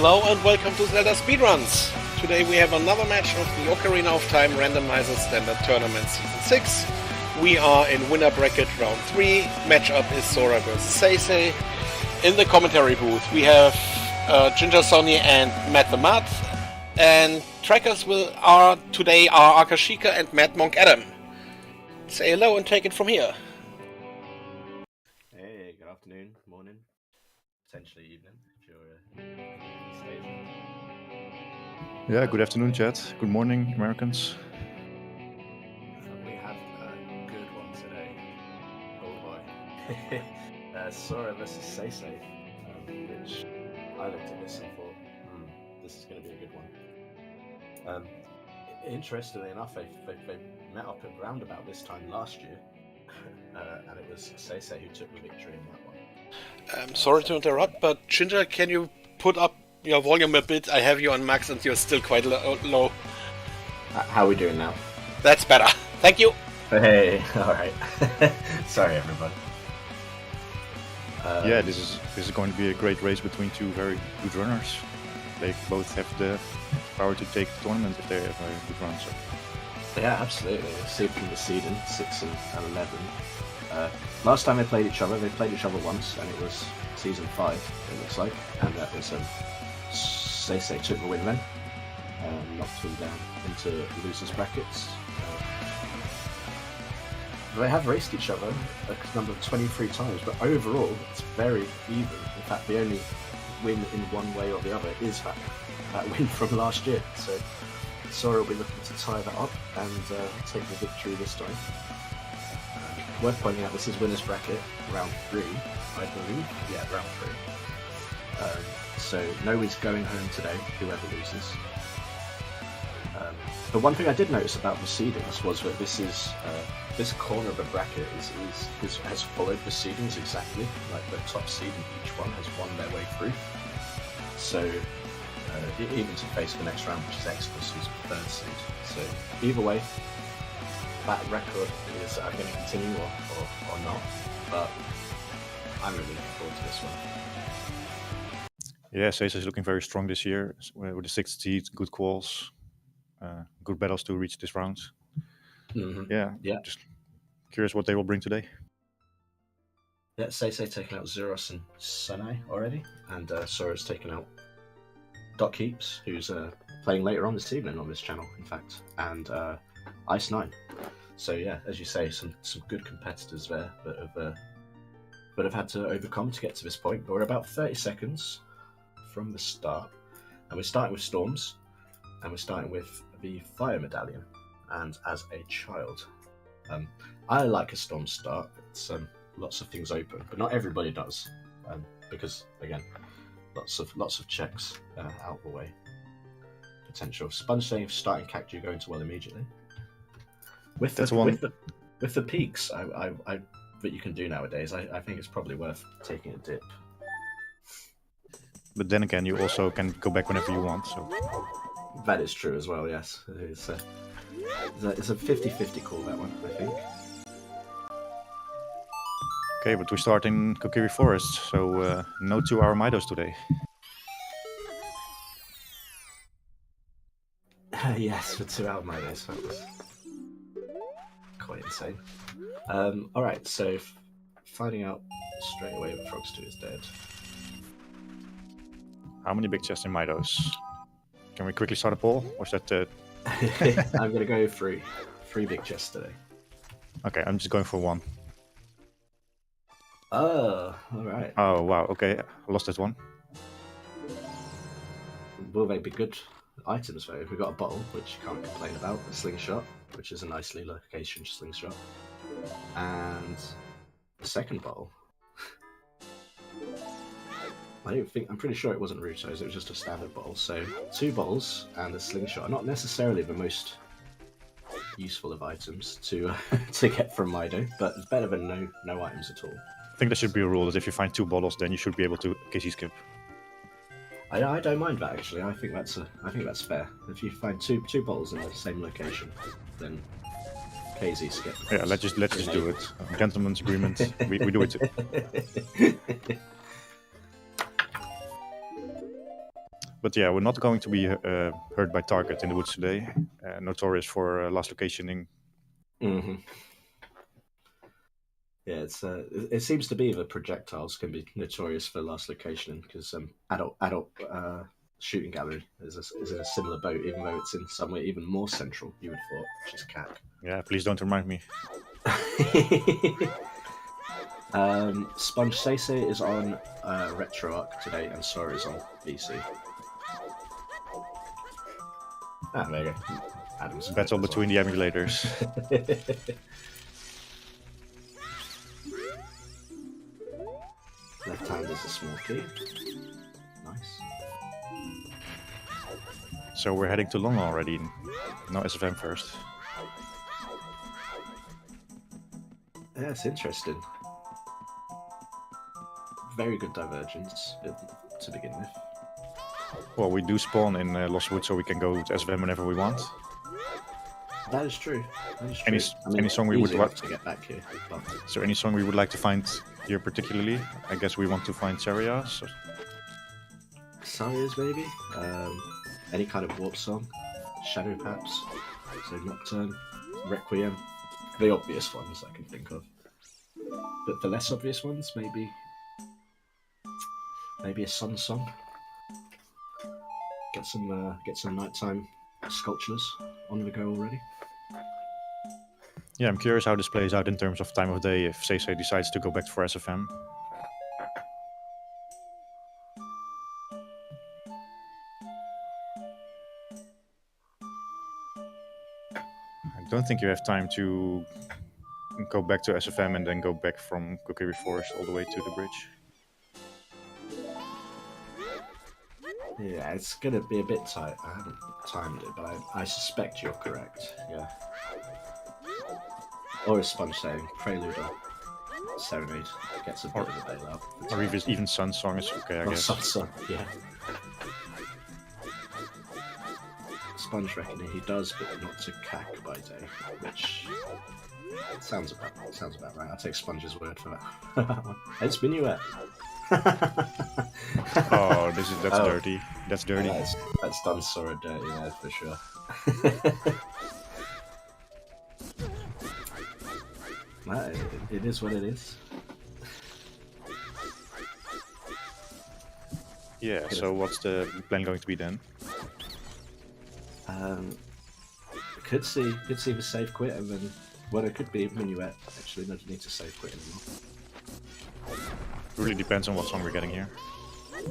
Hello and welcome to ZeldaSpeedRuns. Today we have another match of the Ocarina of Time Randomizer Standard Tournament Season 6. We are in winner bracket round 3. Matchup is Sora vs SeYsEy. In the commentary booth we have Ginger Sonny and Matt the Mud. And trackers today are Akashika and Mad Monk Adam. Say hello and take it from here. Hey, good afternoon, morning, potentially evening if you're in East Asia. Yeah, good afternoon, chat. Good morning, Americans. We have a good one today. Oh boy. Sora vs SeYsEy, which I looked at this and thought, this is going to be a good one. Interestingly enough, they met up at roundabout this time last year, and it was SeYsEy who took the victory in that one. Sorry to interrupt, but Ginger, can you put up your volume a bit? I have you on max and you're still quite low. How are we doing now? That's better. Thank you. Hey, alright. Sorry everybody. Yeah, this is going to be a great race between two very good runners. They both have the power to take the tournament if they have a good run. So. Yeah, absolutely. Seed from the seeding, 6 and 11. Last time they played each other once, and it was Season 5, it looks like, and that was SeYsEy took the win then, knocked them down into losers brackets. They have raced each other a number of 23 times, but overall it's very even. In fact, the only win in one way or the other is that win from last year. So Sora will be looking to tie that up and take the victory this time. Worth pointing out, this is winners bracket round 3, I believe. Yeah, round 3. So nobody's going home today, whoever loses. The one thing I did notice about the seedings was that this corner of the bracket has followed the seedings exactly. Like the top seed in each one has won their way through. So even to face the next round, which is Exodus, who's the 3rd seed. So either way, that record is going to continue or not. But I'm really looking forward to this one. Yeah, SeYsEy is looking very strong this year with the 6th seed, good quals, good battles to reach this round. Mm-hmm. Yeah. Just curious what they will bring today. Yeah, SeYsEy taking out Zeros and Sunai already, and Sora's taken out Doc Keeps, who's playing later on this evening on this channel, in fact, and Ice9. So yeah, as you say, some good competitors there that have had to overcome to get to this point. But we're about 30 seconds from the start, and we're starting with Storms, and we're starting with the Fire Medallion. And as a child, I like a Storm start. It's lots of things open, but not everybody does, because again, lots of checks out of the way. Potential Sponge saying starting Cactu going to well immediately. With the peaks that you can do nowadays, I think it's probably worth taking a dip. But then again, you also can go back whenever you want. So that is true as well. Yes, it's a 50-50 call, that one, I think. Okay, but we start in Kokiri Forest, so no 2-hour Midos today. Yes, for 2-hour Midos. That was quite insane. Alright, so finding out straight away that Frogster is dead. How many big chests in Midos? Can we quickly start a poll? Or is that... I'm going to go 3. 3 big chests today. Okay, I'm just going for 1. Oh, alright. Oh, wow, okay, I lost that one. Will they be good items though? We've got a bottle, which you can't complain about, a slingshot, which is a nicely location slingshot, and a second bottle. I'm pretty sure it wasn't Ruto's, it was just a standard bottle. So 2 bottles and a slingshot are not necessarily the most useful of items to get from Mido, but it's better than no items at all. I think there should be a rule that if you find 2 bottles, then you should be able to KC skip. I don't mind that actually. I think that's fair. If you find two bottles in the same location, then KZ skip. Yeah, let's just do it. Gentleman's agreement. we do it. But yeah, we're not going to be hurt by target in the woods today. Notorious for last locationing. Mm-hmm. Yeah, it seems to be that projectiles can be notorious for last locationing because adult shooting gallery is in a similar boat, even though it's in somewhere even more central. You would have thought, which is CAC. Yeah, please don't remind me. Sponge SeYsEy is on RetroArch today, and Sora is on BC. Ah, there you go. Adam's Battle between the emulators. Left hand is a small key. Nice. So we're heading to long already. No SFM first. Yeah, it's interesting. Very good divergence to begin with. Well, we do spawn in Lost Woods, so we can go to SFM whenever we want. That is true. That is true. Any song we would like to get back here. But... So any song we would like to find here particularly? I guess we want to find Sarias. Sarias maybe. Any kind of warp song. Shadow perhaps. So Nocturne, Requiem. The obvious ones I can think of. But the less obvious ones, maybe a sun song. Get some nighttime sculptures on the go already. Yeah, I'm curious how this plays out in terms of time of day if SeYsEy decides to go back for SFM. I don't think you have time to go back to SFM and then go back from Kokiri Forest all the way to the bridge. Yeah, it's gonna be a bit tight. I haven't timed it, but I suspect you're correct. Yeah. Or as Sponge saying, Prelude or Serenade gets a bit of a bailout. Or even Sun Song is okay, I guess. Sun Song, yeah. Sponge reckoning he does, but not to CAC by day, which sounds about right. I'll take Sponge's word for that. It's Minuet. Oh, that's dirty. That's dirty. That's done Sora dirty there for sure. It is what it is. Yeah. So what's the plan going to be then? Could see the save quit and then it could be Minuet. Actually, no need to save quit anymore. Really depends on what song we're getting here.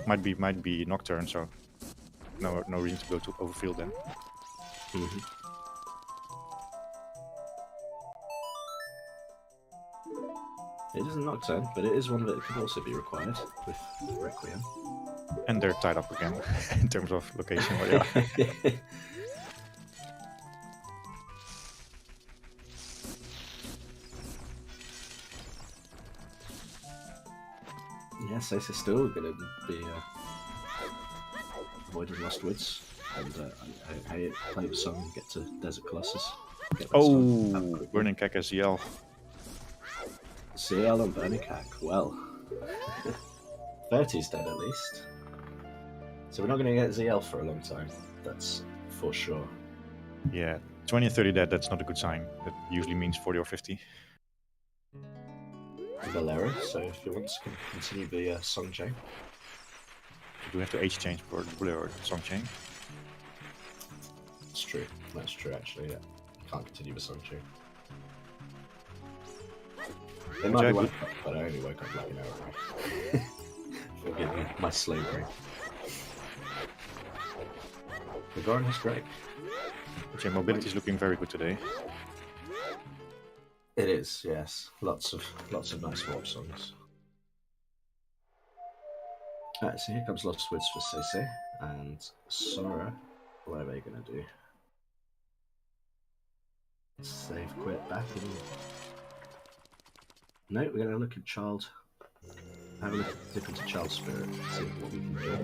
Might be Nocturne, so no reason to go to overfield then. Mm-hmm. It isn't Nocturne, but it is one that could also be required with Requiem. And they're tied up again in terms of location. Well, yeah. Yes, SeYsEy still going to be avoiding Lost Woods, and I play the song and get to Desert Colossus. Oh, Burning Cack SEL. CL and Burning Cack, well. 30's dead at least. So we're not going to get ZL for a long time, that's for sure. Yeah, 20 and 30 dead, that's not a good sign. That usually means 40 or 50. Valera, so if you want to continue the song chain. You do have to age change for the Bolero song chain. That's true actually, yeah. Can't continue the song chain. It might be one, but I only woke up like an hour ago. Forgive me, my slow brain. The Goran is great. Okay, mobility is looking very good today. It is, yes. Lots of nice warp songs. Alright, so here comes Lost Woods for SeYsEy, and Sora, what are they gonna do? Save quit back in. No, we're gonna look at Child. Have a look dip into Child Spirit, see what we can do.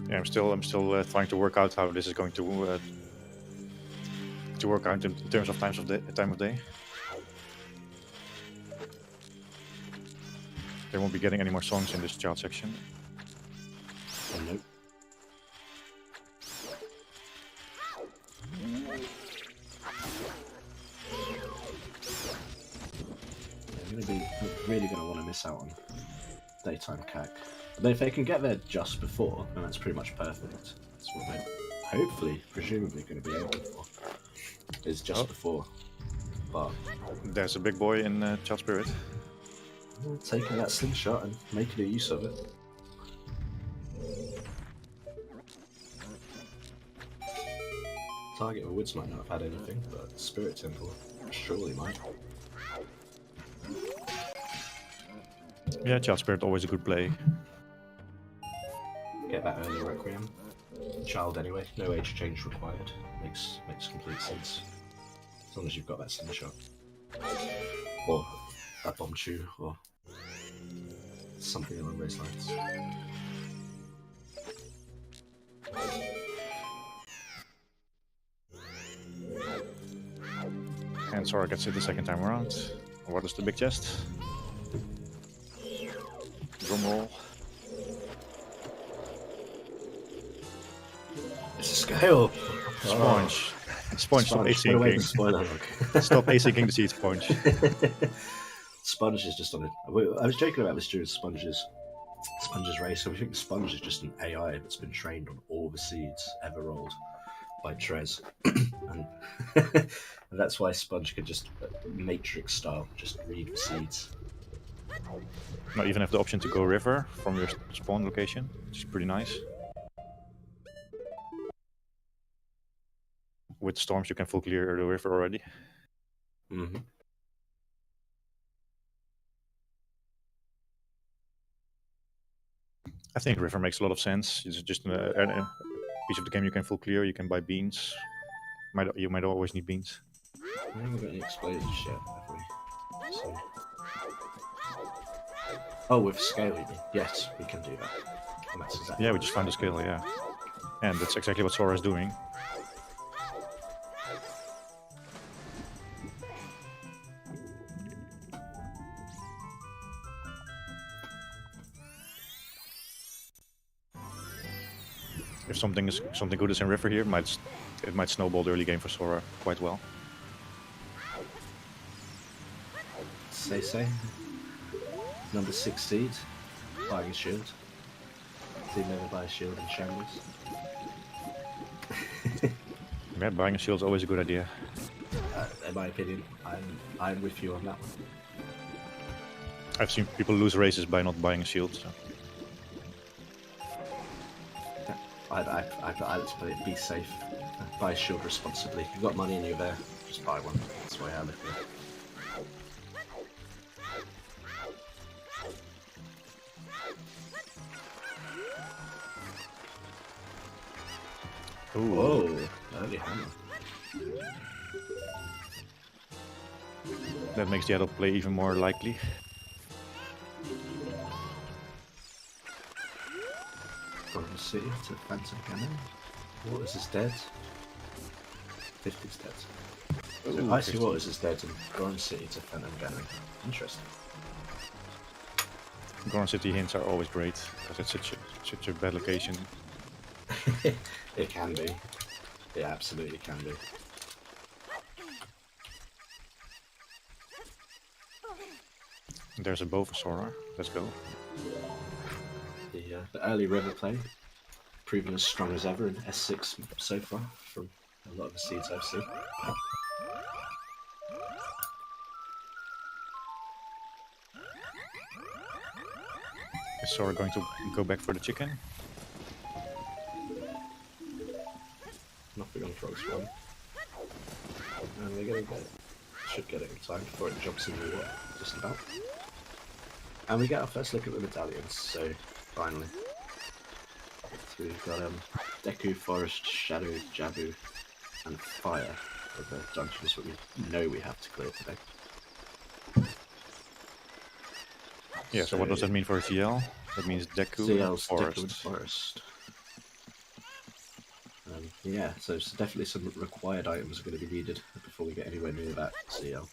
Yeah, I'm still trying to work out how this is going to work out in terms of time of day. They won't be getting any more songs in this child section. Oh, nope. They're really going to want to miss out on daytime CAC. But if they can get there just before, then that's pretty much perfect. That's what they're hopefully, presumably going to be aiming for. Is just before. But There's a big boy in Child Spirit. taking that slingshot and making a use of it. Target of Woods might not have had anything, but Spirit Temple surely might. Yeah, Child Spirit always a good play. Get that early Requiem. Child anyway, no age change required. Makes complete sense. As long as you've got that slingshot. Or a bomb chew, or something along those lines. And Sora gets it the second time around. What is the big chest? Drum roll. It's a scale! Sponge. Sponge, stop Put away the asynking. spoiler log. Stop asynking the seed, Sponge. Sponge is just on it. I was joking about this during Sponge's race, so we think Sponge is just an AI that's been trained on all the seeds ever rolled by Trez. and that's why Sponge can just, Matrix style, just read the seeds. Not even have the option to go river from your spawn location, which is pretty nice. With storms, you can full clear the river already. Mm-hmm. I think river makes a lot of sense. It's just a piece of the game you can full clear. You can buy beans. You might always need beans. We haven't got any explosives yet, have we? So... Oh, with scale, you mean? Yes, we can do that. And that's exactly Yeah, we just found the skill, yeah. And that's exactly what Sora is doing. If something good is in river here, it might snowball the early game for Sora quite well. SeYsEy. Number 6 seed. Buying a shield. Team never buy a shield in shambles. Yeah, buying a shield is always a good idea. In my opinion, I'm with you on that one. I've seen people lose races by not buying a shield. So. I let's put it, be safe. Buy a shield responsibly. If you've got money and you're there, just buy one. That's the way I look at it. Ooh. Whoa, early hammer. That makes the adult play even more likely. From City to Phantom Cannon. Waters is dead. 50's dead. So Icy 50. Waters is dead and Goron City to Phantom Cannon. Interesting. Goron City hints are always great because it's such a bad location. It can be. It absolutely can be. There's a bow for Sora. Let's go. The early river play, proven as strong as ever in S6 so far from a lot of the seeds I've seen. Is Sora going to go back for the chicken? Nothing on Frog's one. And they're gonna get it. Should get it in time before it jumps into the water, just about. And we get our first look at the medallions, so finally. So we've got Deku, Forest, Shadow, Jabu, and Fire are the dungeons that we know we have to clear today. Yeah, so what does that mean for ZL? That means Deku and ZL's Forest. Deku and Forest. Yeah, so there's definitely some required items are going to be needed before we get anywhere near that CL.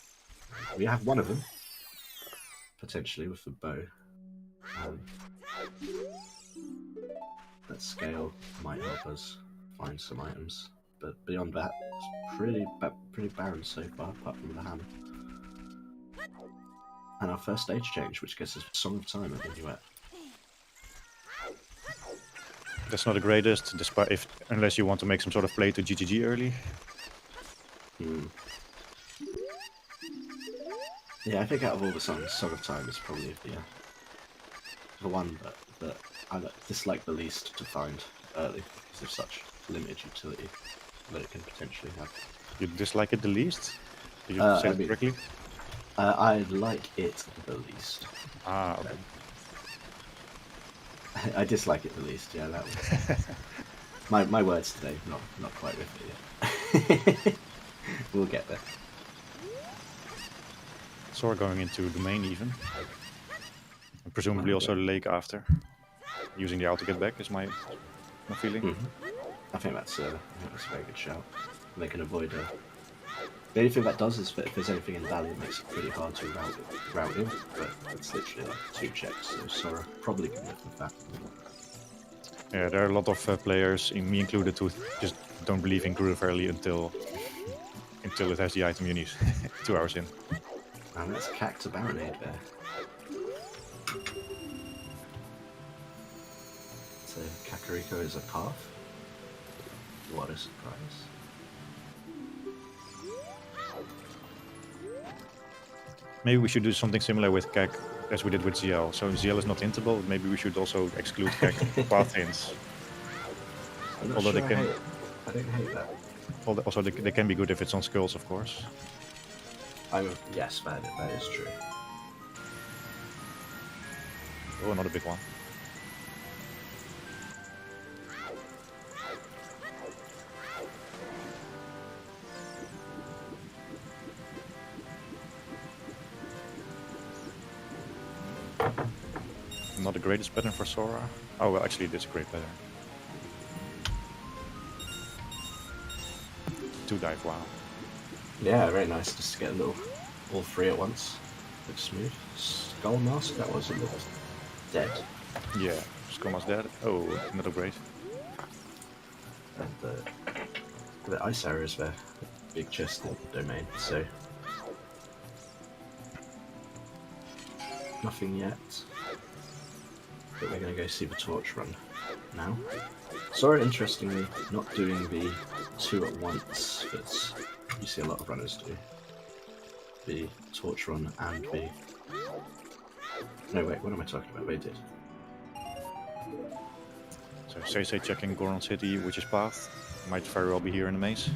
We have one of them, potentially, with the bow. That scale might help us find some items, but beyond that, it's pretty barren so far, apart from the hammer. And our first stage change, which gets us Song of Time at Minuet. That's not the greatest, despite unless you want to make some sort of play to GGG early. Yeah, I think out of all the songs, Song of Time is probably the one that I dislike the least to find early because of such limited utility that it can potentially have. You dislike it the least? Did you say it correctly? I like it the least. Ah, okay. I dislike it the least. Yeah, that was my words today. Not quite with it yet. We'll get there. Sora going into the main even. And presumably also the lake after. Using the auto get back is my feeling. I think that's a very good shout. They can avoid the only thing that does is that if there's anything in the valley, it makes it pretty hard to route in, but it's literally like 2 checks, so Sora probably can live with that. Yeah, there are a lot of players, me included, who just don't believe in Groove early until it has the item you need 2 hours in. And that's Cacta Baronade there. So Kakariko is a path. What a surprise. Maybe we should do something similar with Kek as we did with ZL. So ZL is not hintable, maybe we should also exclude Kek path hints. Although sure I don't hate that. Also, they can be good if it's on skulls, of course. Yes, that is true. Oh, another big one. Not the greatest pattern for Sora. Oh, well, actually, it is a great pattern. 2 dive, wow. Yeah, very nice just to get all 3 at once. Looks smooth. Skull Mask, that was a little dead. Yeah, Skull Mask dead. Oh, another great. And the ice arrow is there. Big chest domain, so nothing yet. But we're going to go see the torch run now. Sora, interestingly, not doing the 2 at once that you see a lot of runners do. The torch run and the... No, wait, what am I talking about? They did. So SeYsEy checking Goron City, which is path. Might very well be here in the maze.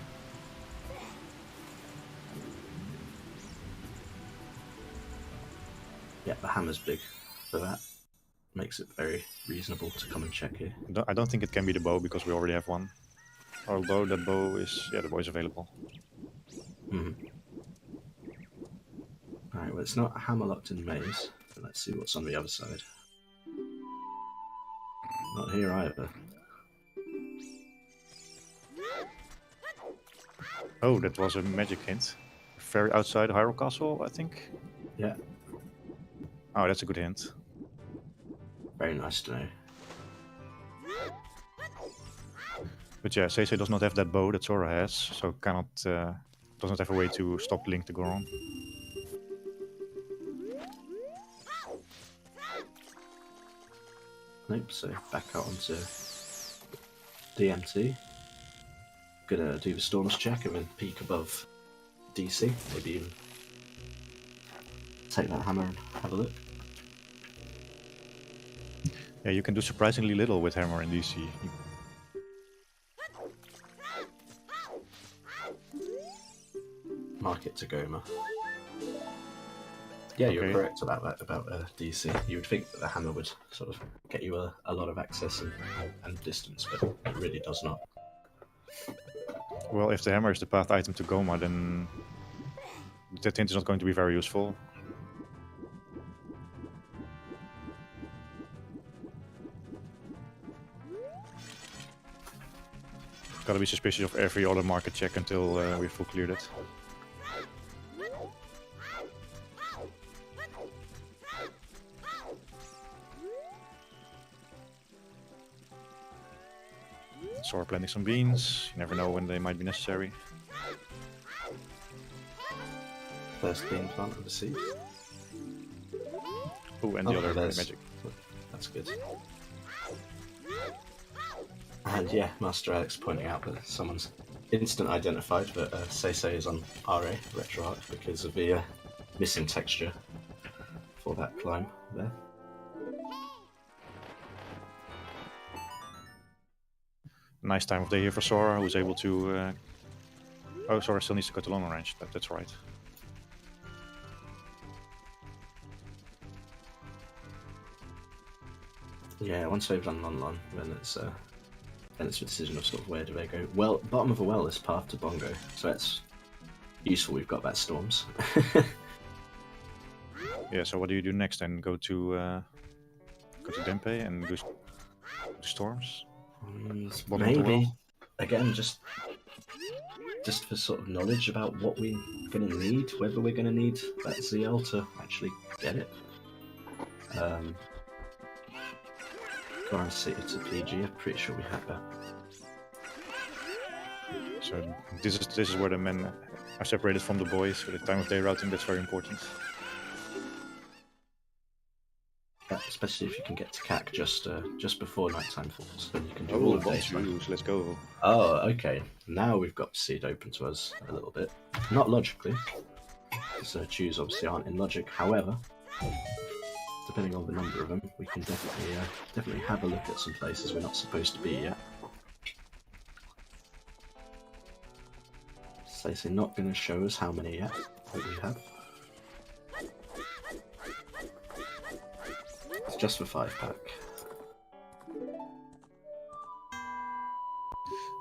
Yeah, the hammer's big for that. Makes it very reasonable to come and check here. I don't think it can be the bow because we already have one. Although that bow is, yeah, the bow is available. Alright, well it's not hammer locked in maze. But let's see what's on the other side. Not here either. Oh, that was a magic hint. Very outside Hyrule Castle, I think. Yeah. Oh, that's a good hint. Very nice to know. But yeah, SeYsEy does not have that bow that Sora has, so cannot doesn't have a way to stop Link to Goron. Nope, so back out onto DMT. Gonna do the storms check and then peek above DC. Maybe even take that hammer and have a look. Yeah, you can do surprisingly little with Hammer in DC. Mark it to Goma. Yeah, you're Okay. correct about that, about DC. You would think that the hammer would sort of get you a lot of access and distance, but it really does not. Well, if the Hammer is the path item to Goma, then that hint is not going to be very useful. Gotta be suspicious of every other market check until we've full cleared it. Sora planting some beans. You never know when they might be necessary. First bean plant of the seed. Oh, and the other there's- magic. That's good. And yeah, Master Alex pointing out that someone's instant identified that SeYsEy is on RA, RetroArch, because of the missing texture for that climb there. Nice time of day here for Sora, who's able to... Oh, Sora still needs to go to long range. That's right. Yeah, once they've done Lon, then it's a decision of sort of where do they go. Well, bottom of a well is path to Bongo, so that's useful. We've got that storms. Yeah, so what do you do next then? Go to Dempe and do storms? Bottom of the Maybe well? again, just for sort of knowledge about what we're going to need, whether we're going to need that ZL to actually get it. Garden City to PG, I'm pretty sure we have that. So this is where the men are separated from the boys with the time of day routing. That's very important. Yeah, especially if you can get to CAC just before nighttime falls, then you can do all of day. Let's go. Oh, okay. Now we've got seed open to us a little bit. Not logically, so choose obviously aren't in logic. However, depending on the number of them, we can definitely have a look at some places we're not supposed to be yet. SeYsEy not going to show us how many yet that we have. It's just for 5-pack.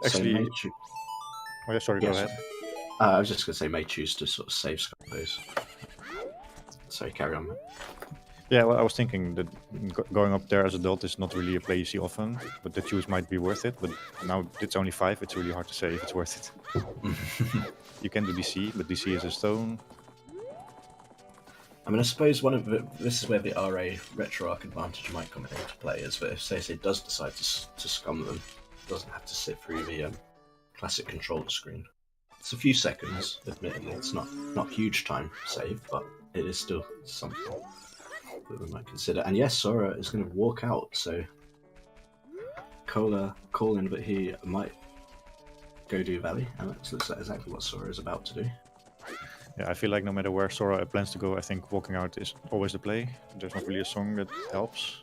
Actually, So oh yeah, sorry, Yes. go ahead. I was just going to say may choose to sort of save those. Sorry, carry on. Yeah, well, I was thinking that going up there as a adult is not really a play you see often, but the choose might be worth it. But now it's only 5, it's really hard to say if it's worth it. You can do DC, but DC is a stone. I mean, I suppose this is where the RA RetroArch advantage might come into play, is that if SeYsEy does decide to scum them, it doesn't have to sit through the classic controller screen. It's a few seconds, admittedly. It's not huge time saved, but it is still something that we might consider. And yes, Sora is going to walk out, so Cola calling that he might go do Valley, and that looks like exactly what Sora is about to do. Yeah, I feel like no matter where Sora plans to go, I think walking out is always the play. There's not really a song that helps.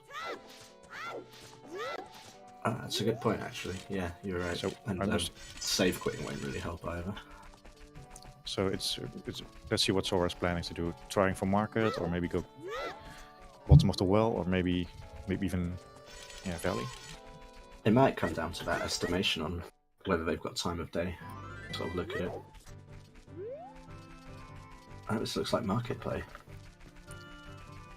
That's a good point, actually. Yeah, you're right. So, and save quitting won't really help either. So it's let's see what Sora's planning to do. Trying for market, or maybe go bottom of the well, or maybe even Valley. It might come down to that estimation on whether they've got time of day. Sort of look at it. Oh, this looks like market play.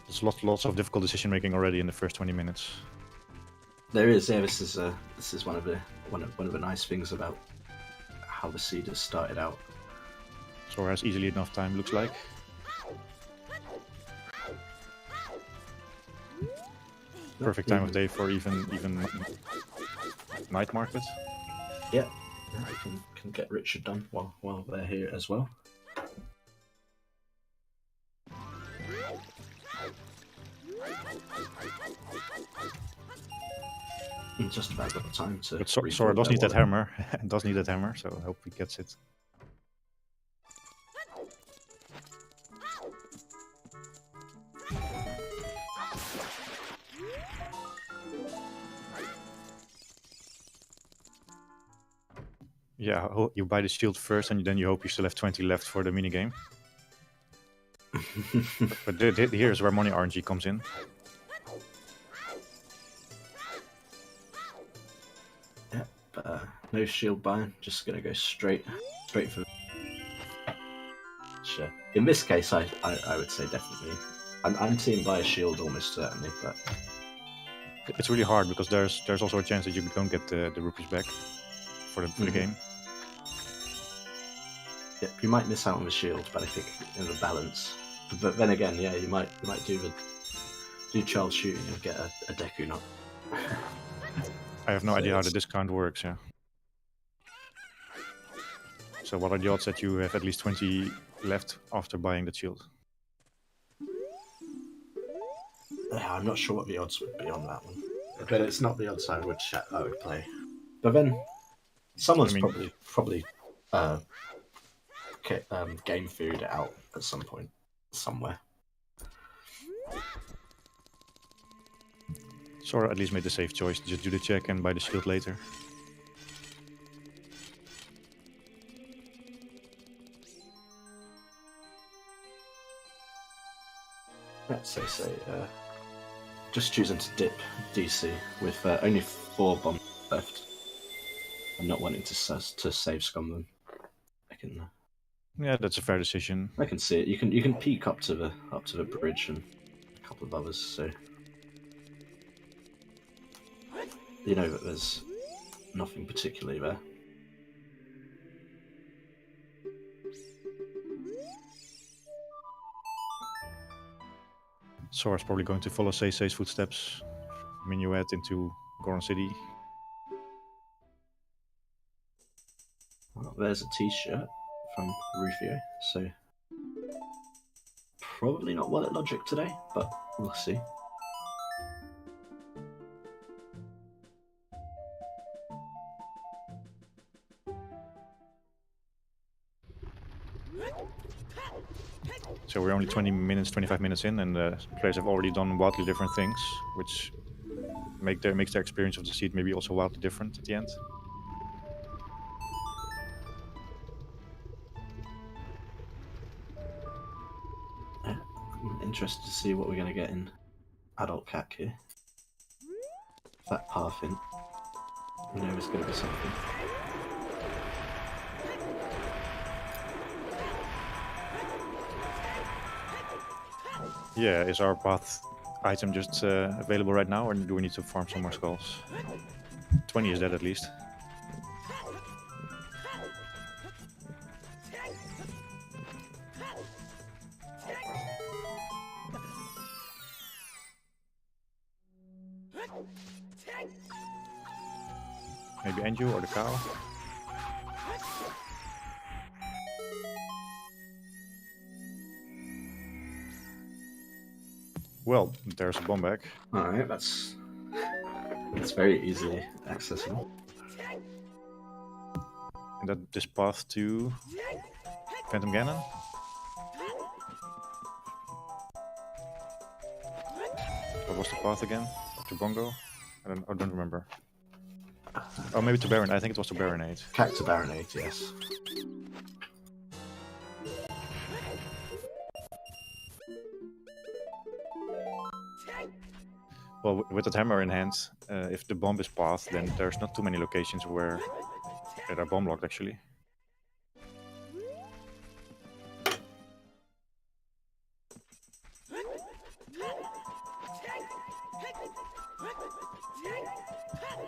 There's lots of difficult decision making already in the first 20 minutes. There is, yeah. This is one of the nice things about how the seed has started out. Sora has easily enough time, looks like. Perfect time of day for even night market. Yeah, we can get Richard done while they're here as well. And just about got the time to. But Sora does need that hammer. Does need that hammer, so I hope he gets it. Yeah, you buy the shield first, and then you hope you still have 20 left for the minigame. But here's where money RNG comes in. Yeah, but no shield buy. Just gonna go straight for. Sure. In this case, I would say definitely. I'm team buy a shield almost certainly, but it's really hard because there's also a chance that you don't get the rupees back for the game. Yeah, you might miss out on the shield, but I think in the balance. But then again, yeah, you might do child shooting and get a Deku nut. I have no idea how the discount works. Yeah. So what are the odds that you have at least 20 left after buying the shield? Yeah, I'm not sure what the odds would be on that one. But it's not the odds I would play. But then someone's probably game food it out at some point somewhere. Sora at least made the safe choice. Just do the check and buy the shield later. Let's say just choosing to dip DC with only 4 bombs left and not wanting to save scum them. Yeah, that's a fair decision. I can see it. You can peek up to the bridge and a couple of others, so you know that there's nothing particularly there. Sora's probably going to follow SeYsEy's footsteps. Minuet into Goron City. Well, there's a t-shirt from Rufio, so probably not wallet logic today, but we'll see. So we're only 25 minutes in, and the players have already done wildly different things, which makes their experience of the seed maybe also wildly different at the end. I'm interested to see what we're going to get in Adult Cat here. That path in. You know there's going to be something. Yeah, is our path item just available right now, or do we need to farm some more skulls? 20 is dead at least. Maybe Anju or the cow? Well, there's a bomb back. Alright, that's very easily accessible. And that this path to Phantom Ganon? What was the path again? To Bongo? I don't remember. Oh, maybe to Baron. I think it was to Baronade. Cactus Baronade, yes. Well, with that hammer in hand, if the bomb is pathed, then there's not too many locations where that are bomb locked actually.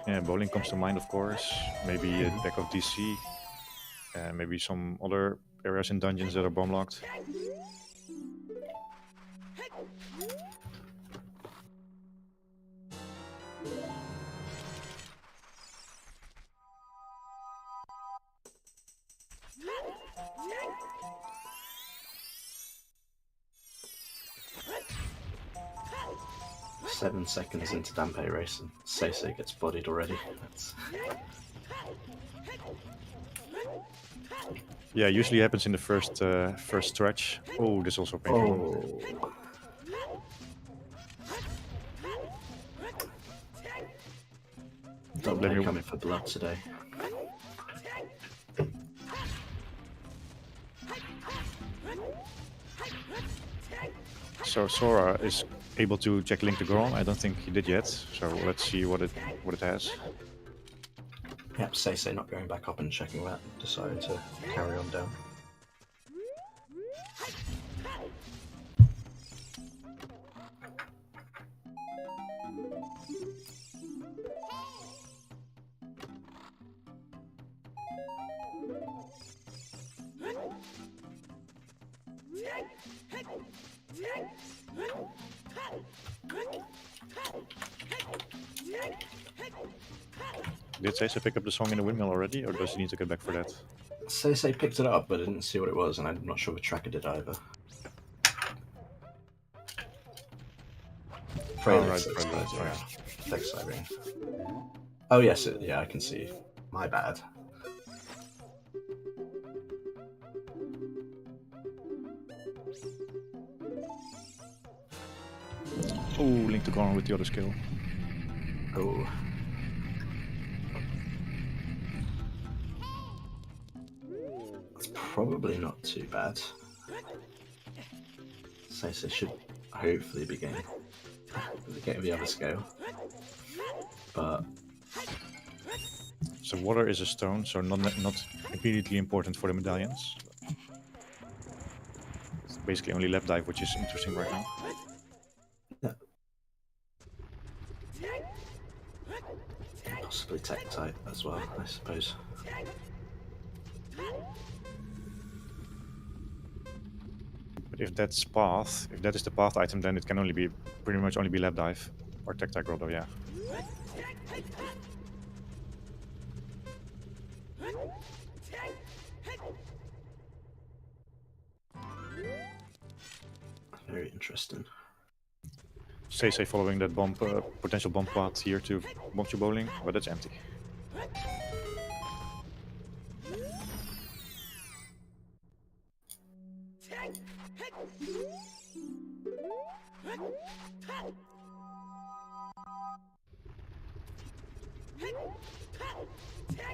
Yeah, bowling comes to mind, of course. Maybe a deck of DC, maybe some other areas in dungeons that are bomb locked. Seven seconds into Dampe race and SeYsEy gets bodied already. Yeah, usually happens in the first stretch. Oh, this is also painful. Oh. Dampe coming for blood today. So Sora is able to check Link to Goron. I don't think he did yet. So let's see what it has. Yep, SeYsEy not going back up and checking that. Decided to carry on down. Did SeYsEy pick up the song in the windmill already, or does he need to get back for that? SeYsEy picked it up, but I didn't see what it was, and I'm not sure the tracker did either. Right. Text library. Oh yes, yeah, I can see. My bad. Oh, Link to Corner with the other skill. Oh. It's probably not too bad. SeYsEy should hopefully be getting the other scale. But so water is a stone, so not immediately important for the medallions. It's basically only lap dive, which is interesting right now. possibly tech type as well, I suppose. But if that's path, if that is the path item, then it can only be pretty much only be lap dive or tech tag grotto, yeah. Very interesting. SeYsEy following that bomb, potential bomb path here to Bonchu Bowling, but that's empty.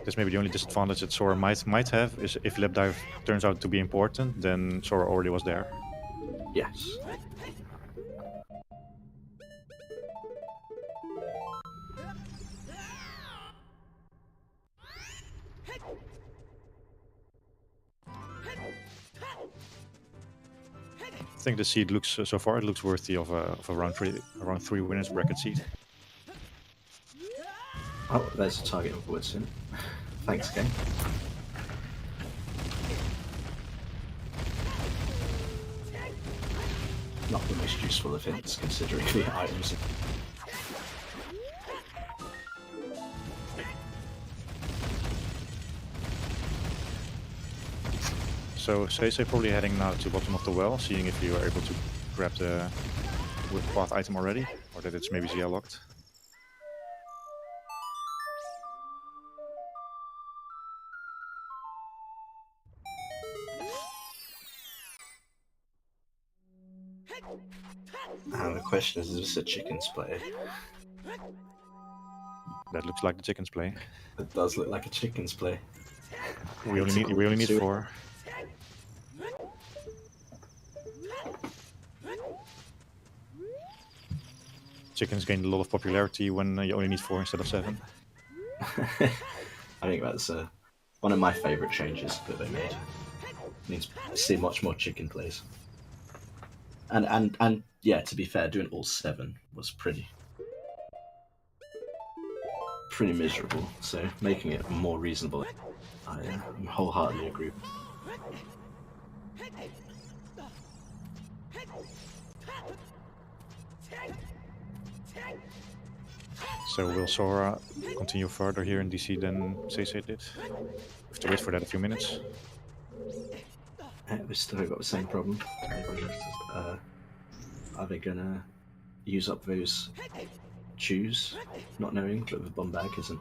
That's maybe the only disadvantage that Sora might have, is if lap dive turns out to be important, then Sora already was there. Yes. I think the seed looks, so far, it looks worthy of a round three winners bracket seed. Oh, there's a target of Woodson. Thanks, game. Not the most useful of hints, considering the items. So SeYsEy probably heading now to bottom of the well, seeing if you are able to grab the path item already, or that it's maybe ZL locked. And the question is this a chicken's play? That looks like the chicken's play. It does look like a chicken's play. We only need 4. Chickens gained a lot of popularity when you only need 4 instead of 7. I think that's one of my favourite changes that they made. It means to see much more chicken plays. And yeah, to be fair, doing all 7 was pretty miserable. So making it more reasonable, I wholeheartedly agree. So will Sora continue further here in DC than SeYsEy did? We have to wait for that a few minutes. We've still got the same problem. Are they gonna use up those chews, not knowing that the bomb bag isn't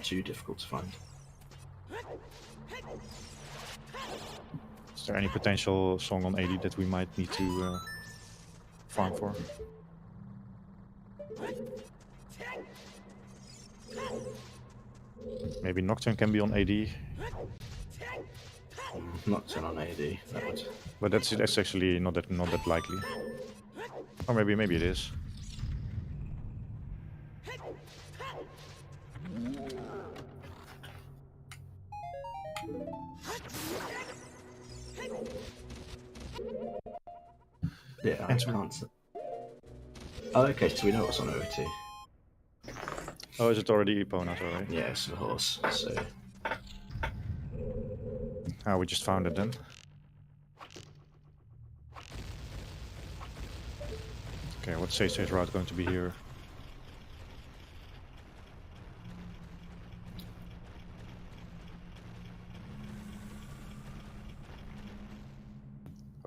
too difficult to find? Is there any potential song on 80 that we might need to farm for? Maybe Nocturne can be on AD. Nocturne on AD. That would... But that's actually not that likely. Or maybe it is. Yeah, I can't. Oh, okay, so we know what's on OT. Oh, is it already Epona? Already? Yeah, it's the horse, so... Oh, we just found it then. Okay, what's SeYsEy's route going to be here?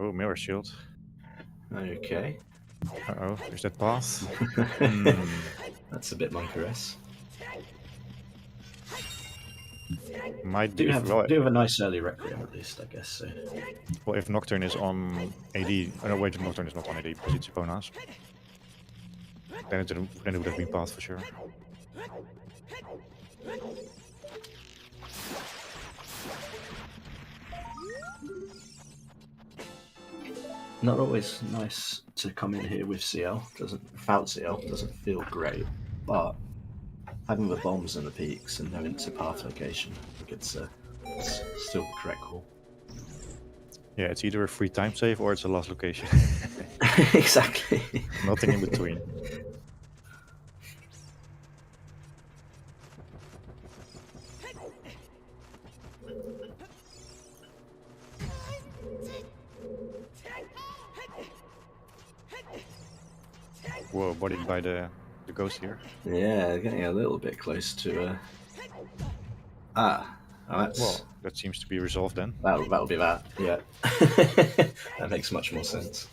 Oh, mirror shield. Okay. Uh-oh, is that path? Hmm. That's a bit monkeress. Might Do be have a nice early Requiem at least, I guess. So. well, if Nocturne is on AD. Oh, no, wait, Nocturne is not on AD because it's Epona. Then it would have been path for sure. Not always nice to come in here with CL. Without CL doesn't feel great, but having the bombs and the peaks and knowing it's a path location, I think it's still the correct call. Yeah, it's either a free time save or it's a last location. Exactly. Nothing in between. Whoa, bodied by the ghost here. Yeah, getting a little bit close to. That's. Well, that seems to be resolved then. That'll be that. Yeah. That makes much more sense.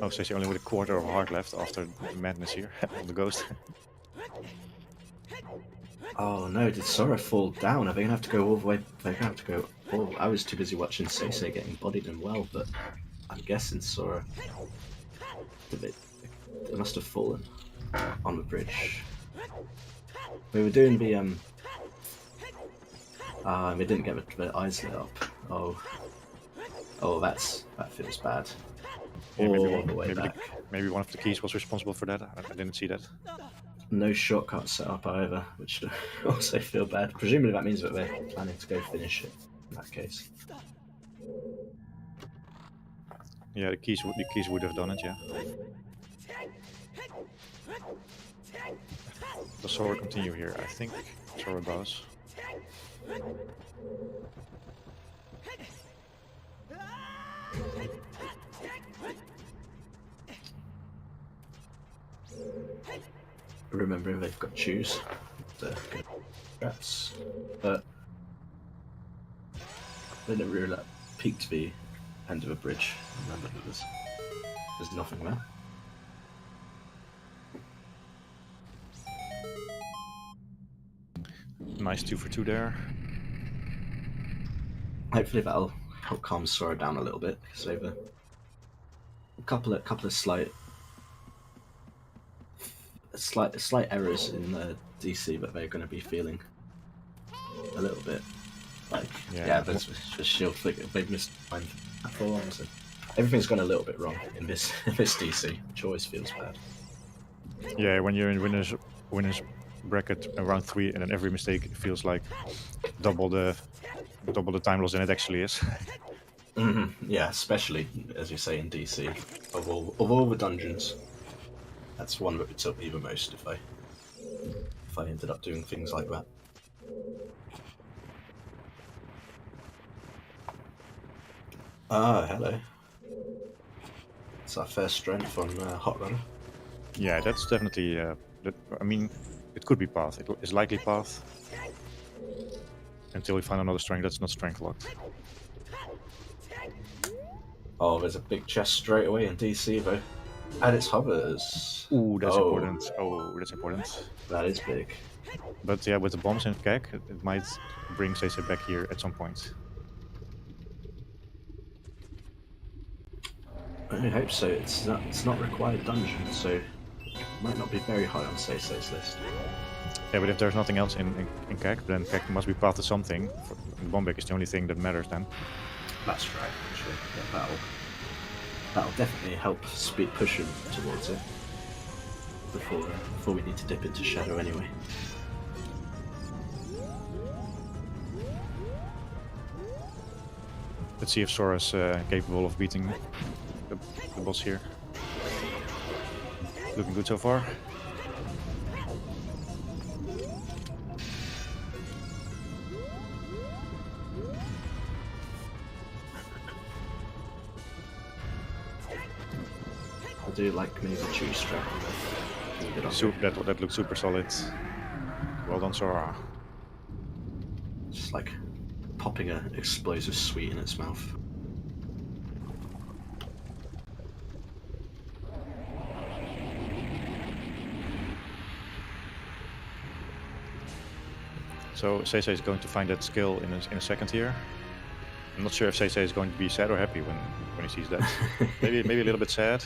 Oh, so she's only with a quarter of a heart left after the madness here on the ghost. Oh no, did Sora fall down? Are they gonna have to go all the way? They're gonna have to go. Oh, I was too busy watching SeYsEy getting bodied and well, but I'm guessing Sora. They must have fallen on the bridge. We were doing the we didn't get the eyes lit up. Oh, that feels bad. Yeah, All the way back. Maybe one of the keys was responsible for that. I didn't see that. No shortcut set up either, which also feel bad. Presumably that means that they're planning to go finish it in that case. Yeah, the keys would have done it. Yeah. Does Sora continue here? I think Sora does. Remembering they've got choose the traps, but they didn't really let peek to the end of a bridge. Remember, there's nothing there. Nice 2 for 2 there. Hopefully that'll help calm Sora down a little bit, because they've a couple of slight errors in the DC that they're going to be feeling a little bit. Like there's shield flick. They've missed time for long, so everything's gone a little bit wrong in this DC, which always feels bad. Yeah, when you're in winners bracket around 3, and then every mistake feels like double the time loss than it actually is. Yeah, especially as you say in DC, of all the dungeons, that's one that would tilt me the most if I ended up doing things like that. Ah, hello. It's our first strength on Hot Runner. Yeah, that's definitely. I mean, it could be path. It is likely path. Until we find another strength that's not strength locked. Oh, there's a big chest straight away in DC though. And it's hovers. Ooh, that's important. Oh, that's important. That is big. But yeah, with the bombs and Kek, it might bring SeYsEy back here at some point. I hope so. It's not required dungeon, so it might not be very high on SeYsEy's list. Yeah, but if there's nothing else in Kek, then Kek must be path to something. Bombek is the only thing that matters then. That's right, actually. Yeah, that'll definitely help push him towards it before we need to dip into Shadow anyway. Let's see if Sora's capable of beating the boss here. Looking good so far. I do like maybe the choose strap. That looks super solid. Well done, Sora. Just like popping an explosive sweet in its mouth. So SeYsEy is going to find that skill in a second here. I'm not sure if SeYsEy is going to be sad or happy when he sees that. maybe a little bit sad.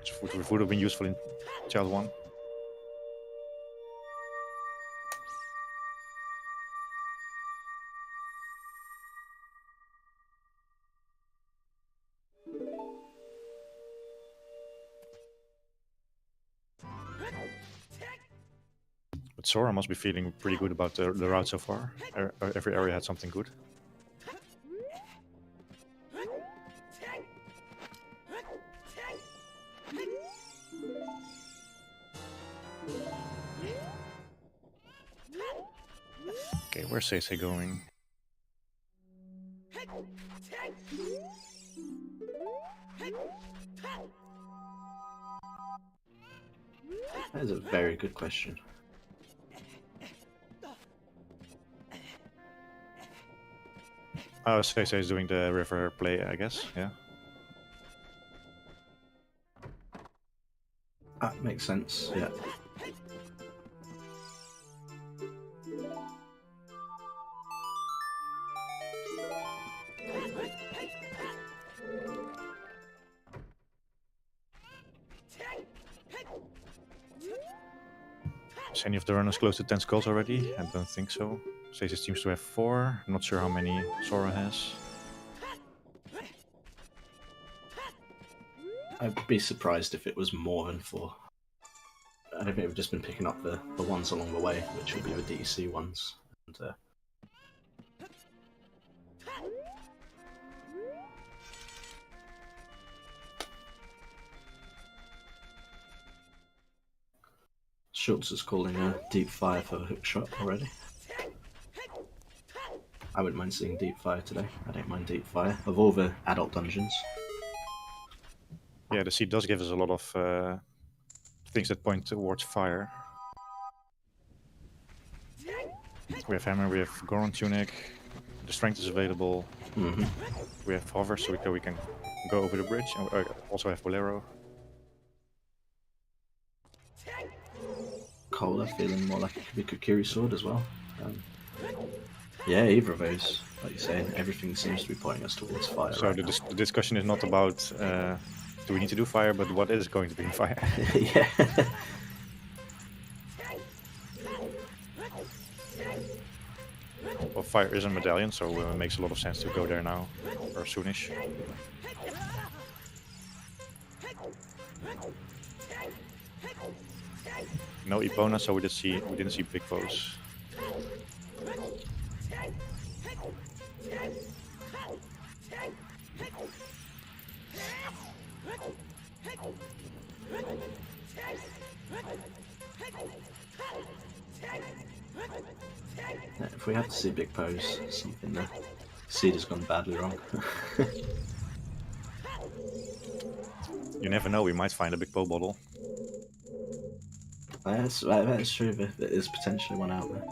It would have been useful in Child 1. But Sora must be feeling pretty good about the route so far. Every area had something good. Okay, where's SeYsEy going? That is a very good question. Oh, SeYsEy is doing the river play, I guess, yeah. That makes sense, yeah. Is any of the runners close to 10 skulls already? I don't think so. SeYsEy seems to have 4. I'm not sure how many Sora has. I'd be surprised if it was more than 4. I think we've just been picking up the ones along the way, which will be the DEC ones. And, Schultz is calling a deep fire for the hook shot already. I wouldn't mind seeing deep fire today. I don't mind deep fire. Of all the adult dungeons. Yeah, the seed does give us a lot of things that point towards fire. We have Hammer, we have Goron Tunic, the strength is available. We have Hover, so we can go over the bridge, and we also have Bolero. Cola feeling more like it could be Kokiri Sword as well. Yeah, either of those. Like you're saying, everything seems to be pointing us towards fire. So right the discussion is not about do we need to do fire, but what is going to be in fire. Yeah. Well, fire is a medallion, so it makes a lot of sense to go there now, or soonish. No Epona, so we didn't see big foes. Yeah, if we have to see big pose, something the seed has gone badly wrong. You never know, we might find a big Poe bottle. That's true. There is potentially one out there.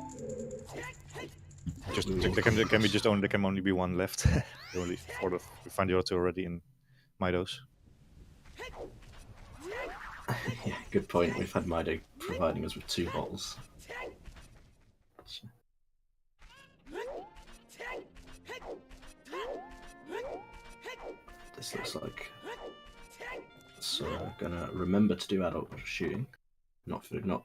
Just there can only be one left. We find the other two already in Midos. Yeah, good point. We've had Mido providing us with 2 bottles. This looks like Sora gonna remember to do adult shooting, not misremembering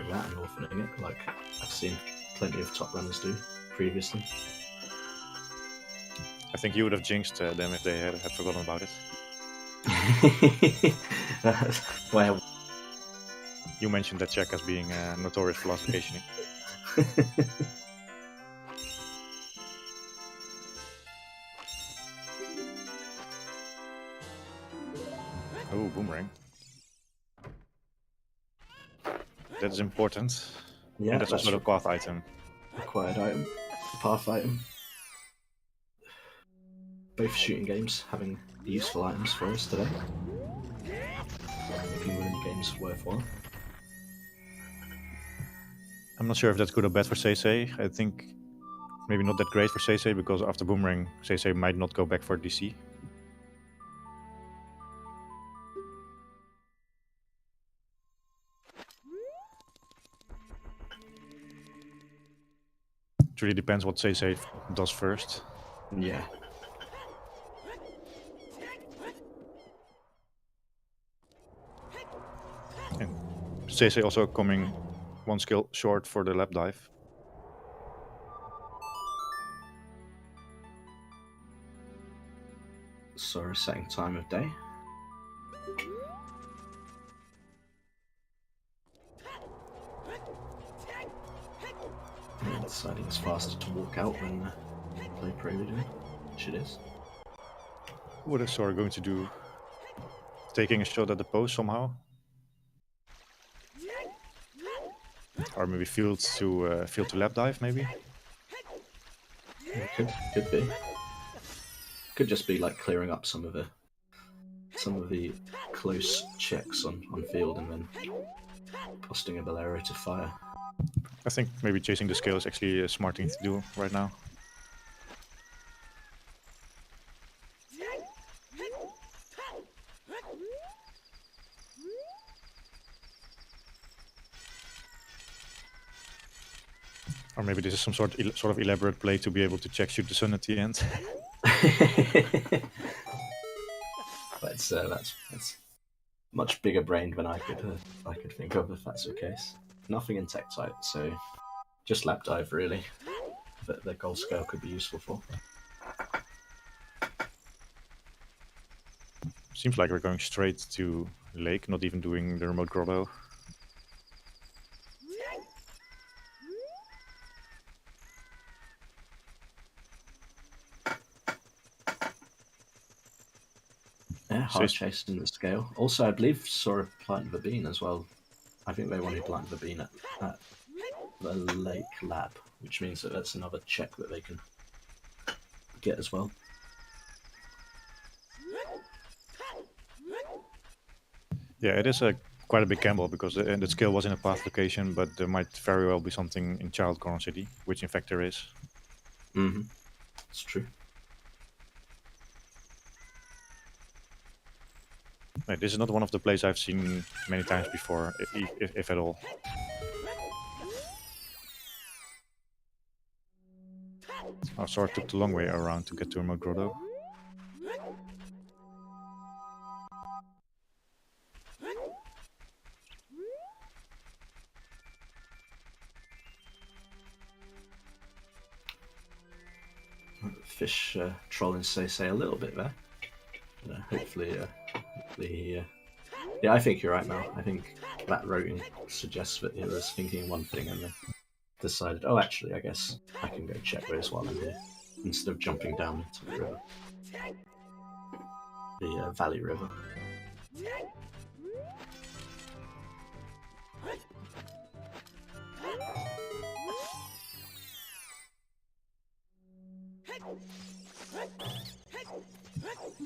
that and orphaning it, like I've seen plenty of top runners do previously. I think you would have jinxed them if they had forgotten about it. Well, You mentioned that Czech as being notorious for last vacationing. Oh, boomerang. That is important. yeah, And that's also the path item. required item, path item. Both shooting games having useful items for us today, making winning games worthwhile. I'm not sure if that's good or bad for SeYsEy. I think maybe not that great for SeYsEy, because after boomerang, SeYsEy might not go back for DC. It really depends what SeYsEy does first. Yeah. And SeYsEy also coming one skill short for the lap dive. Sora setting time of day. And deciding it's faster to walk out than play Prelude, which it is. What is Sora going to do? Taking a shot at the post somehow? Or maybe field to lap dive, maybe? Yeah, could be. Could just be like clearing up some of the close checks on field and then posting a Bolero to fire. I think maybe chasing the scale is actually a smart thing to do right now. Or maybe this is some sort of elaborate play to be able to check shoot the sun at the end. That's much bigger brained than I could think of if that's the case. Nothing in tech type, so just lap dive really. That the goal scale could be useful for. Seems like we're going straight to lake, not even doing the remote grotto. Yeah, hard chasing the scale. Also, I believe Sora planted the bean as well. I think they want to plant the bean at the lake lab, which means that that's another check that they can get as well. Yeah, it is quite a big gamble because the scale was in a path location, but there might very well be something in Child Corner City, which in fact there is. Mm-hmm. It's true. Right, this is not one of the plays I've seen many times before, if at all. Oh, Sora took the long way around to get to remote grotto. Fish trolling SeYsEy a little bit there. Hopefully, yeah, I think you're right now. I think that routing suggests that he was thinking one thing and then decided, oh, actually, I guess I can go check those while I'm here, instead of jumping down into the river. The Valley River.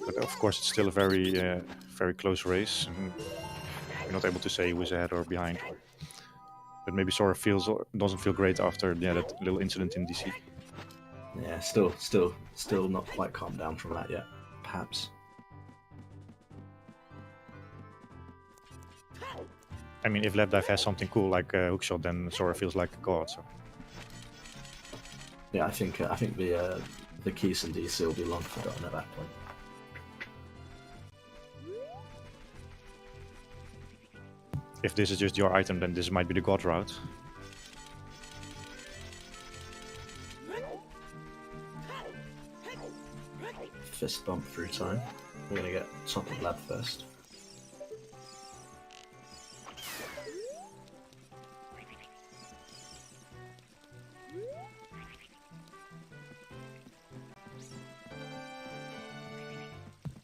But of course, it's still a very close race. And you're not able to say who is ahead or behind. But maybe Sora doesn't feel great after that little incident in DC. Yeah, still not quite calmed down from that yet. Perhaps. I mean, if lap dive has something cool like hookshot, then Sora feels like a god. So. Yeah, I think the keys in DC will be long forgotten at that point. If this is just your item, then this might be the god route. Fist bump through time. We're gonna get top of lab first.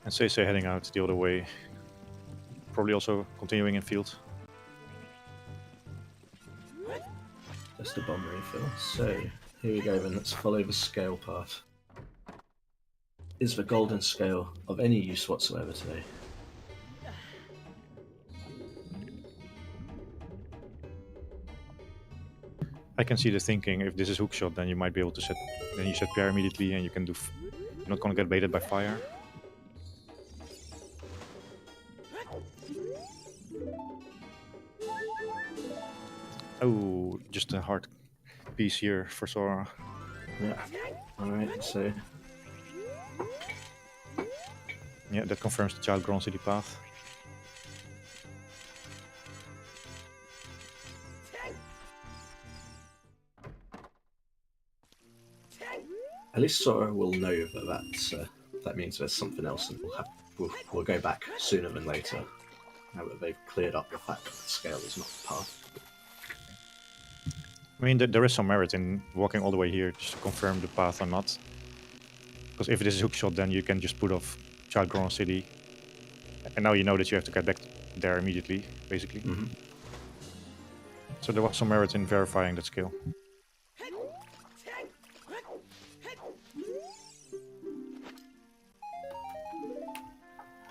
And SeYsEy heading out the other way. Probably also continuing in field. Just a bomb refill. So, here we go then, let's follow the scale path. Is the golden scale of any use whatsoever today? I can see the thinking, if this is hookshot, then you might be able to set... Then you set pair immediately and you can do... You're not gonna get baited by fire. Oh, just a hard piece here for Sora. Yeah. Alright, so Yeah, that confirms the Child Grown City path. at least Sora will know that that means there's something else, and we'll go back sooner than later. Now that they've cleared up the fact that the scale is not the path. I mean, there is some merit in walking all the way here just to confirm the path or not. Because if this is hookshot, then you can just put off Child Grown City. And now you know that you have to get back there immediately, basically. Mm-hmm. So there was some merit in verifying that skill.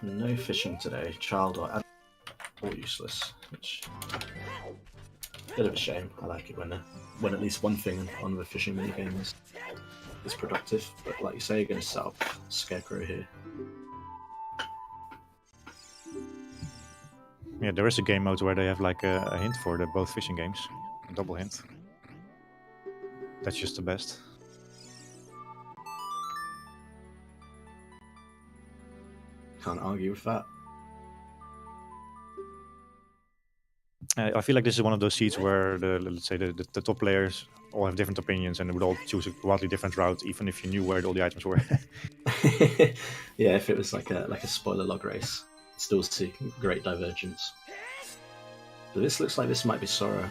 No fishing today, child or adult, all useless. Which bit of a shame. I like it when at least one thing on the fishing minigame is productive. But like you say, you're going to set up Scarecrow here. Yeah, there is a game mode where they have like a hint for the both fishing games, a double hint. That's just the best. Can't argue with that. I feel like this is one of those seats where let's say the top players all have different opinions and would all choose a wildly different route, even if you knew where all the items were. Yeah, if it was like a spoiler log race, still see great divergence. But this looks like this might be Sora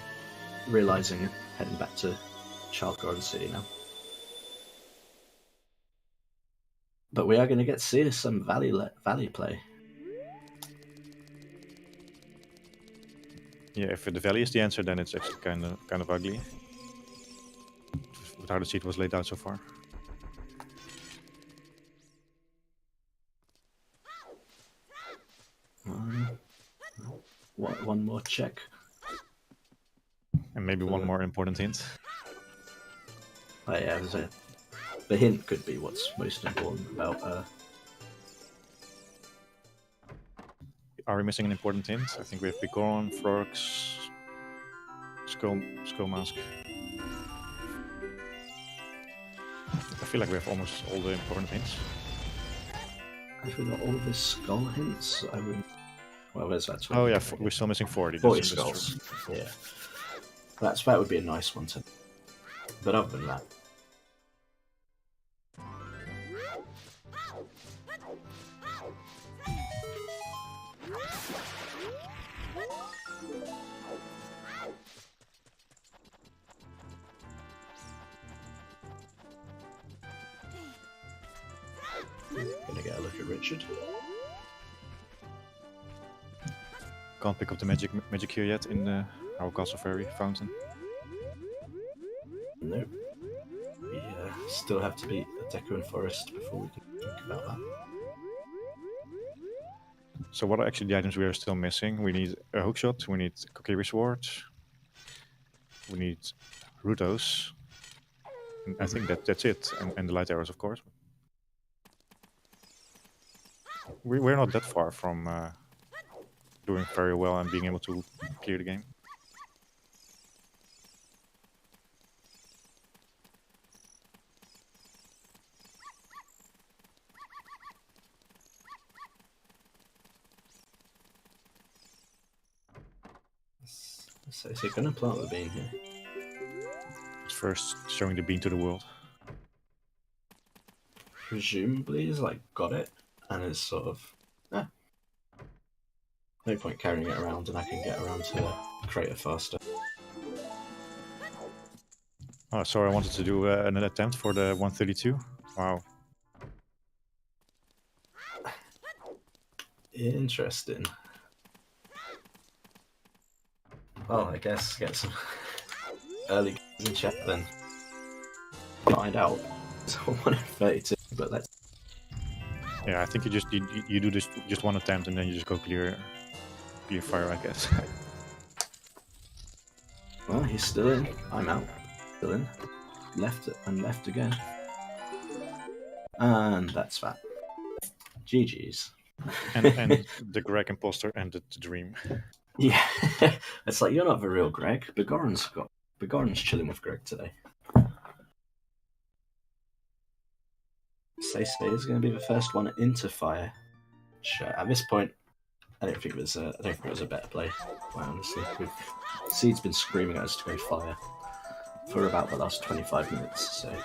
realizing it, heading back to Child Garden City now. But we are going to get to see some Valley play. Yeah, if the valley is the answer, then it's actually kind of ugly. With how the seat was laid out so far. One more check. And maybe one more important hint. Oh yeah, the hint could be what's most important about. Are we missing an important hint? I think we have Bicorn, Frogs, Skull Mask. I feel like we have almost all the important hints. I forgot all the skull hints. I would. Well, there's that. Oh yeah, we're still missing 40. 40 skulls. Yeah, that would be a nice one to. But other than that. Gonna get a look at Richard. Can't pick up the magic here yet in the our Castle Fairy fountain. Nope. We still have to beat a Deku and Forest before we can think about that. So what are actually the items we are still missing? We need a hookshot, we need Kokiri Sword, we need Rutos. And I think that's it, and the light arrows, of course. We're not that far from doing very well and being able to clear the game. So is he going to plant the bean here? It's first showing the bean to the world. Presumably he's like got it and is sort of no point carrying it around, and I can get around to the crater faster. Oh, sorry, I wanted to do an attempt for the 132. Wow. Interesting. Well, I guess get some early in chat then. Find out. So 132, but let's. Yeah, I think you do this just one attempt and then you just go clear fire, I guess. Well, he's still in. I'm out. Still in. Left and left again. And that's that. GG's. and the Greg imposter ended the dream. Yeah, it's like you're not the real Greg. Begoran's chilling with Greg today. SeYsEy is going to be the first one into fire. Which, at this point, I don't think it was a better play. Quite honestly, Seed's been screaming at us to go fire for about the last 25 minutes. So.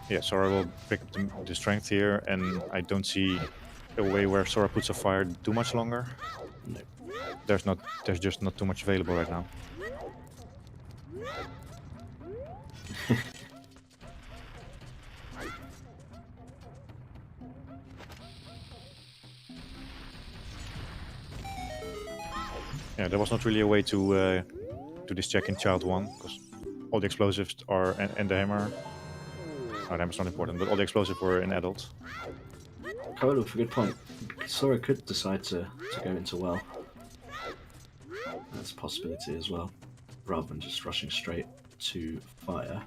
Yeah, Sora will pick up the strength here, and I don't see a way where Sora puts a fire too much longer. No. There's just not too much available right now. Yeah, there was not really a way to do this check in Child 1, because all the explosives are and the hammer. No, the hammer's not important, but all the explosives were in adult. Kind of a good point. Sora could decide to go into well. That's a possibility as well, rather than just rushing straight to fire.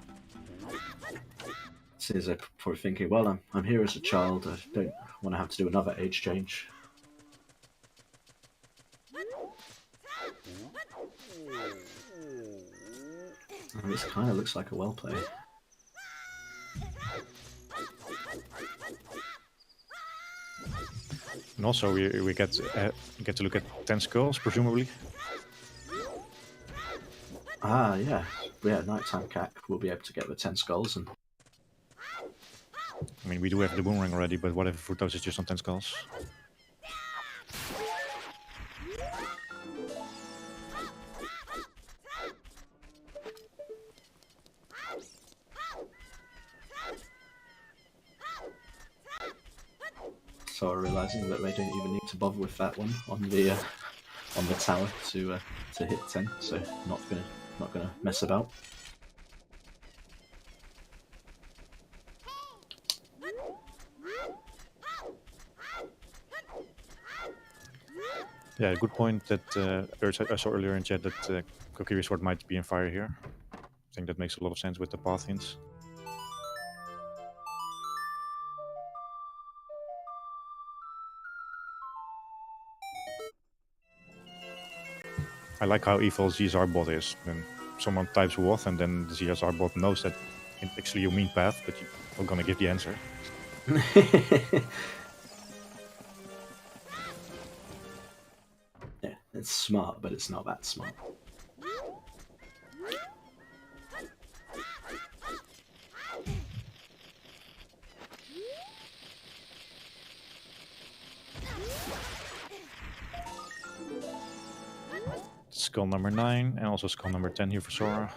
SeYsEy probably thinking, well, I'm here as a child. I don't want to have to do another age change. And this kind of looks like a well play. And also we get to look at 10 skulls, presumably. Ah, yeah. Nighttime Cac will be able to get the 10 skulls. And I mean, we do have the boomerang already, but what if Fructose is just on 10 skulls? Sora realizing that they don't even need to bother with that one on the tower to hit 10, so not gonna mess about. Yeah, good point that I saw earlier in chat that Kokiri Sword might be in fire here. I think that makes a lot of sense with the path hints. I like how evil ZSR bot is. When someone types Woth and then the ZSR bot knows that it's actually you mean path, but you're not gonna give the answer. Yeah, it's smart, but it's not that smart. Skull number 9 and also skull number 10 here for Sora.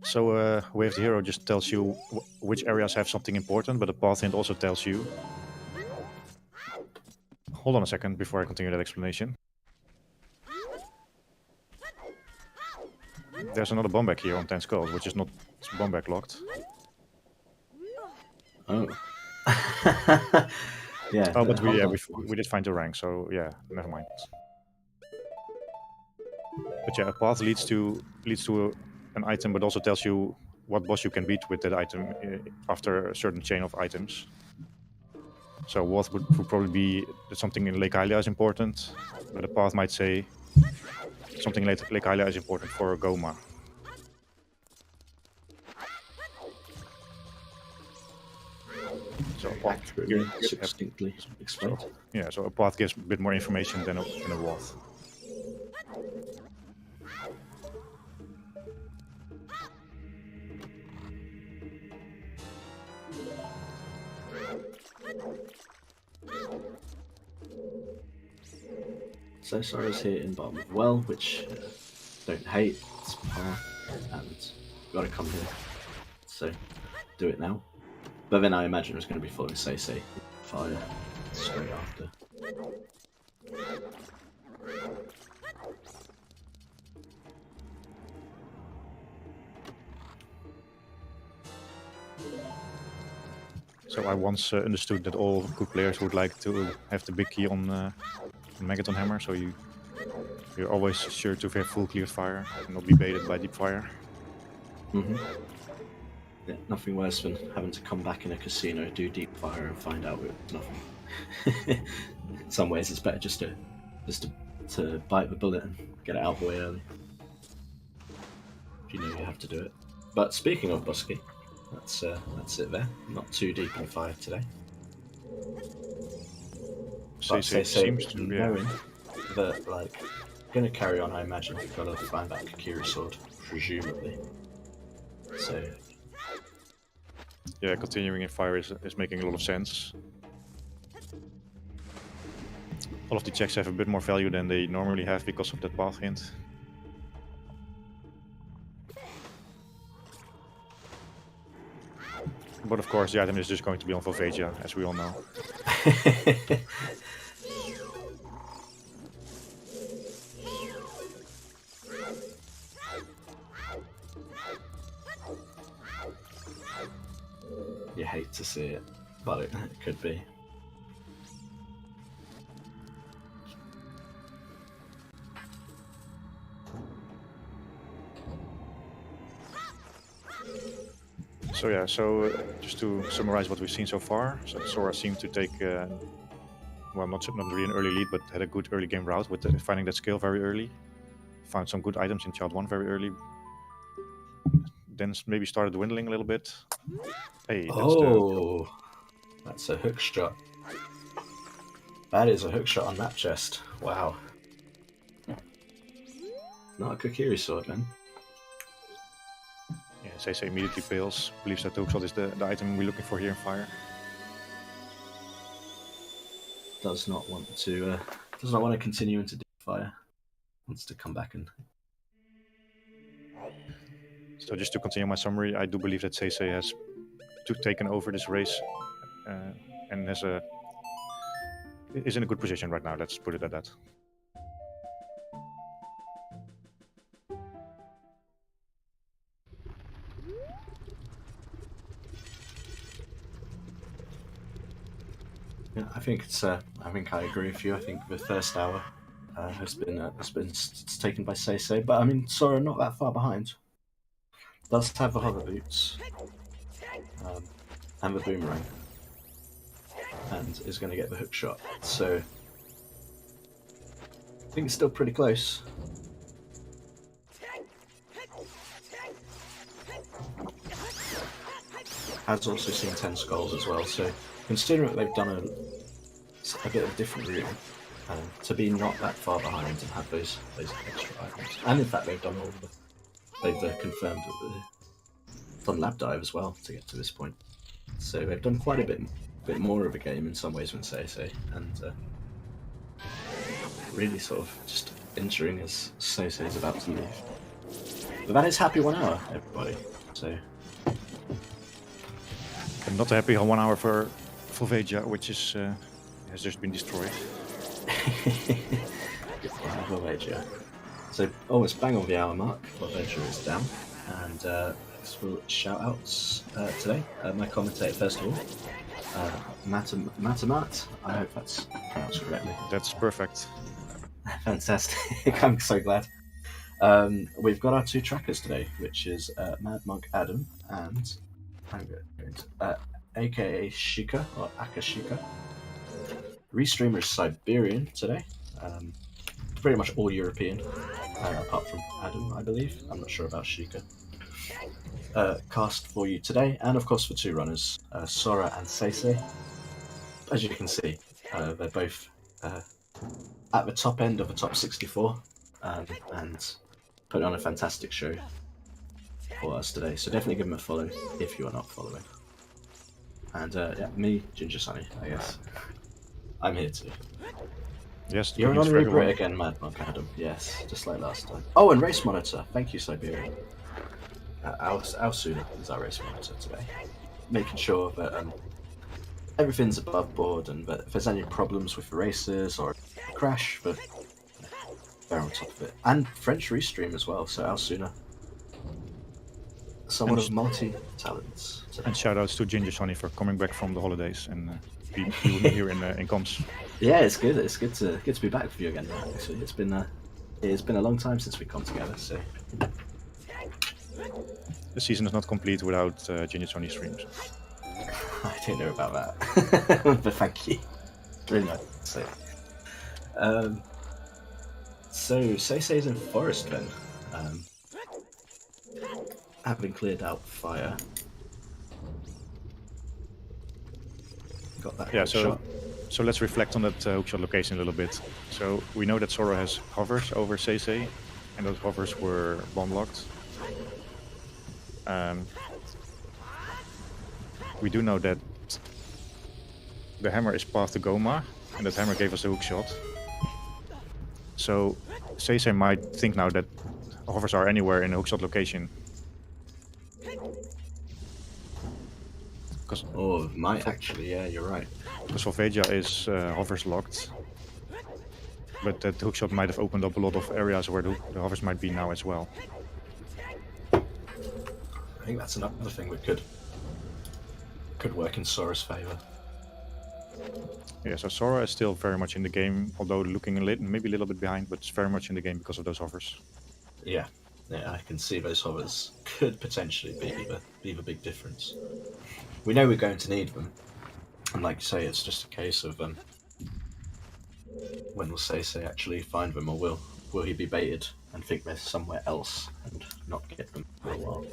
So Wave the Hero just tells you which areas have something important, but the path hint also tells you. Hold on a second before I continue that explanation. There's another bomb back here on 10 skulls, which is not bomb back locked. Oh. Yeah. Oh, but we did find the rank, so yeah, never mind. But yeah, a path leads to an item, but also tells you what boss you can beat with that item after a certain chain of items. So what would probably be that something in Lake Hylia is important, but the path might say something in Lake Hylia is important for Goma. So a path succinctly explained. Yeah, so a path gives a bit more information than a Woth. So Sora's here in bottom of well, which don't hate, it's path, and gotta come here. So do it now. But then I imagine it's going to be following SeYsEy fire straight after. So I once understood that all good players would like to have the big key on Megaton Hammer, so you You're always sure to have full cleared fire and not be baited by deep fire. Yeah, nothing worse than having to come back in a casino, do deep fire, and find out it's nothing. In some ways, it's better just to bite the bullet and get it out of the way early, if you know you have to do it. But speaking of Busky, that's it there. Not too deep in fire today. SeYsEy seems to be knowing that, like, gonna carry on, I imagine. Gotta find that Kakiri sword, presumably. So yeah, continuing in fire is making a lot of sense. All of the checks have a bit more value than they normally have because of that path hint. But of course, the item is just going to be on Volvagia, as we all know. You hate to see it, but it could be. So yeah, just to summarize what we've seen so far, so Sora seemed to take, well, not really an early lead, but had a good early game route with finding that skill very early. Found some good items in Child 1 very early. Then maybe started dwindling a little bit. Hey, that's a hook shot. That is a hook shot on that chest. Wow. Not a Kakiri sword, then. Yeah, SeYsEy immediately bails. Believes that hook shot is the item we're looking for here in fire. Does not want to continue into deep fire. Wants to come back and. So just to continue my summary, I do believe that SeYsEy has taken over this race and is in a good position right now. Let's put it at that. Yeah, I think I agree with you. I think the first hour has been taken by SeYsEy, but I mean Sora not that far behind. Does have the hover boots and the boomerang, and is going to get the hook shot. So I think it's still pretty close. Has also seen 10 skulls as well. So considering that they've done a bit of a different route, to be not that far behind and have those extra items, and in fact they've done all of the. They've confirmed that they've done lab dive as well to get to this point. So they've done quite a bit more of a game in some ways than SeYsEy, and really sort of just entering as SeYsEy is about to leave. But that is happy 1 hour, everybody. So I'm not happy on 1 hour for Volvagia, which is has just been destroyed. Volvagia. So almost bang on the hour mark. Volvagia is down, and for shout outs today. My commentator, first of all, Matamat. I hope that's pronounced correctly. That's perfect. Fantastic. I'm so glad. We've got our 2 trackers today, which is Mad Monk Adam and aka Shika or Akashika. Restreamer is Siberian today. Pretty much all European, apart from Adam, I believe. I'm not sure about Shika. Cast for you today, and of course for 2 runners, Sora and SeYsEy. As you can see, they're both at the top end of the top 64, and putting on a fantastic show for us today. So definitely give them a follow if you are not following. And yeah, me, Ginger Sunny, I guess. I'm here too. Yes, you're an honorary Brit again, Mad Monk Adam. Yes, just like last time. Oh, and Race Monitor. Thank you, Siberian. Our sooner is our Race Monitor today. Making sure that everything's above board, and that if there's any problems with the races or a crash, that they're on top of it. And French Restream as well, so Al Suna someone of multi-talents. And shoutouts to Ginger Sonny for coming back from the holidays and being here in comms. Yeah, it's good. It's good to be back with you again. Actually, it's been a long time since we've come together. So The season is not complete without Ginger Sonny streams. I don't know about that, but thank you. Really nice. So SeYsEy's in forest then. Having cleared out fire. Got that. Yeah, shot. so let's reflect on that hookshot location a little bit. So we know that Sora has hovers over SeYsEy, and those hovers were bomb locked. We do know that the hammer is path to Goma, and that hammer gave us a hookshot. So SeYsEy might think now that hovers are anywhere in a hookshot location. Oh, might actually, yeah, you're right. Because Solveja is hovers locked, but that hookshot might have opened up a lot of areas where the hovers might be now as well. I think that's another thing that could work in Sora's favor. Yeah, so Sora is still very much in the game, although looking maybe a little bit behind, but it's very much in the game because of those hovers. Yeah, I can see those hovers could potentially be the big difference. We know we're going to need them, and like you say, it's just a case of when will SeYsEy actually find them, or will he be baited and think they're somewhere else and not get them for a while?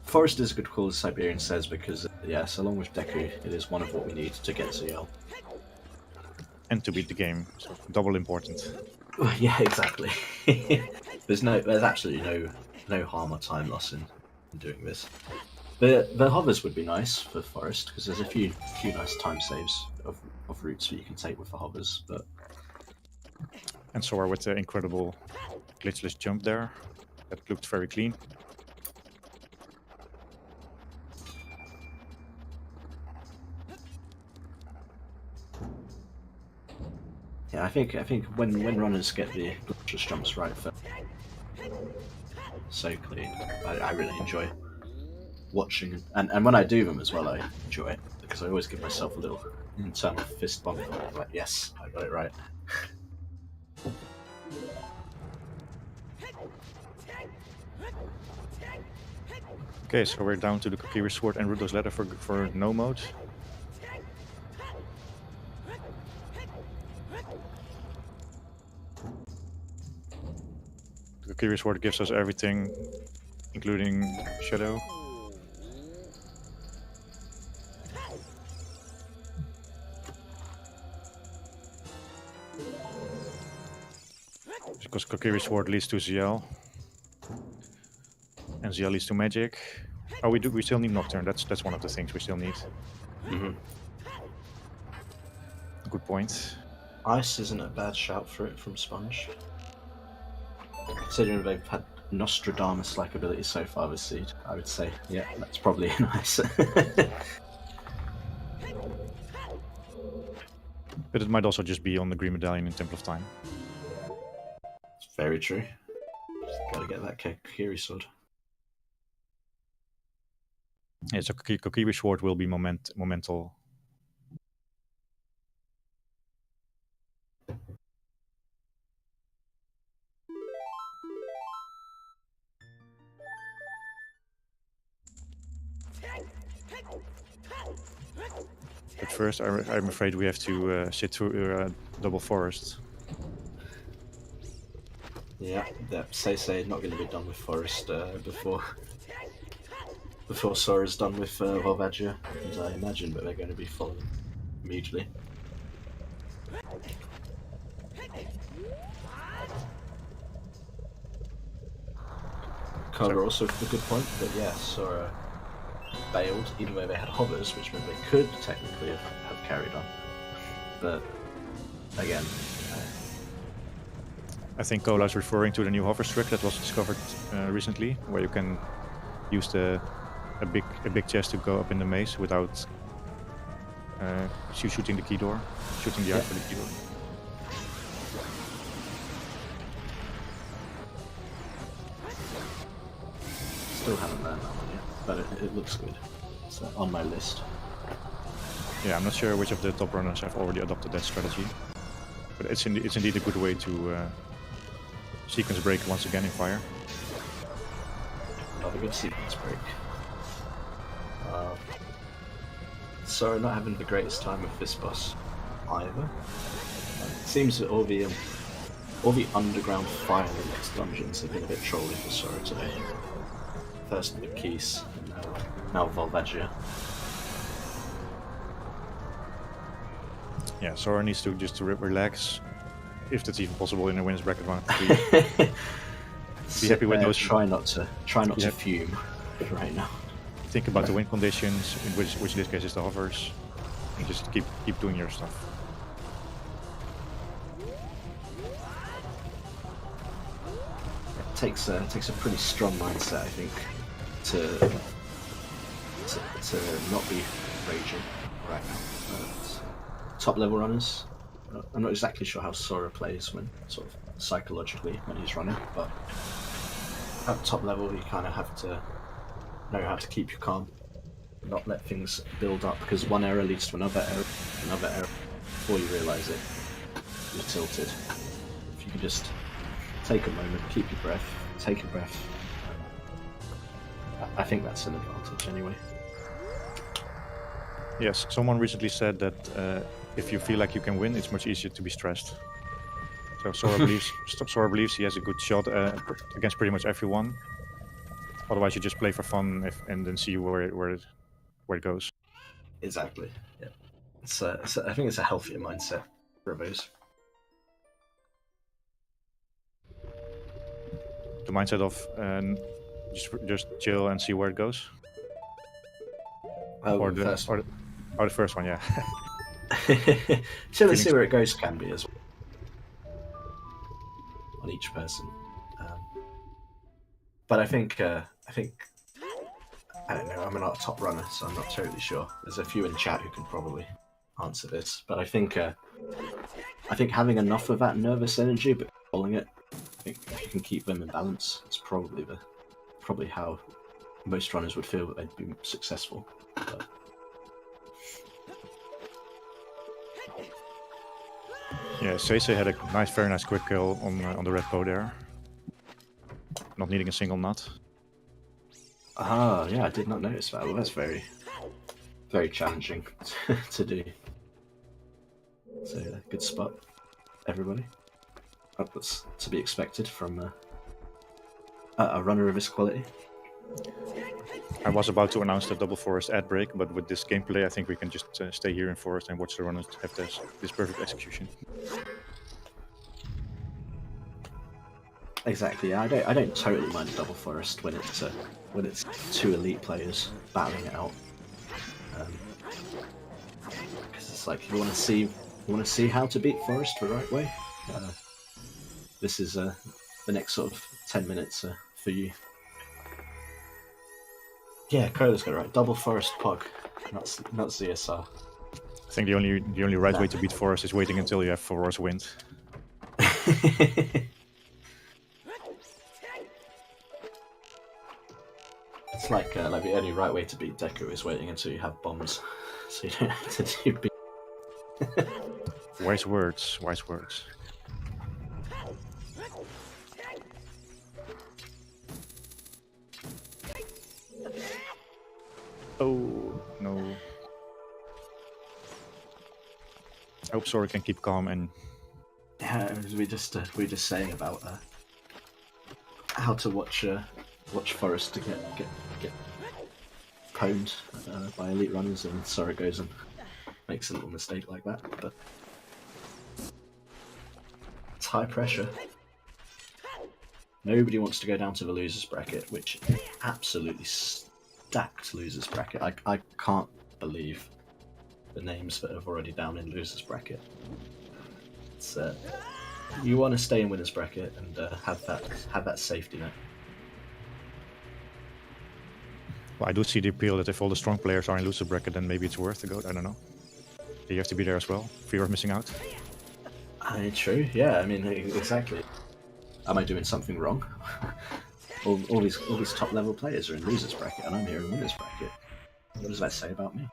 Forest is a good call, as Siberian says, because yes, along with Deku, it is one of what we need to get ZL. And to beat the game, so double important. Yeah, exactly. There's absolutely no harm or time loss in doing this. The hovers would be nice for Forest because there's a few nice time saves of routes that you can take with the hovers. But and Sora with the incredible glitchless jump there, that looked very clean. yeah, I think when runners get the glitchless jumps right, so clean. I really enjoy watching, and when I do them as well, I enjoy it because I always give myself a little internal fist bump. Like, yes, I got it right. Okay, so we're down to the Kokiri Sword and Rudo's Ladder for no mode. The Kokiri Sword gives us everything, including Shadow. Because Kokiri Sword leads to ZL. And ZL leads to magic. Oh, we still need Nocturne. That's one of the things we still need. Mm-hmm. Good point. Ice isn't a bad shout for it from Sponge. Considering they've had Nostradamus-like abilities so far this seed, I would say, yeah, that's probably nice. But it might also just be on the Green Medallion in Temple of Time. It's very true. Just gotta get that Kokiri Sword. Yeah, so Kokiri Sword will be momental. But first, I'm afraid we have to sit through double forest. Yeah, that SeYsEy not going to be done with Forest before Sora's done with Volvagia, and I imagine that they're going to be following immediately. Carla also with a good point, but yeah, Sora bailed, even though they had hovers, which meant they could technically have carried on. But again, I think Cola is referring to the new hover trick that was discovered recently, where you can use a big chest to go up in the maze without shooting the key door, shooting the eye for the key door. Still haven't learned that one yet, but it looks good. It's on my list. Yeah, I'm not sure which of the top runners have already adopted that strategy, but it's indeed a good way to sequence break once again in fire. Another good sequence break. Sora not having the greatest time with this boss either. It seems that all the underground fire linked dungeons have been a bit trolly for Sora today. First the Keys, and now Volvagia. Yeah, Sora needs to just relax, if that's even possible in a winners bracket round 3. Be happy with those. Try not to fume right now. Think about the win conditions, in which in this case is the hovers, and just keep doing your stuff. It takes a pretty strong mindset, I think, to not be raging right now. Top level runners, I'm not exactly sure how Sora plays when sort of psychologically when he's running, but at top level you kind of have to know how to keep you calm, not let things build up, because one error leads to another error. Before you realise it, you're tilted. If you can just take a moment, keep your breath, take a breath, I think that's an advantage anyway. Yes, someone recently said that if you feel like you can win, it's much easier to be stressed. So Sora believes he has a good shot against pretty much everyone. Otherwise, you just play for fun and then see where it goes. Exactly. Yeah. I think it's a healthier mindset for those. The mindset of just chill and see where it goes. Oh, or the first one, yeah. Chill and see where it goes can be as well on each person. But I think I don't know. I'm not a top runner, so I'm not totally sure. There's a few in chat who can probably answer this, but I think having enough of that nervous energy but controlling it, I think if you can keep them in balance, it's probably how most runners would feel that they'd be successful. But yeah, SeYsEy had a very nice quick kill on the red bow there. Not needing a single nut. Ah, yeah, I did not notice that. Well, that's very, very challenging to do. So, good spot, everybody. That's to be expected from a runner of this quality. I was about to announce the double forest ad break, but with this gameplay, I think we can just stay here in forest and watch the runners have this perfect execution. Exactly. Yeah, I don't totally mind a double forest when it's two elite players battling it out. Because it's like you want to see how to beat forest the right way. This is the next sort of 10 minutes for you. Yeah, Coda's got it right. Double forest pog, not ZSR. I think the only right way to beat forest is waiting until you have forest wind. It's like the only right way to beat Deku is waiting until you have bombs, so you don't have to do beat. Wise words, wise words. Oh no! I hope Sora can keep calm and. Yeah, we just saying about how to watch Forest to get pwned by elite runners, and Sora goes and makes a little mistake like that. But it's high pressure. Nobody wants to go down to the losers bracket, which is absolutely stacked losers bracket. I can't believe the names that are already down in losers bracket. It's you want to stay in winners bracket and have that safety net. Well, I do see the appeal that if all the strong players are in loser bracket, then maybe it's worth to go. I don't know. You have to be there as well. Fear of missing out. True. Yeah. I mean, exactly. Am I doing something wrong? All these top level players are in losers bracket, and I'm here in winners bracket. What does that say about me?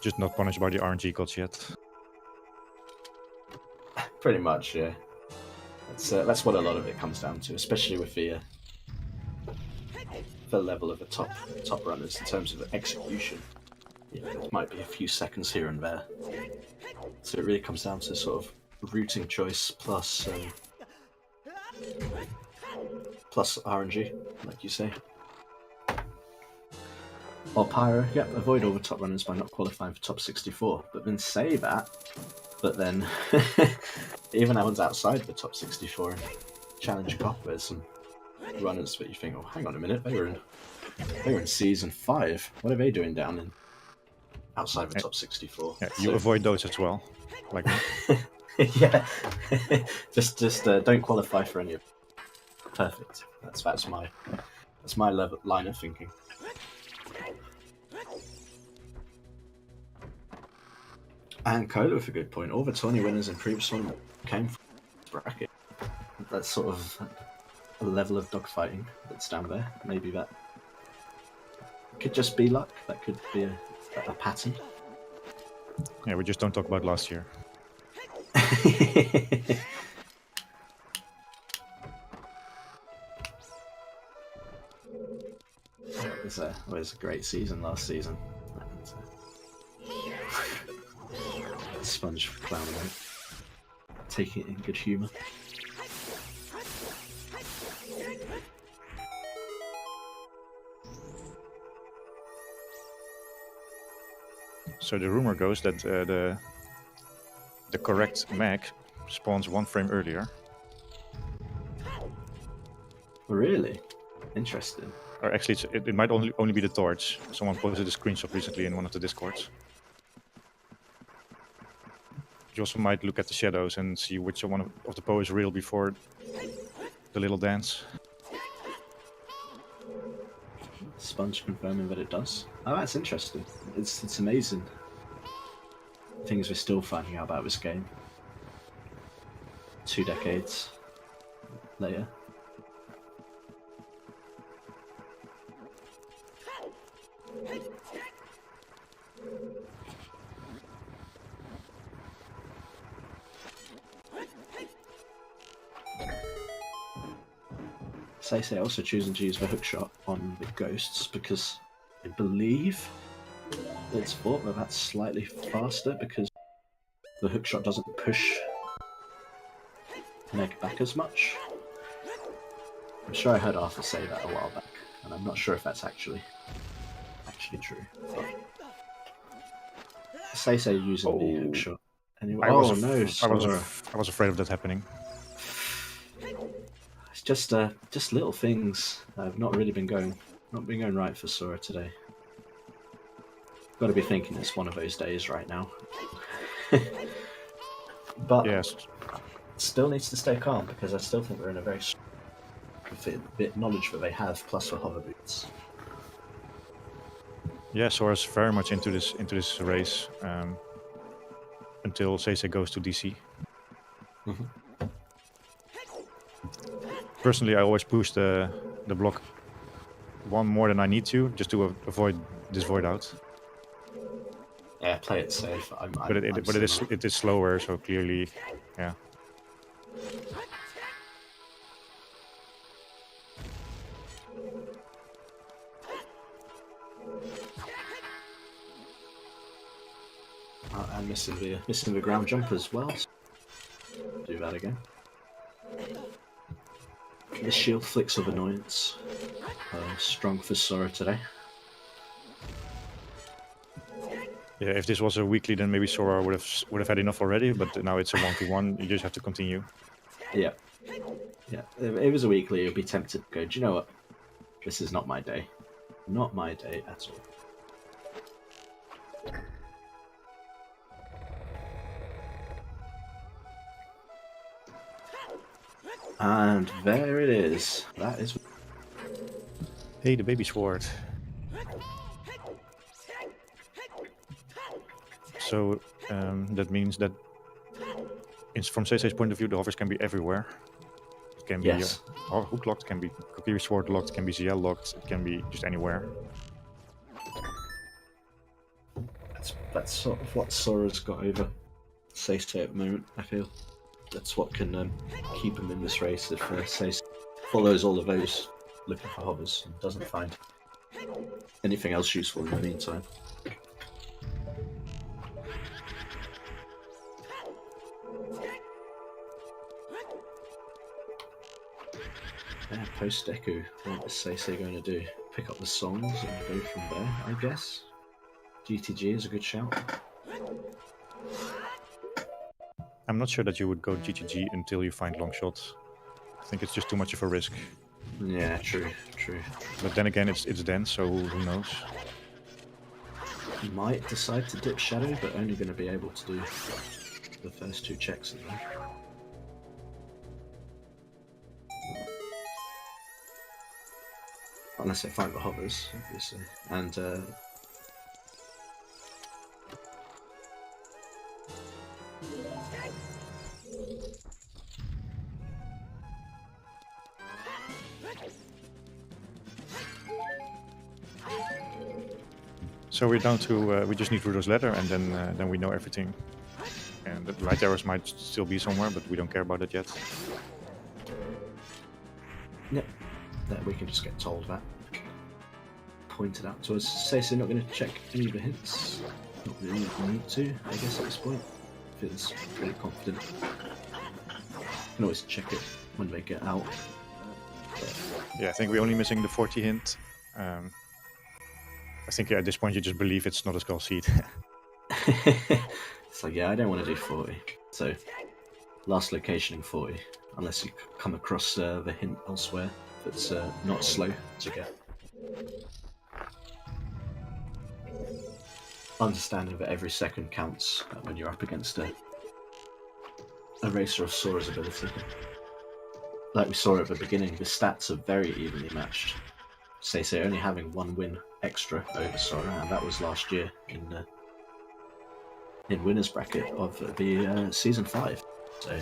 Just not punished by the RNG gods yet. Pretty much, yeah. That's what a lot of it comes down to, especially with the level of the top runners in terms of execution. Yeah, it might be a few seconds here and there. So it really comes down to sort of routing choice plus RNG, like you say. Or Pyro, yep, avoid all the top runners by not qualifying for top 64. But then say that, but then even that one's outside the top 64 and Challenge Cop, there's some runners that you think, oh, hang on a minute, they were in season 5. What are they doing down in outside the top 64? Yeah, you avoid those as well, like me. Yeah, just don't qualify for any of them. Perfect. That's my line of thinking. And Cola with a good point. All the tourney winners in previous one came from this bracket. That's sort of a level of dogfighting that's down there. Maybe that could just be luck. That could be a pattern. Yeah, we just don't talk about last year. It was a great season last season. Sponge for clowning out. Taking it in good humour. So the rumor goes that the correct mech spawns 1 frame earlier. Really? Interesting. Or actually, it might only be the torch. Someone posted a screenshot recently in one of the discords. You also might look at the shadows and see which one of the Poe is real before the little dance. Sponge confirming that it does. Oh, that's interesting. It's amazing. Things we're still finding out about this game. 2 decades later. SeYsEy also choosing to use the hookshot on the ghosts because I believe it's thought that that's slightly faster because the hookshot doesn't push Meg back as much. I'm sure I heard Arthur say that a while back, and I'm not sure if that's actually true. But SeYsEy using the hookshot. Anyway, I was afraid of that happening. It's just little things that have not been going right for Sora today. Got to be thinking it's one of those days right now. But yes, still needs to stay calm because I still think we're in a very bit knowledge that they have plus the hover boots. Yeah, Sora's very much into this race until SeYsEy goes to DC. Mm-hmm. Personally, I always push the block 1 more than I need to, just to avoid this void out. Yeah, play it safe. It is slower, so clearly, yeah. And missing the ground jump as well. Do that again. The shield flicks of annoyance. Strong for Sora today. Yeah, if this was a weekly, then maybe Sora would have had enough already. But now it's a 1v1. You just have to continue. Yeah, yeah. If it was a weekly, you'd be tempted to go, do you know what? This is not my day. Not my day at all. And there it is. That is. Hey, the baby sword. So that means that from SeYsEy's point of view, the hovers can be everywhere. It can be Yes. hook locked, can be Kokiri sword locked, can be ZL locked, it can be just anywhere. That's sort of what Sora's got over SeYsEy at the moment, I feel. That's what can keep him in this race if SeYsEy follows all of those looking for hovers and doesn't find anything else useful in the meantime. Yeah, post Deku, what is SeYsEy going to do? Pick up the songs and go from there, I guess? GTG is a good shout. I'm not sure that you would go GTG until you find long shots. I think it's just too much of a risk. Yeah, true. But then again, it's dense, so who knows? He might decide to dip Shadow, but only going to be able to do the first 2 checks as well. Unless they find the hovers, obviously. And so we're down to we just need Rudo's ladder, and then we know everything. And the light arrows might still be somewhere, but we don't care about it yet. yep, that we can just get told that. Pointed out to us. SeYsEy not going to check any of the hints. Not really need to, I guess, at this point. Feels pretty confident. Can always check it when they get out. Yeah, I think we're only missing the 40 hint. I think at this point you just believe it's not a skull seed. It's like, yeah, I don't want to do 40. So, last location in 40, unless you come across the hint elsewhere that's not slow to get. Understanding that every second counts when you're up against a racer of Sora's ability. Like we saw at the beginning, the stats are very evenly matched. SeYsEy only having 1 win extra over Sora, and that was last year in winners bracket of the season 5. So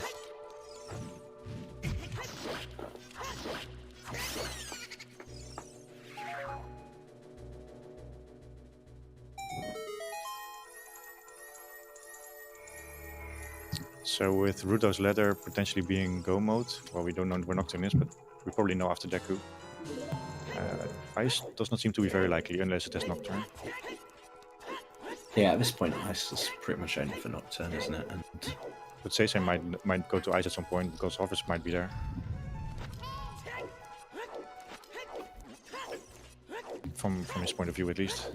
So with Rudo's ladder potentially being go mode, well, we don't know where Nocturne is, but we probably know after Deku. Ice does not seem to be very likely unless it has Nocturne. yeah, at this point, Ice is pretty much only for Nocturne, isn't it? And But SeYsEy might go to Ice at some point because hovers might be there. From his point of view, at least.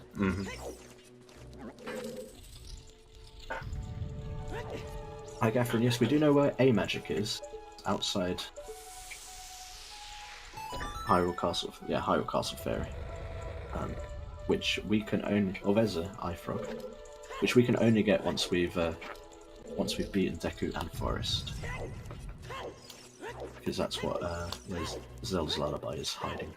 Hi, Gaffrin, yes, we do know where A Magic is, outside Hyrule Castle. Yeah, Hyrule Castle Fairy, which we can only. Oh, there's a iFrog, which we can only get once we've beaten Deku and Forest, because that's what where Zelda's Lullaby is hiding.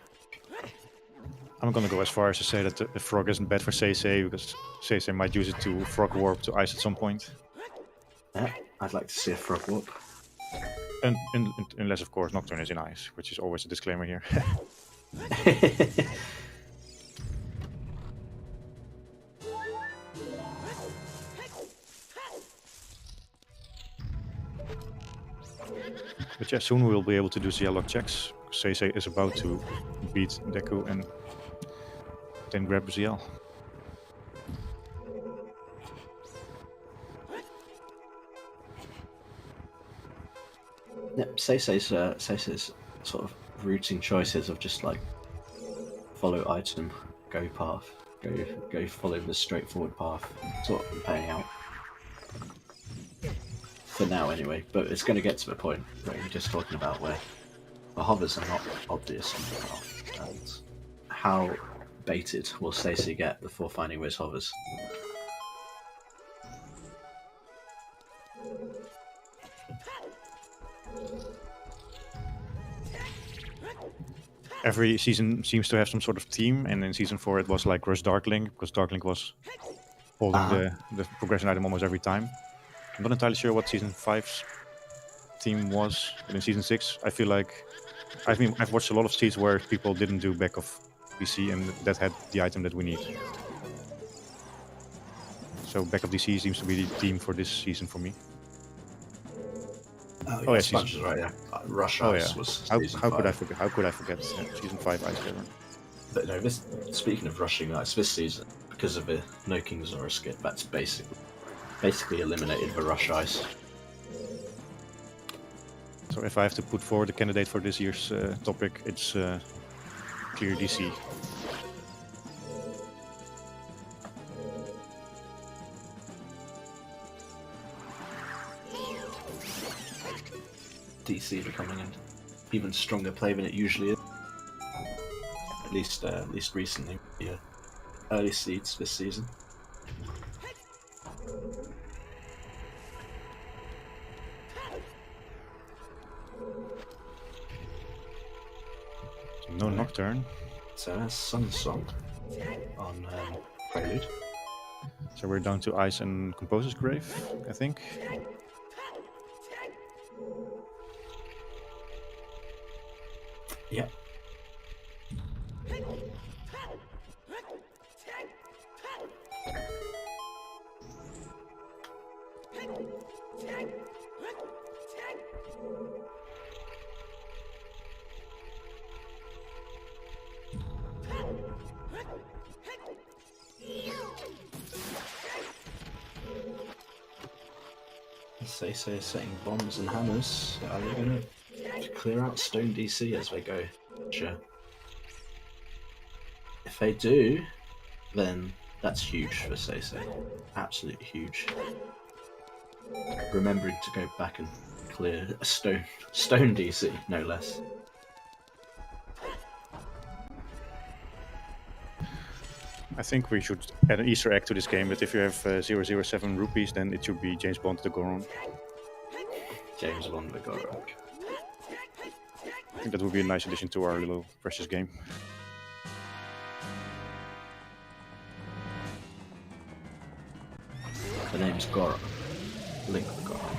I'm gonna go as far as to say that the frog isn't bad for SeYsEy, because SeYsEy might use it to frog warp to Ice at some point. Yeah, I'd like to see a frog warp. Unless, of course, Nocturne is in Ice, which is always a disclaimer here. But yeah, soon we'll be able to do ZL checks. SeYsEy is about to beat Deku and then grab ZL. Yep, SeYsEy's sort of routine choices of just like follow item, go path, go follow the straightforward path, sort of paying out. For now anyway, but it's going to get to the point where we're just talking about where the hovers are not obvious on the path, and how baited will SeYsEy get before finding those hovers. Every season seems to have some sort of theme, and in season 4 it was like Rush Darkling, because Darkling was holding the progression item almost every time. I'm not entirely sure what season 5's team was in season 6. I feel like I've watched a lot of seeds where people didn't do back of DC and that had the item that we need. So back of DC seems to be the team for this season for me. Oh yeah, Sponge season... is right. Yeah, Rush oh Ice yeah. was How season could I 5. forget? How could I forget? Yeah, season 5 Ice Cavern. But no, speaking of rushing ice, this season, because of the No King Zora skip, that's basically eliminated the rush ice. So if I have to put forward a candidate for this year's topic, it's clear DC. DC becoming an even stronger play than it usually is. At least recently, yeah. Early seeds this season. So no Nocturne. So that's Sun Song on Prelude. So we're down to Ice and Composer's Grave, I think. Yeah. SeYsEy setting bombs and hammers. Are they going to clear out Stone DC as they go? Sure. If they do, then that's huge for SeYsEy. Absolutely huge. Remembering to go back and clear a stone DC, no less. I think we should add an Easter egg to this game, but if you have 007 rupees, then it should be James Bond the Goron. James Bond the Goron. I think that would be a nice addition to our little precious game. The name's Goron. Link the Goron.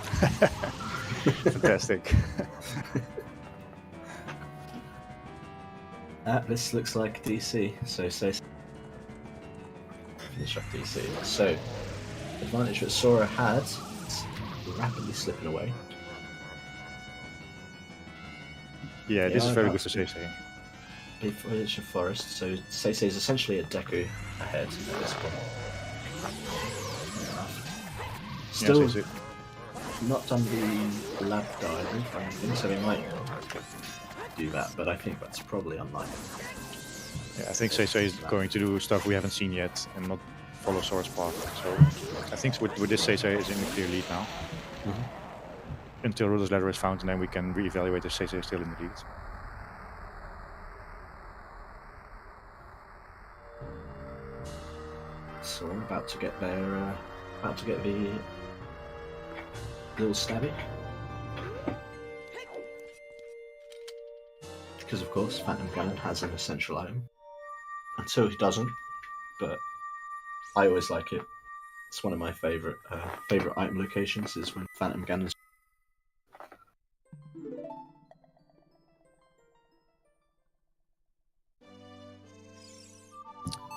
Fantastic. This looks like DC, so SeYsEy. Finish up DC. So, advantage that Sora had is rapidly slipping away. Yeah, this is very good for SeYsEy. Big foliage of forest, so SeYsEy is essentially a Deku ahead at this point. Still Yeah, not done the lab dive or anything, so they might do that, but I think that's probably unlikely. Yeah, I think SeYsEy is going to do stuff we haven't seen yet and not follow Sora's path. So I think with this SeYsEy is in the clear lead now. Mm-hmm. Until Ruler's Ladder is found, and then we can reevaluate if SeYsEy is still in the lead. So we're about to get their, the little stabby. Because of course, Phantom Ganon has an essential item. Until he doesn't, but I always like it. It's one of my favorite item locations is when Phantom Ganon's.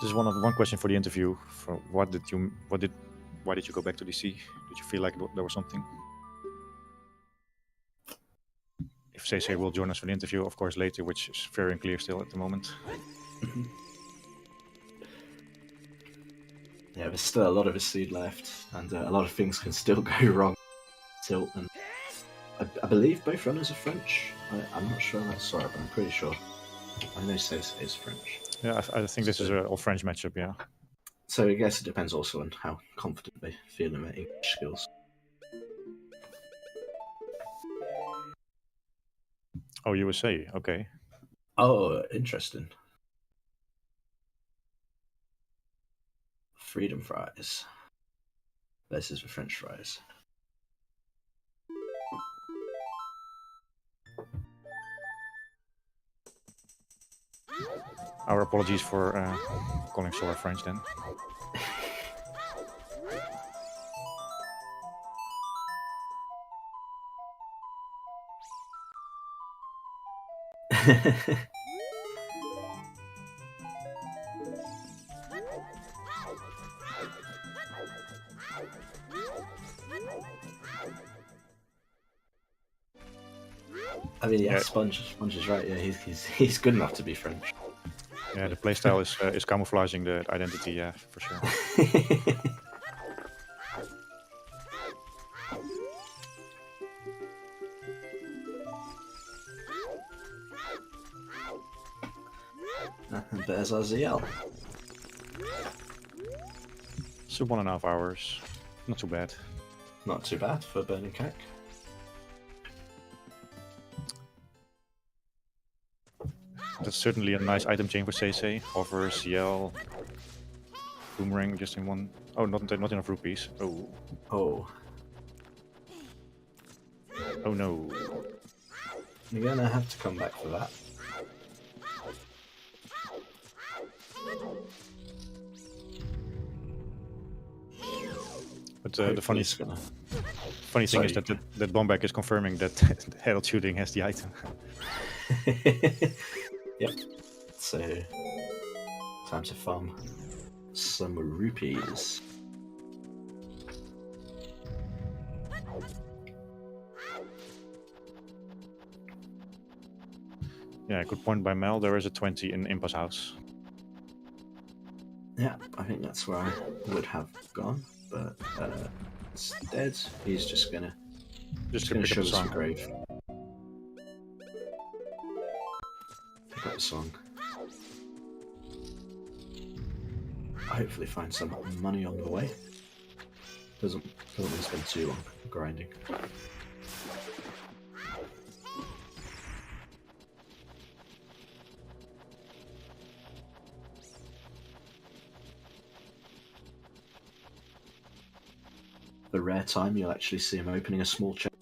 This is one question for the interview. For why did you go back to DC? Did you feel like there was something? If SeYsEy will join us for the interview, of course, later, which is very unclear still at the moment. Yeah, there's still a lot of his seed left, and a lot of things can still go wrong. Tilt, and I believe both runners are French. I'm not sure that's Sora, but I'm pretty sure. I know SeYsEy is French. Yeah, I think this is an all-French matchup, yeah. So I guess it depends also on how confident they feel in their English skills. Oh, USA, okay. Oh, interesting. Freedom fries versus the French fries. Our apologies for calling Sora French then. I mean, yeah, Yeah. Sponge is right. Yeah, he's good enough to be French. Yeah, the playstyle is camouflaging the identity. Yeah, for sure. And there's our ZL. So 1.5 hours. Not too bad. Not too bad for Burning Cack. That's certainly a nice item chain for SeYsEy. Hover, CL, Boomerang just in one. Oh, not enough rupees. Oh. Oh, Oh no. you're gonna have to come back for that. But the Hopefully it's gonna. funny thing is Sorry. that Bombach is confirming that head shooting has the item. Yep. So, time to farm some rupees. Yeah, good point by Mel. There is a 20 in Impa's house. Yeah, I think that's where I would have gone, but instead he's just gonna Just gonna pick up show the us the song. grave. Pick up the song. Hopefully find some money on the way. Doesn't want to spend too long grinding. The rare time you'll actually see him opening a small chest.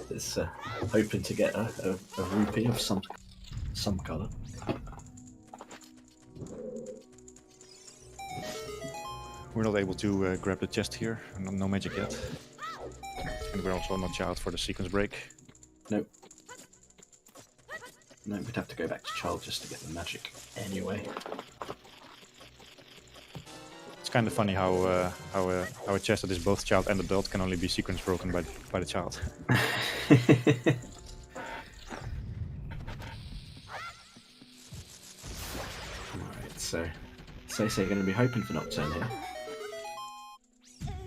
It's hoping to get a rupee of some colour. We're not able to grab the chest here. No magic yet. And we're also not child for the sequence break. Nope. No, we'd have to go back to child just to get the magic anyway. It's kind of funny how a chest that is both child and adult can only be sequence broken by the child. Alright, so SeYsEy going to be hoping for Nocturne here.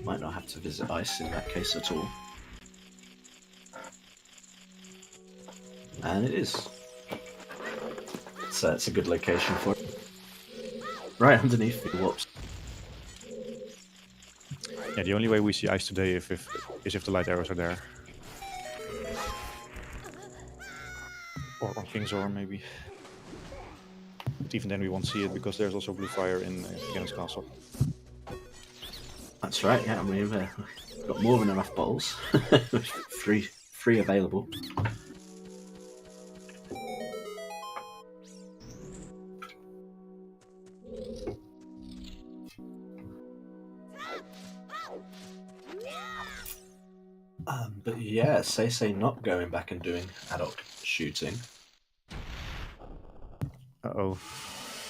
Might not have to visit Ice in that case at all. And it is. So it's a good location for it. Right underneath the warps. Yeah, the only way we see ice today is if the light arrows are there. Or King Zora maybe. But even then we won't see it because there's also blue fire in Gannon's castle. That's right, yeah, and we've got more than enough bottles. Three available. But yeah, SeYsEy not going back and doing adult shooting. Uh-oh.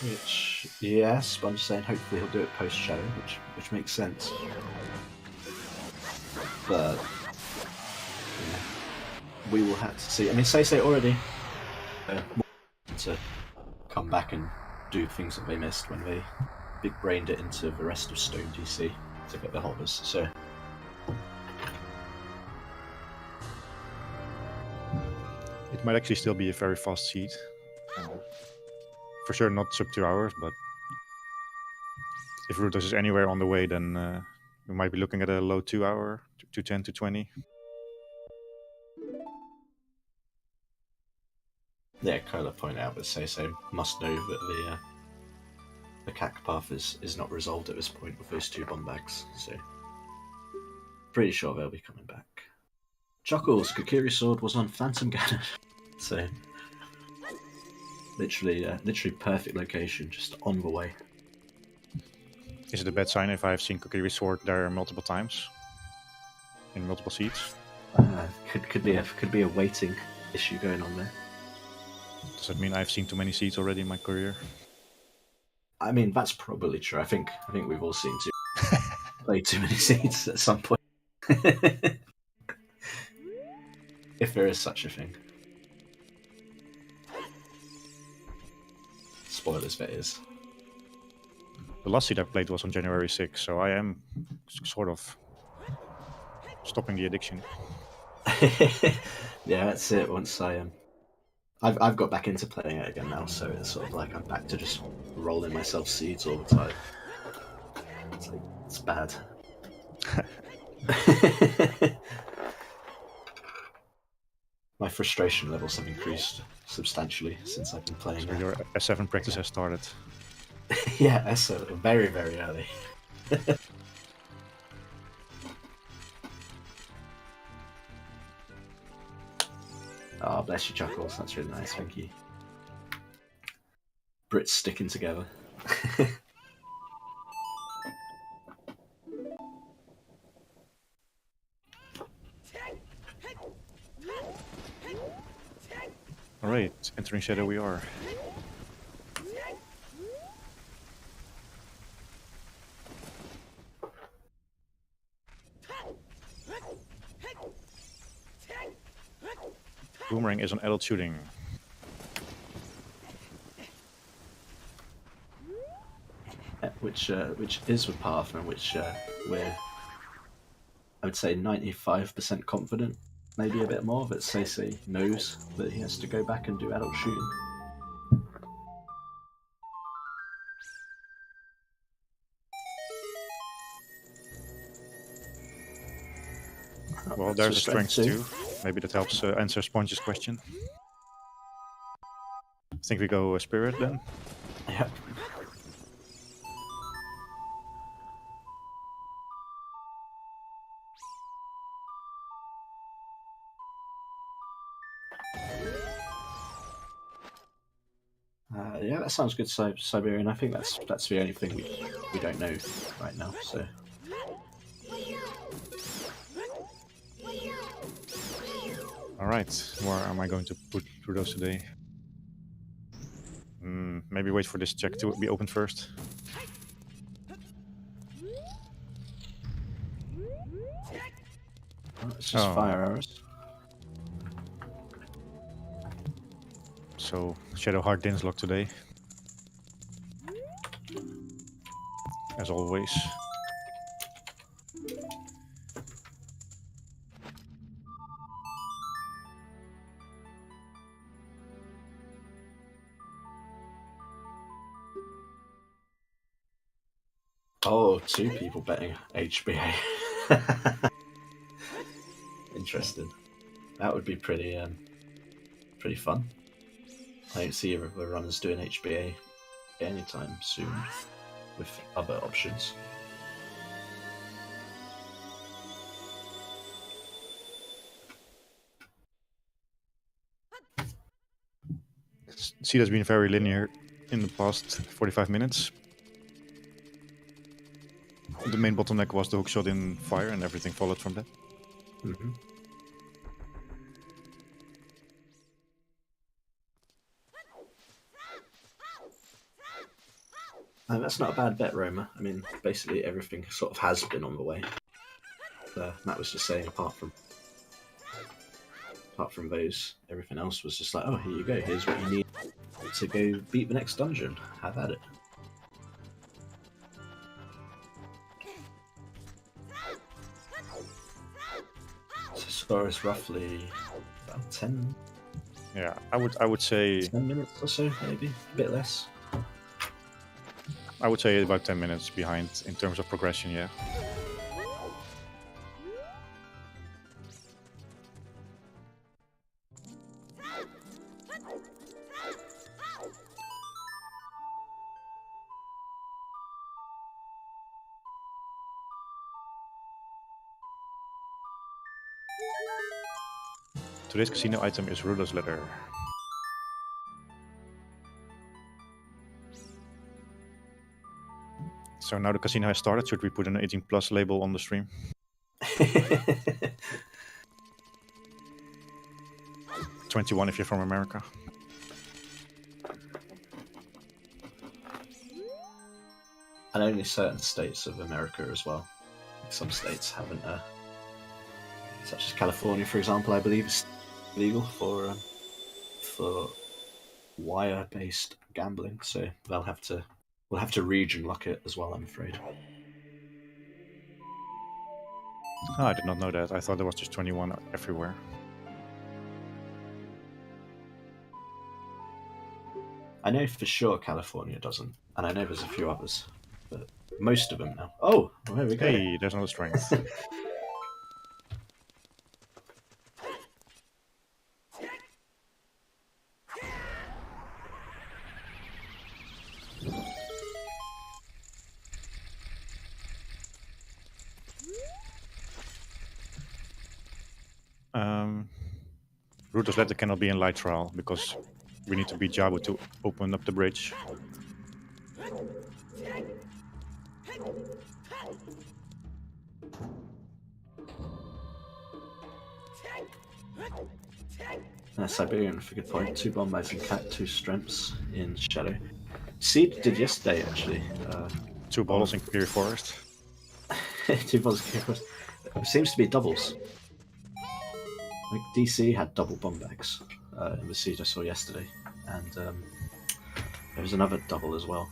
Which, yeah, Sponge saying hopefully he'll do it post shadow, which makes sense. But yeah, we will have to see. I mean, SeYsEy already to come back and do things that they missed when they big brained it into the rest of Stone DC to get the hovers. So It might actually still be a very fast seed. For sure not sub 2 hours, but if Rutos is anywhere on the way, then we might be looking at a low 2 hour, 210, 220. yeah, Kyla pointed out that SeYsEy must know that the CAC path is not resolved at this point with those two bomb bags, so pretty sure they'll be coming back. Chuckles, Kokiri sword was on Phantom Ganon. So literally perfect location, just on the way. Is it a bad sign if I've seen Kokiri sword there multiple times? In multiple seats? Could be a waiting issue going on there. Does that mean I've seen too many seeds already in my career? I mean, that's probably true. I think we've all seen play too many seeds at some point. If there is such a thing. Spoilers, that is. The last seed I played was on January 6th, so I am sort of stopping the addiction. Yeah, that's it. Once I've got back into playing it again now, so it's sort of like I'm back to just rolling myself seeds all the time. It's bad. My frustration levels have increased substantially since I've been playing. So your S7 practice has started. Yeah, so very, very early. Oh, bless you, Chuckles. That's really nice. Thank you. Brits sticking together. Alright, entering Shadow we are. Boomerang is on adult shooting. Which is the path and which we're, I would say, 95% confident, maybe a bit more, that SeYsEy knows that he has to go back and do adult shooting. Well, there's a strength too. Maybe that helps answer Sponge's question. I think we go Spirit then? Yeah. Yeah, that sounds good, Siberian. I think that's the only thing we don't know right now. So. Alright, where am I going to put through those today? Maybe wait for this check to be opened first. Oh, it's just fire arrows. So, Shadow Heart Dinslock today. As always. Oh, 2 people betting HBA. Interesting. That would be pretty fun. I don't see the runners doing HBA anytime soon with other options. Seed has been very linear in the past 45 minutes. The main bottleneck was the hookshot in fire, and everything followed from that. Mm-hmm. That's not a bad bet, Roma. I mean, basically everything sort of has been on the way. Matt was just saying, apart from those, everything else was just like, oh, here you go. Here's what you need to go beat the next dungeon. Have at it. So Sora is roughly about 10. Yeah, I would say 10 minutes or so, maybe a bit less. I would say about 10 minutes behind in terms of progression. Yeah. Today's casino item is Ruler's Letter. So now the casino has started. Should we put an 18+ label on the stream? 21 if you're from America. And only certain states of America as well. Some states haven't, such as California, for example, I believe is legal for wire-based gambling. So we'll have to region lock it as well, I'm afraid. Oh, I did not know that. I thought there was just 21 everywhere. I know for sure California doesn't, and I know there's a few others, but most of them now. Oh, well, there we go. Hey, there's another strength. Router's letter cannot be in light trial because we need to beat Jabu to open up the bridge. Siberian, for good point. 2 Bombites and Cat, 2 Strengths in Shadow. Seed did yesterday, actually. 2 bottles in Kiri Forest. 2 bottles in Kiri Forest. It seems to be doubles. Like DC had double bomb bags in the seed I saw yesterday, and there was another double as well.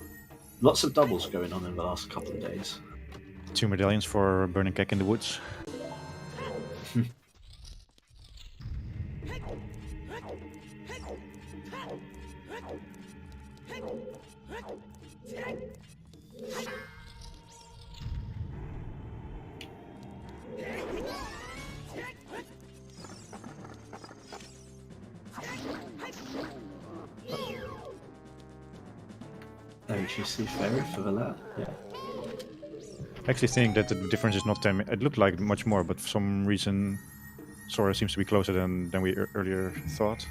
Lots of doubles going on in the last couple of days. 2 medallions for burning cake in the woods. OGC Fairy for the lad, yeah. I actually think that the difference is not 10. It looked like much more, but for some reason Sora seems to be closer than we earlier thought.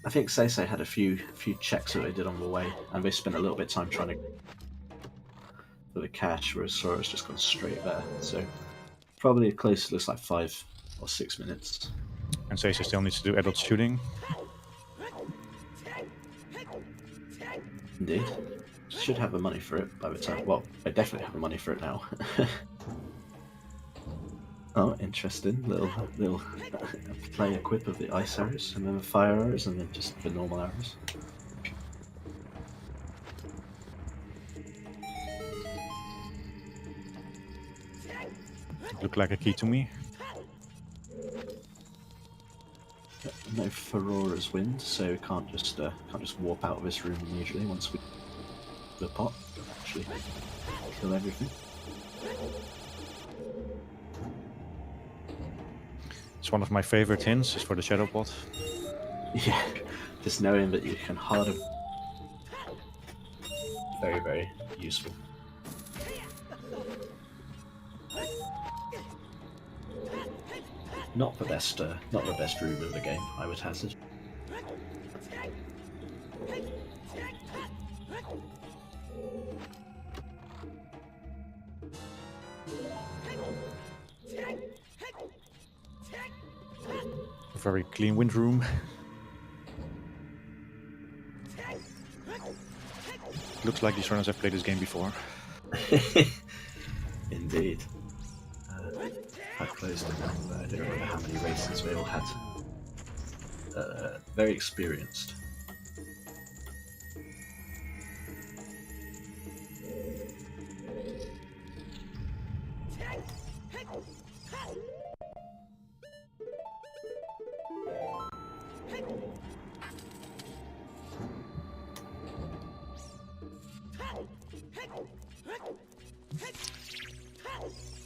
I think SeYsEy had a few checks that they did on the way, and they spent a little bit of time trying to for the cache, whereas Sora's just gone straight there. So probably close, looks like 5 or 6 minutes. And SeYsEy still needs to do adult shooting. Indeed. Should have the money for it by the time. Well, I definitely have the money for it now. Oh, interesting. Little play equip of the ice arrows, and then the fire arrows, and then just the normal arrows. Looked like a key to me. No Ferora's wind, so we can't just warp out of this room immediately once we the pot. Actually, kill everything. It's one of my favorite hints is for the shadow pot. Yeah, just knowing that you can harden. Very, very useful. Not the best room in the game, I would hazard. A very clean wind room. Looks like these runners have played this game before. Indeed. I've closed it now, but I don't remember how many races we all had. Very experienced.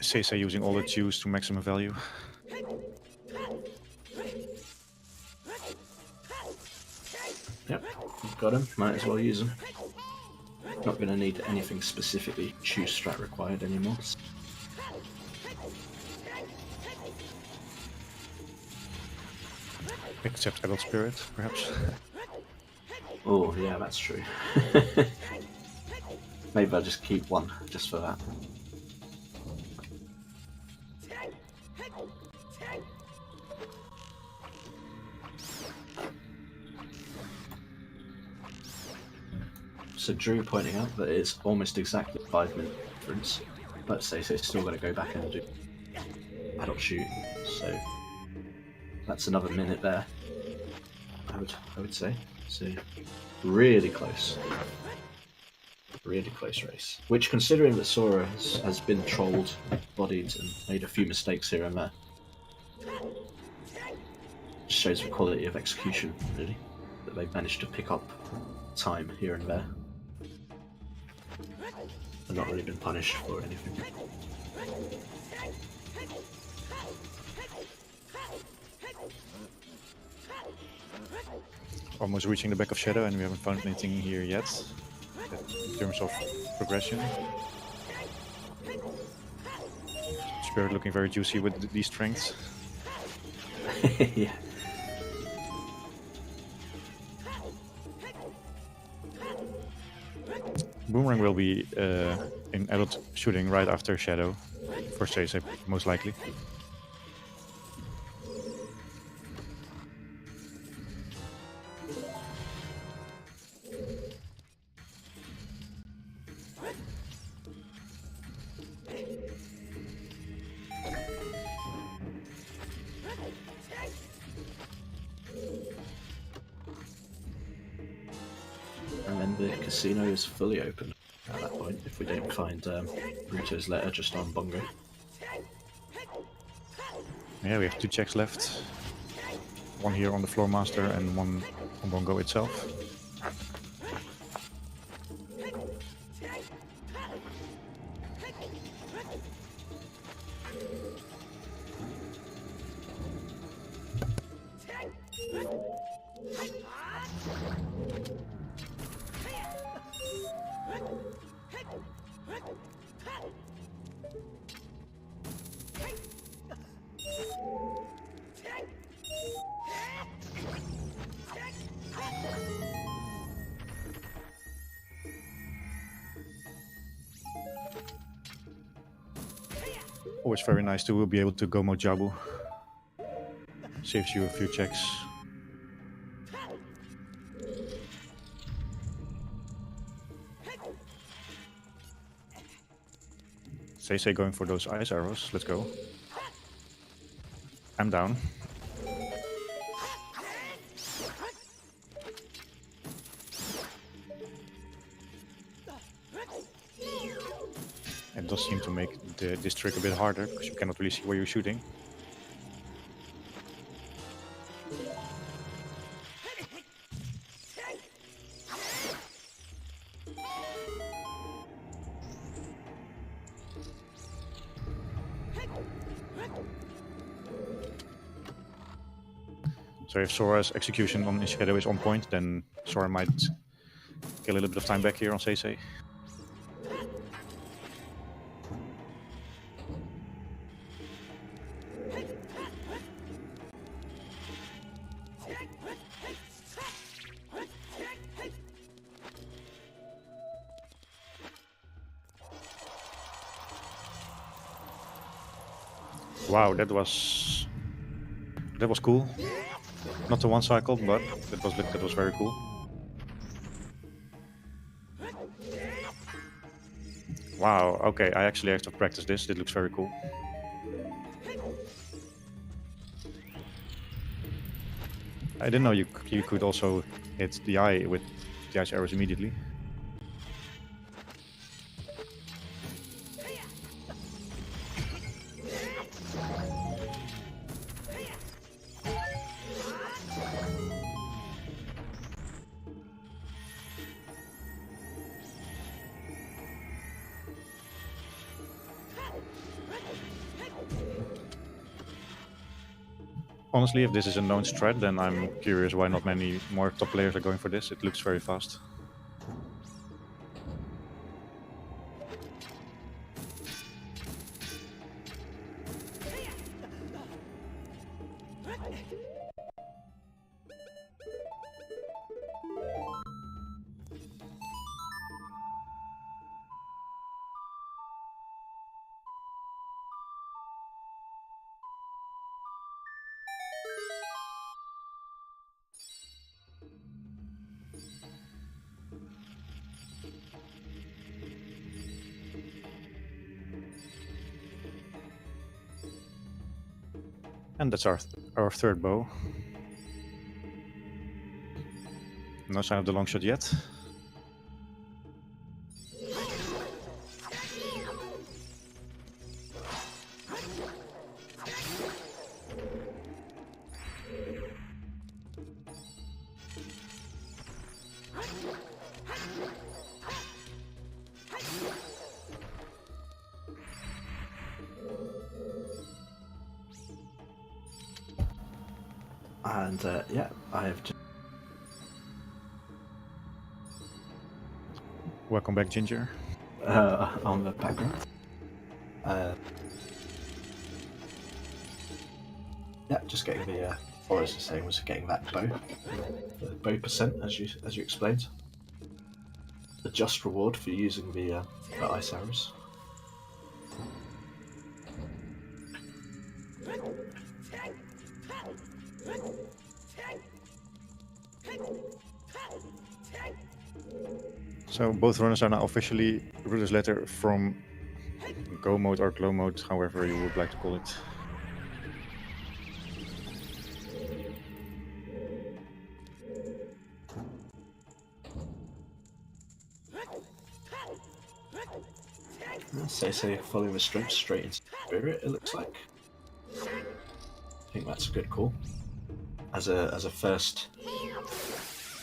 SeYsEy using all the juice to maximum value. Yep, you've got him. Might as well use him. Not going to need anything specifically choose strat required anymore. Except adult spirit, perhaps. Oh, yeah, that's true. Maybe I'll just keep one, just for that. So Drew pointing out that it's almost exactly 5 minute difference, but SeYsEy's still got to go back and do adult shoot. So that's another minute there. I would say. So really close. Really close race. Which, considering that Sora has been trolled, bodied, and made a few mistakes here and there, shows the quality of execution, really. That they've managed to pick up time here and there. And not really been punished for anything. Almost reaching the back of Shadow, and we haven't found anything here yet in terms of progression. Spirit looking very juicy with these strengths. Yeah. Boomerang will be in adult shooting right after Shadow, for SeYsEy most likely. And then the casino is fully open at that point, if we don't find Bruto's letter just on Bongo. Yeah, we have 2 checks left. One here on the Floor Master and one on Bongo itself. Always very nice to be able to go Mojabu. Saves you a few checks. SeYsEy going for those ice arrows. Let's go. I'm down. It does seem to make this trick a bit harder, because you cannot really see where you're shooting. So if Sora's execution on Shadow is on point, then Sora might get a little bit of time back here on SeYsEy. Wow, that was cool. Not the one cycle, but that was very cool. Wow, okay, I actually have to practice this. It looks very cool. I didn't know you could also hit the eye with the ice arrows immediately. Honestly, if this is a known strat, then I'm curious why not many more top players are going for this. It looks very fast. And that's our third bow. No sign of the long shot yet. And yeah, I have just... Welcome back, Ginger. on the background. Yeah, just getting the what I was saying was getting that bow, the bow percent as you explained. The just reward for using the ice arrows. So both runners are now officially Ruder's letter from go mode or glow mode, however you would like to call it. SeYsEy following the strength straight into spirit, it looks like. I think that's a good call. As a first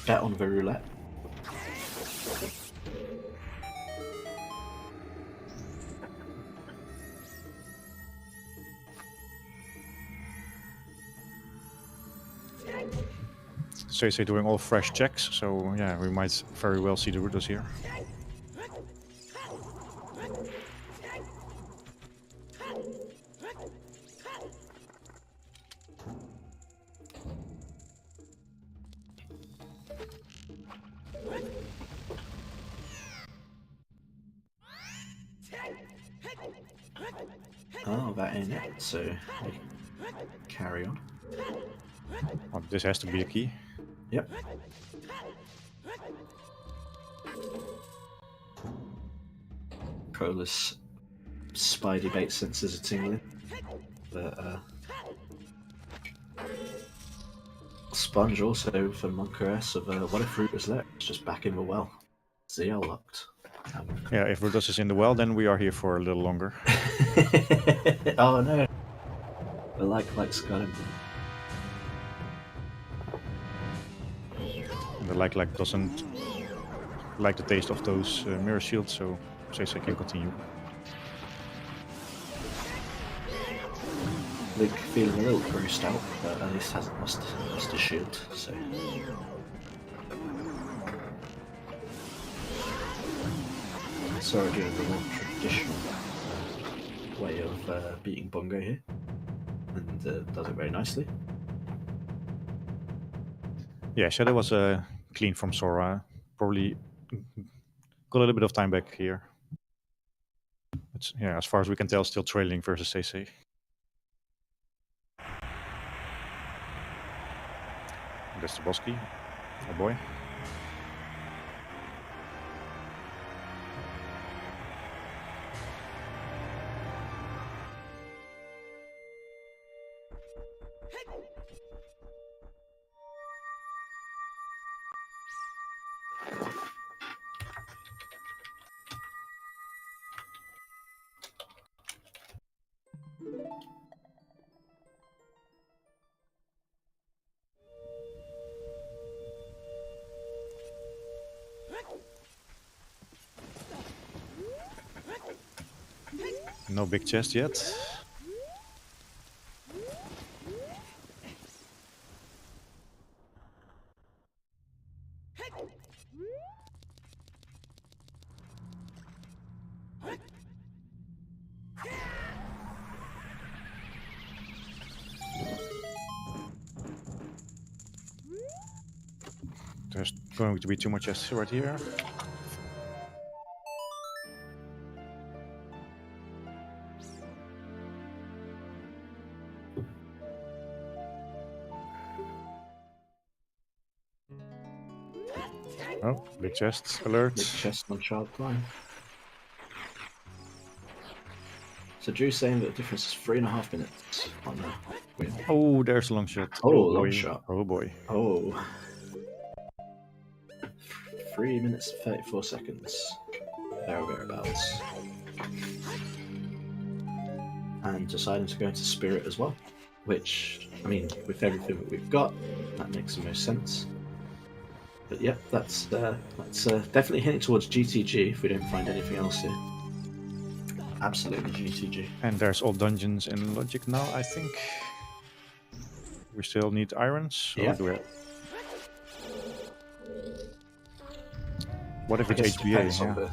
bet on the roulette. SeYsEy doing all fresh checks, so yeah, we might very well see the Ruders here. Oh, that ain't it. So carry on. Oh, this has to be a key. Yep. Cola's spidey bait senses are tingling. But Sponge also for Monkeress of what if Root is left? It's just back in the well. ZL locked. Yeah, if Ruders is in the well, then we are here for a little longer. Oh no. The like's got him. And the like doesn't like the taste of those mirror shields, so SeYsEy can continue. Luke feeling a little bruised out, but at least hasn't lost his shield, so. Sora doing the more traditional way of beating Bongo here, and does it very nicely. Yeah, Shadow was clean from Sora. Probably got a little bit of time back here. But yeah, as far as we can tell, still trailing versus SeYsEy. That's the boss key. Oh boy. No big chest yet. There's going to be too much chests right here. Oh, big chest alert. Big chest on sharp line. So Drew's saying that the difference is 3.5 minutes on the win. Oh, there's a long shot. Oh, boy. long shot. Oh boy. Oh. 3 minutes 34 seconds. There or thereabouts. And deciding to go into Spirit as well. Which, I mean, with everything that we've got, that makes the most sense. But yep, that's definitely heading towards GTG if we don't find anything else here. Absolutely GTG. And there's all dungeons in Logic now, I think. We still need irons. Yeah. Or do we have... What if I it's guess HBA? Yeah.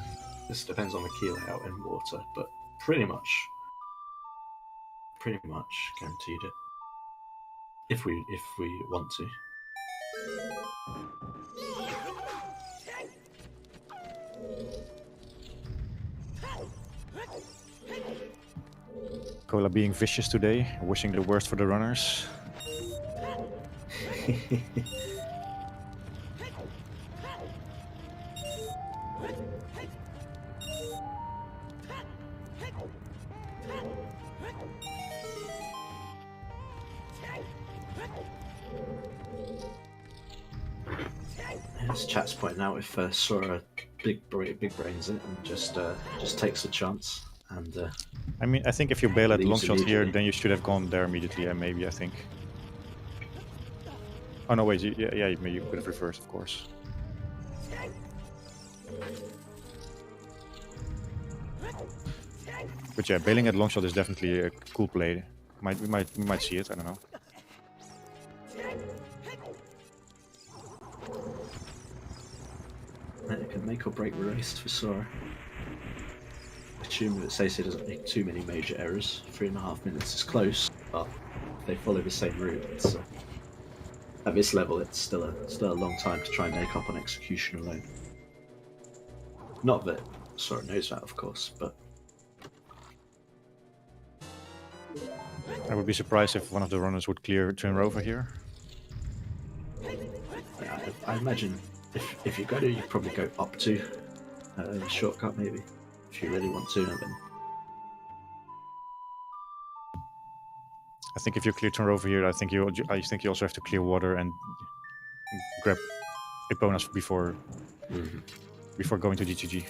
This depends on the key layout in water, but pretty much guaranteed it. If we want to. Cola being vicious today, wishing the worst for the runners. As chat's pointing out, if Sora big brains it and just takes a chance and. I mean, I think if you bail at long Leaves shot here, immediately. then you should have gone there immediately. Yeah, maybe I think. Oh no, wait. Yeah, you could have reversed, of course. But yeah, bailing at long shot is definitely a cool play. We might see it. I don't know. And it can make or break the race for Sora. Assuming that SeYsEy doesn't make too many major errors. 3.5 minutes is close, but if they follow the same route, it's, at this level, it's still a long time to try and make up on execution alone. Not that Sora knows that, of course, but I would be surprised if one of the runners would clear Twin Rover here. yeah, I imagine if you go to, you probably go up to the shortcut maybe, if you really want to. And then I think if you clear Twin Rover here, I think you also have to clear water and grab a bonus before going to GTG.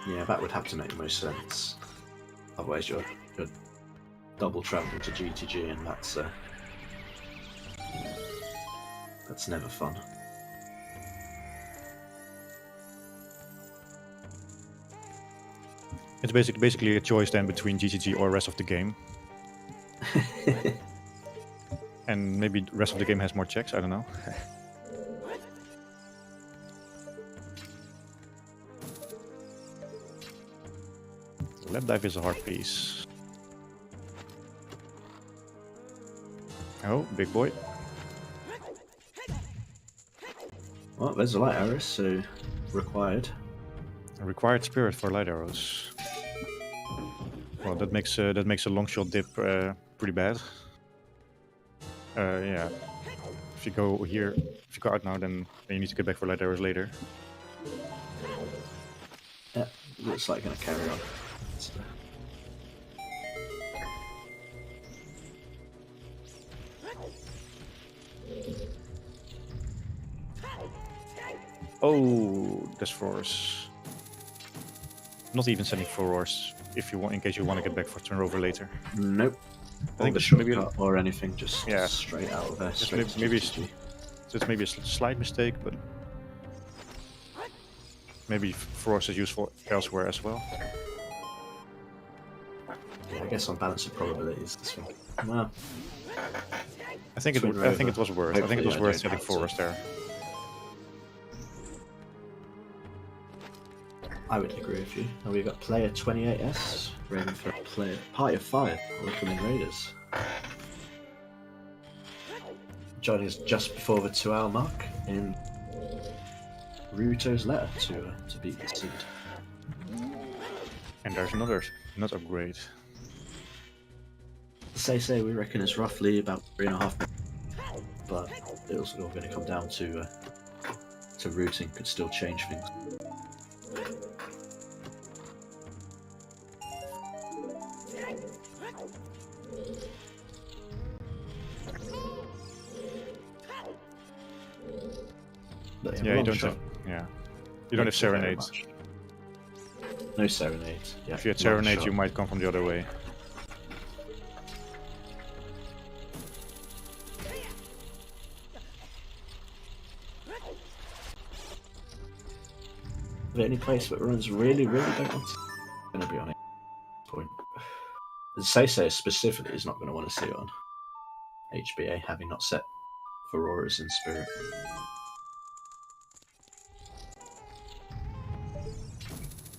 yeah, that would have to make the most sense. Otherwise, you're double traveling to GTG, and that's never fun. It's basically a choice then between GTG or rest of the game. And maybe the rest of the game has more checks, I don't know. Lap dive is a hard piece. Oh, big boy. Well, there's a light arrow, so required. A required spirit for light arrows. Well, that makes a long shot dip pretty bad. Yeah. If you go here, if you go out now, then you need to get back for light arrows later. Yeah, looks like gonna carry on. It's, Oh, that's force. Not even sending force if you want, in case you want to get back for turn over later. Nope. I think the that's maybe shortcut or anything, just Yeah. straight out of there. Just Straight to maybe GTG. so it's maybe a slight mistake, but maybe force is useful elsewhere as well. Yeah, I guess on balance of probabilities, this one. Well, I think it Twin Rover. was worth. I think it was Hopefully I worth don't setting have to. force there. I would agree with you. And we've got player 28S, ready for player party of 5, welcoming Raiders. Joining us just before the 2-hour mark in Ruto's letter to beat the seed. And there's another nut upgrade. SeYsEy, we reckon, is roughly about 3.5, but it's all going to come down to routing. Could still change things. Yeah, you long don't shot. have. Yeah, you don't have Thank you very Serenade. much. No Serenade. Yeah, If you had long Serenade, shot. you might come from the other way. The only place that runs really don't want to going to be on it. Point. SeYsEy specifically is not going to want to see it on HBA, having not set Auroras in Spirit.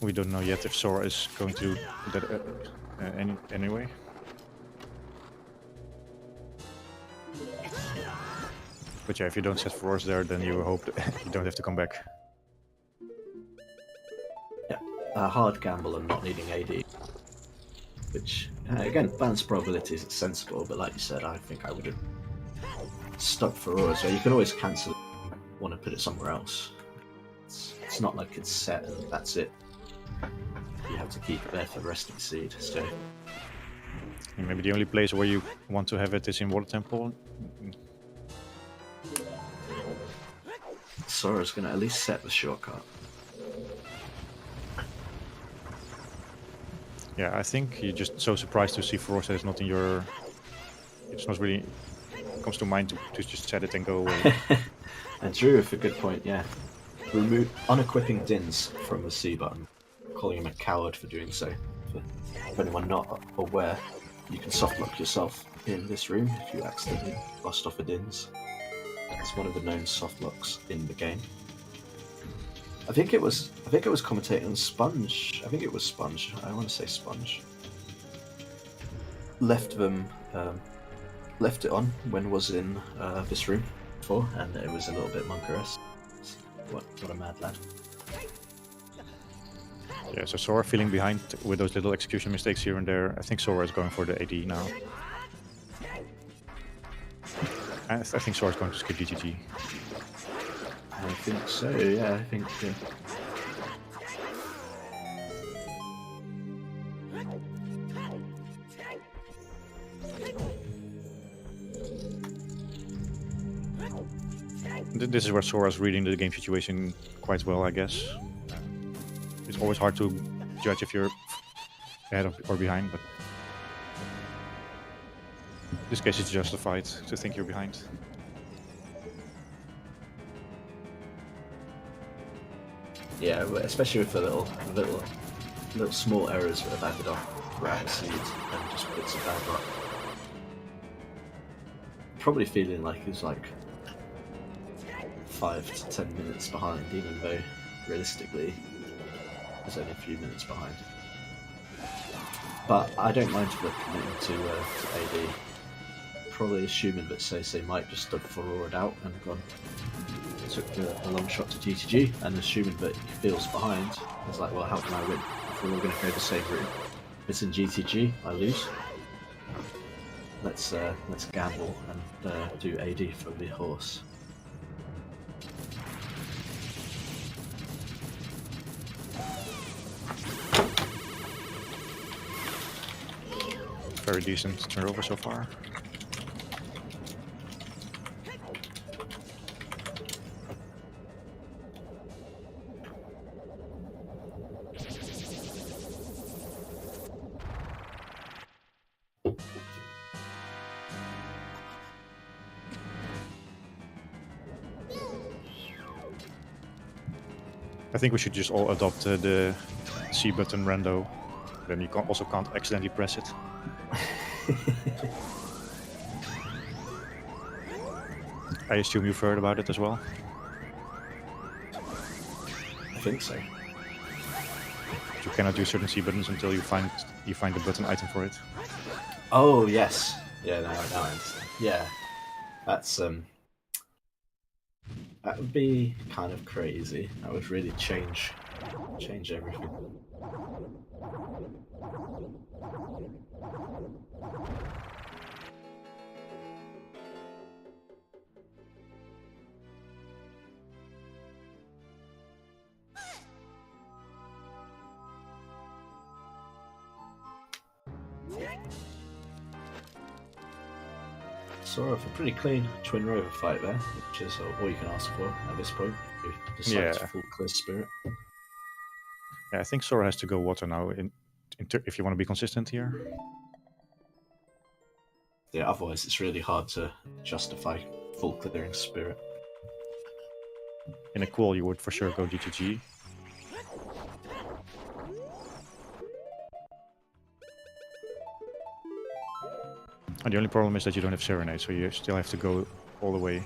We don't know yet if Sora is going to do that anyway. But yeah, if you don't set Auroras there, then you hope that you don't have to come back. Yeah, a hard gamble on not needing AD. Which, again, balance probabilities, it's sensible, but like you said, I think I would have stuck for Aurora, so you can always cancel it if you want to put it somewhere else. It's not like it's set and that's it. You have to keep it there for the rest of the seed, so... And maybe the only place where you want to have it is in Water Temple. Sora's going to at least set the shortcut. Yeah, I think you're just so surprised to see Frost that it's not in your... It's not really... comes to mind to just set it and go away. And Drew, with a good point, yeah. Unequipping Dins from the C button, calling him a coward for doing so. For anyone not aware, you can softlock yourself in this room if you accidentally lost off a Dins. It's one of the known softlocks in the game. I think it was commentating on Sponge. I think it was Sponge. I want to say Sponge. Left it on when was in this room before, and it was a little bit monkerous. What a mad lad. Yeah, so Sora feeling behind with those little execution mistakes here and there. I think Sora is going for the AD now. I think Sora's going to skip GGG. I think so, yeah, I think... Yeah. This is where Sora's reading the game situation quite well, I guess. It's always hard to judge if you're ahead or behind, but in this case it's justified to think you're behind. Yeah, especially with the little small errors that have added up throughout the seed and just bits of bad luck. Probably feeling like he's like 5 to 10 minutes behind, even though realistically he's only a few minutes behind. But I don't mind for committing to AD. Probably assuming that SeYsEy might just have forward out and gone took a long shot to GTG, and assuming that he feels behind, it's like, well, how can I win? If we're all going to go the same route. If it's in GTG, I lose. Let's gamble and do AD for the horse. Very decent turnover so far. I think we should just all adopt the C button rando. Then you also can't accidentally press it. I assume you've heard about it as well? I think so. You cannot use certain C buttons until you find the button item for it. Oh yes, yeah. Now I understand. Yeah, that's that would be kind of crazy. That would really change everything. Sora with a pretty clean twin rover fight there, which is all you can ask for at this point. who decides full clear spirit. Yeah, I think Sora has to go water now if you want to be consistent here. Yeah, otherwise it's really hard to justify full clearing spirit. In a qual, you would for sure go GTG. And the only problem is that you don't have Serenade, so you still have to go all the way.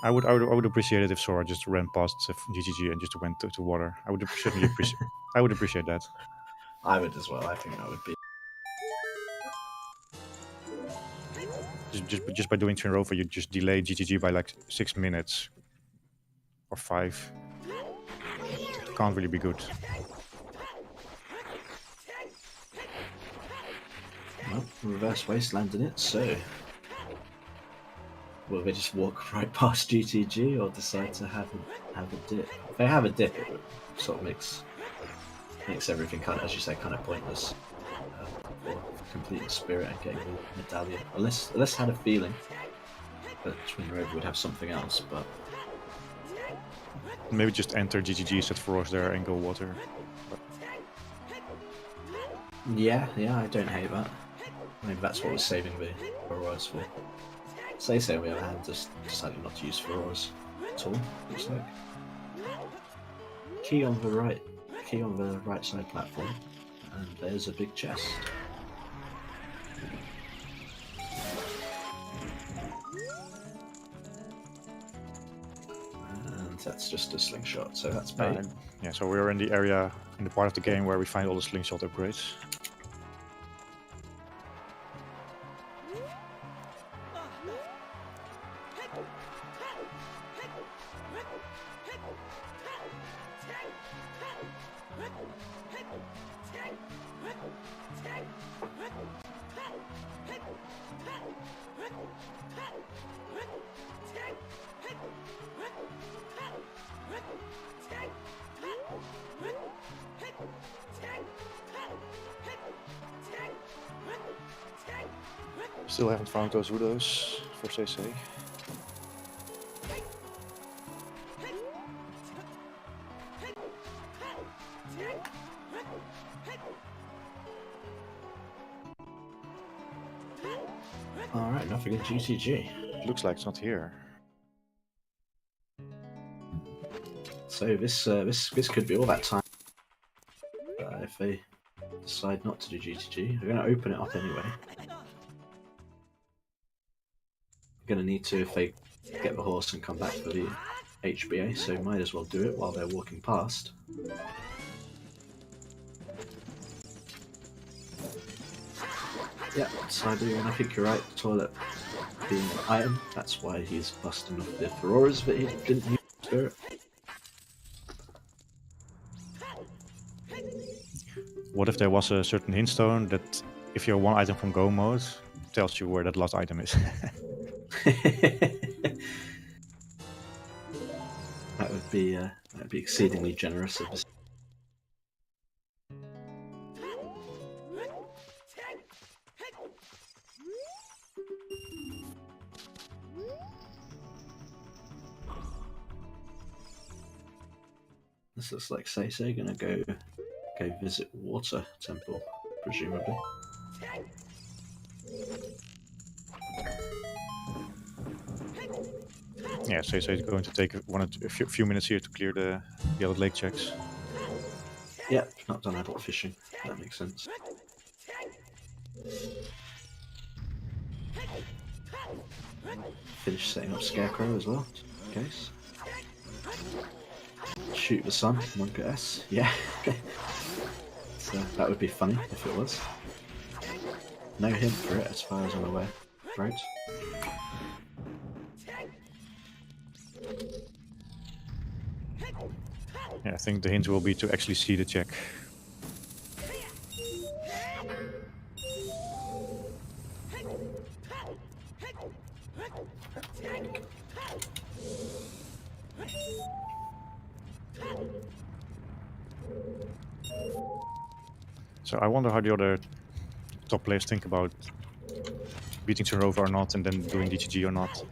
I would appreciate it if Sora just ran past GTG and just went to water. I would certainly appreciate. I would appreciate that. I would as well. I think that would be. Just by doing turn over, you just delay GTG by like 6 minutes or 5. It can't really be good. Well, reverse wasteland in it, so will they just walk right past GTG or decide to have a dip? If they have a dip, it sort of makes everything kind of, as you say, kind of pointless for completing spirit and getting the medallion. Unless had a feeling that Twin Rover would have something else, but maybe just enter GTG, set Frost there, and go water. But yeah, I don't hate that. Maybe that's what we're saving the Auroras for. SeYsEy, on the other hand, just decided not to use Auroras at all, looks like. Key on the right side platform, and there's a big chest. And that's just a slingshot, so that's bad. Yeah, so we're in the area, in the part of the game where we find all the slingshot upgrades. Still haven't found those Udos for SeYsEy. Alright, nothing in GTG. Looks like it's not here. So this could be all that time. If they decide not to do GTG, they're going to open it up anyway. Going to need to if they get the horse and come back for the HBA, so might as well do it while they're walking past. Yeah, Cyber, and I think you're right, the toilet being an item, that's why he's busting off the Auroras, but he didn't use Spirit. What if there was a certain hint stone that, if you're one item from go mode, tells you where that last item is? That would be exceedingly generous of us. This looks like SeYsEy gonna go visit Water Temple, presumably. Yeah, SeYsEy is going to take a few minutes here to clear the yellow lake checks. Yeah, not done adult fishing. That makes sense. Finish setting up Scarecrow as well, just in case. Shoot the sun, Monka S. Yeah. So that would be funny if it was. No hint for it as far as I'm aware. Right? Yeah, I think the hint will be to actually see the check. So I wonder how the other top players think about beating Tunrova or not, and then doing DGG or not.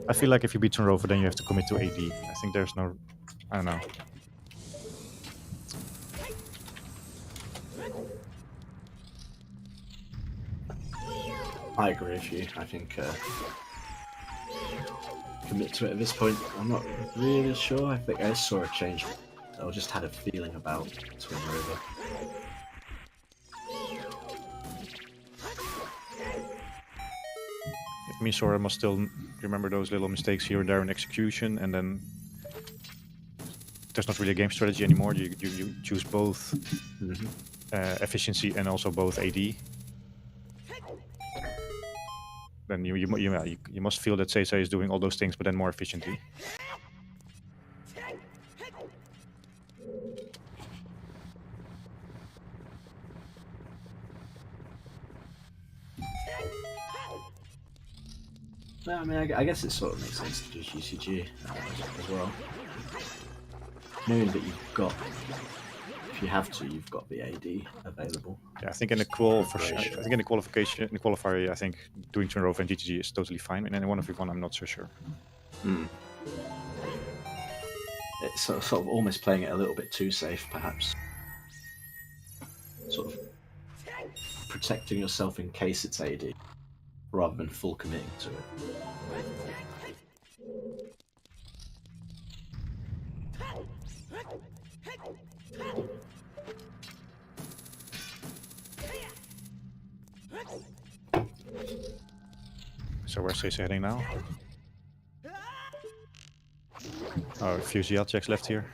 I feel like if you beat Tunrova, then you have to commit to AD. I think there's no... I don't know. I agree with you. I think commit to it at this point. I'm not really sure. I think I saw a change. I just had a feeling about Tunrova. It means Sora must still remember those little mistakes here and there in execution, and then there's not really a game strategy anymore. You choose both efficiency and also both AD. Then you must feel that SeYsEy is doing all those things, but then more efficiently. No, I mean, I guess it sort of makes sense to do GCG as well. Knowing that you've got, if you have to, you've got the AD available. Yeah, I think in the qualifier, I think doing Tunrova and GGG is totally fine. And in 1v1, I'm not so sure. It's sort of almost playing it a little bit too safe, perhaps. Sort of protecting yourself in case it's AD, rather than full committing to it. So where's SeYsEy heading now? Oh, a few ZL checks left here.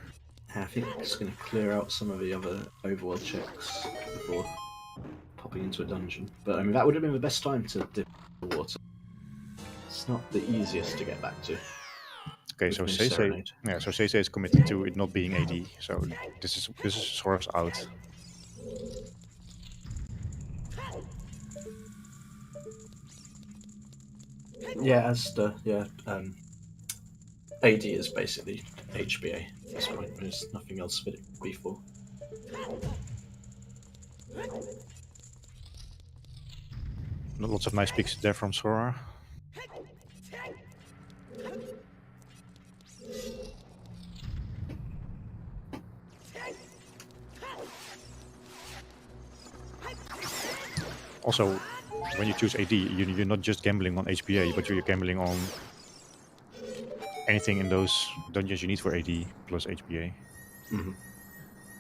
I think it's going to clear out some of the other overworld checks before popping into a dungeon. But I mean, that would have been the best time to dip the water. It's not the easiest to get back to. Okay, so SeYsEy is committed to it not being AD. So this is Sora's out. Yeah, as the AD is basically HBA at this point. There's nothing else for it to be for. Lots of nice picks there from Sora. Also, when you choose AD, you're not just gambling on HBA, but you're gambling on anything in those dungeons you need for AD plus HBA.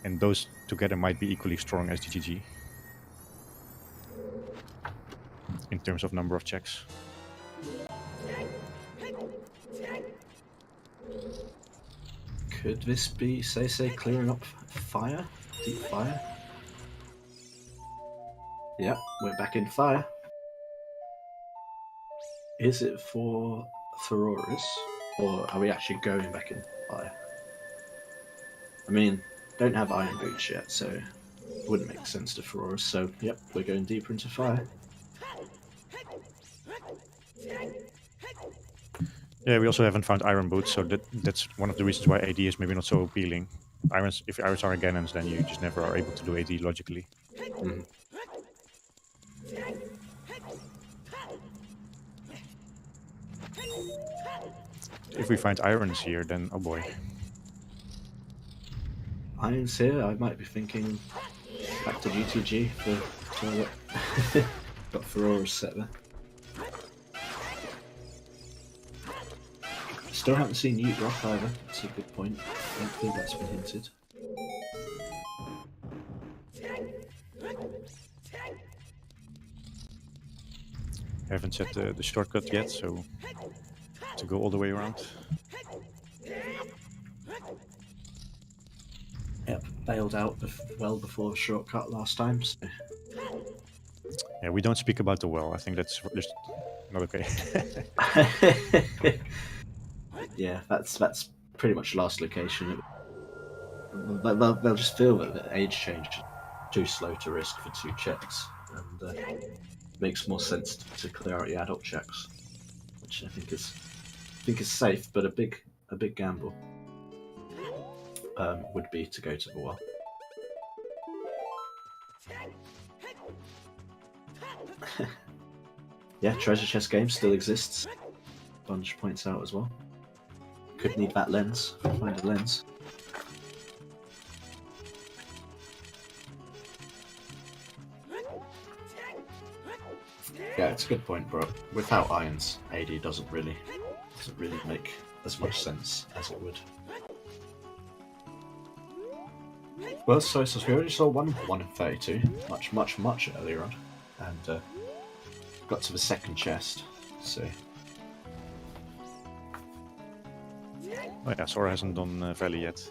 And those together might be equally strong as GGG in terms of number of checks. Could this be SeYsEy clearing up fire? Deep fire? Yep, we're back in fire. Is it for Auroras, or are we actually going back in fire? I mean, don't have iron boots yet, so it wouldn't make sense to Auroras, so yep, we're going deeper into fire. Yeah, we also haven't found iron boots, so that's one of the reasons why AD is maybe not so appealing. If irons are Gannons, then you just never are able to do AD logically. If we find irons here, then oh boy. Irons here, I might be thinking back to GTG for got Auroras set there. Still haven't seen Ute Rock either. That's a good point. I don't think that's been hinted. Haven't set the shortcut yet, so to go all the way around. Yep, bailed out well before the shortcut last time. So. Yeah, we don't speak about the well. I think that's just not okay. Yeah, that's pretty much last location. They'll just feel that the age change is too slow to risk for 2 checks, and makes more sense to clear out your adult checks, which I think is safe, but a big gamble would be to go to the well. Yeah, treasure chest game still exists. Bunch points out as well. Could need that lens. Find a lens. Yeah, it's a good point, bro. Without irons, AD doesn't really make as much sense as it would. Well, so we already saw one in 32, much earlier on, and got to the second chest. So Oh yeah, Sora hasn't done Valley yet.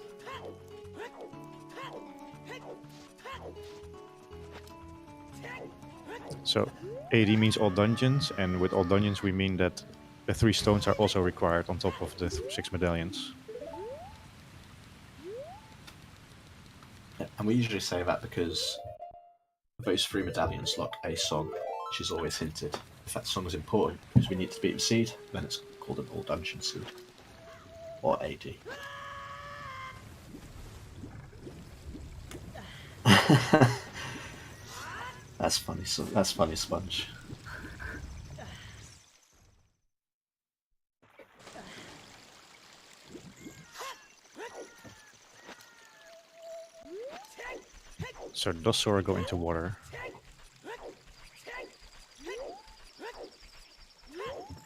So AD means all dungeons, and with all dungeons we mean that the 3 stones are also required on top of the 6 medallions. and we usually say that because those 3 medallions lock a song, which is always hinted. If that song is important because we need to beat the seed, then it's called an all dungeon seed. Or AD. That's funny. That's funny, Sponge. So does Sora go into water?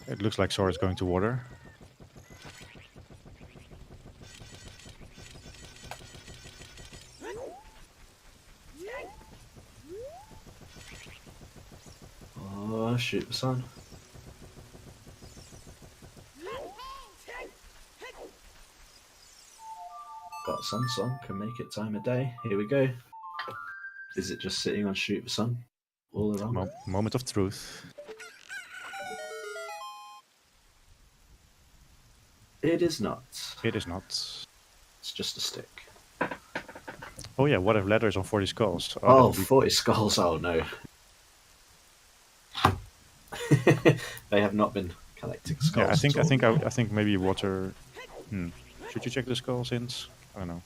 It looks like Sora's going to water. Oh, shoot the sun. Got sun song, can make it time of day. Here we go. Is it just sitting on shoot the sun all around? Moment of truth. It is not. It is not. It's just a stick. Oh yeah, what if letters on 40 skulls? Oh, 40 skulls, oh no. They have not been collecting skulls. Yeah, I think maybe water. Should you check the skull since? I don't know.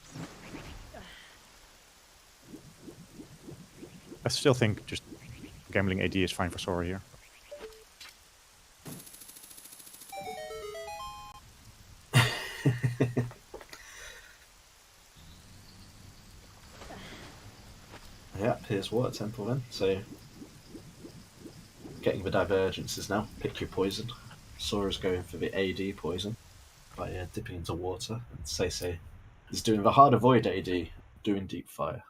I still think just gambling AD is fine for Sora here. Yep, here's Water Temple then. So, getting the divergences now. Pick your poison. Sora's going for the AD poison by dipping into water. And SeYsEy is doing the hard avoid AD, doing deep fire.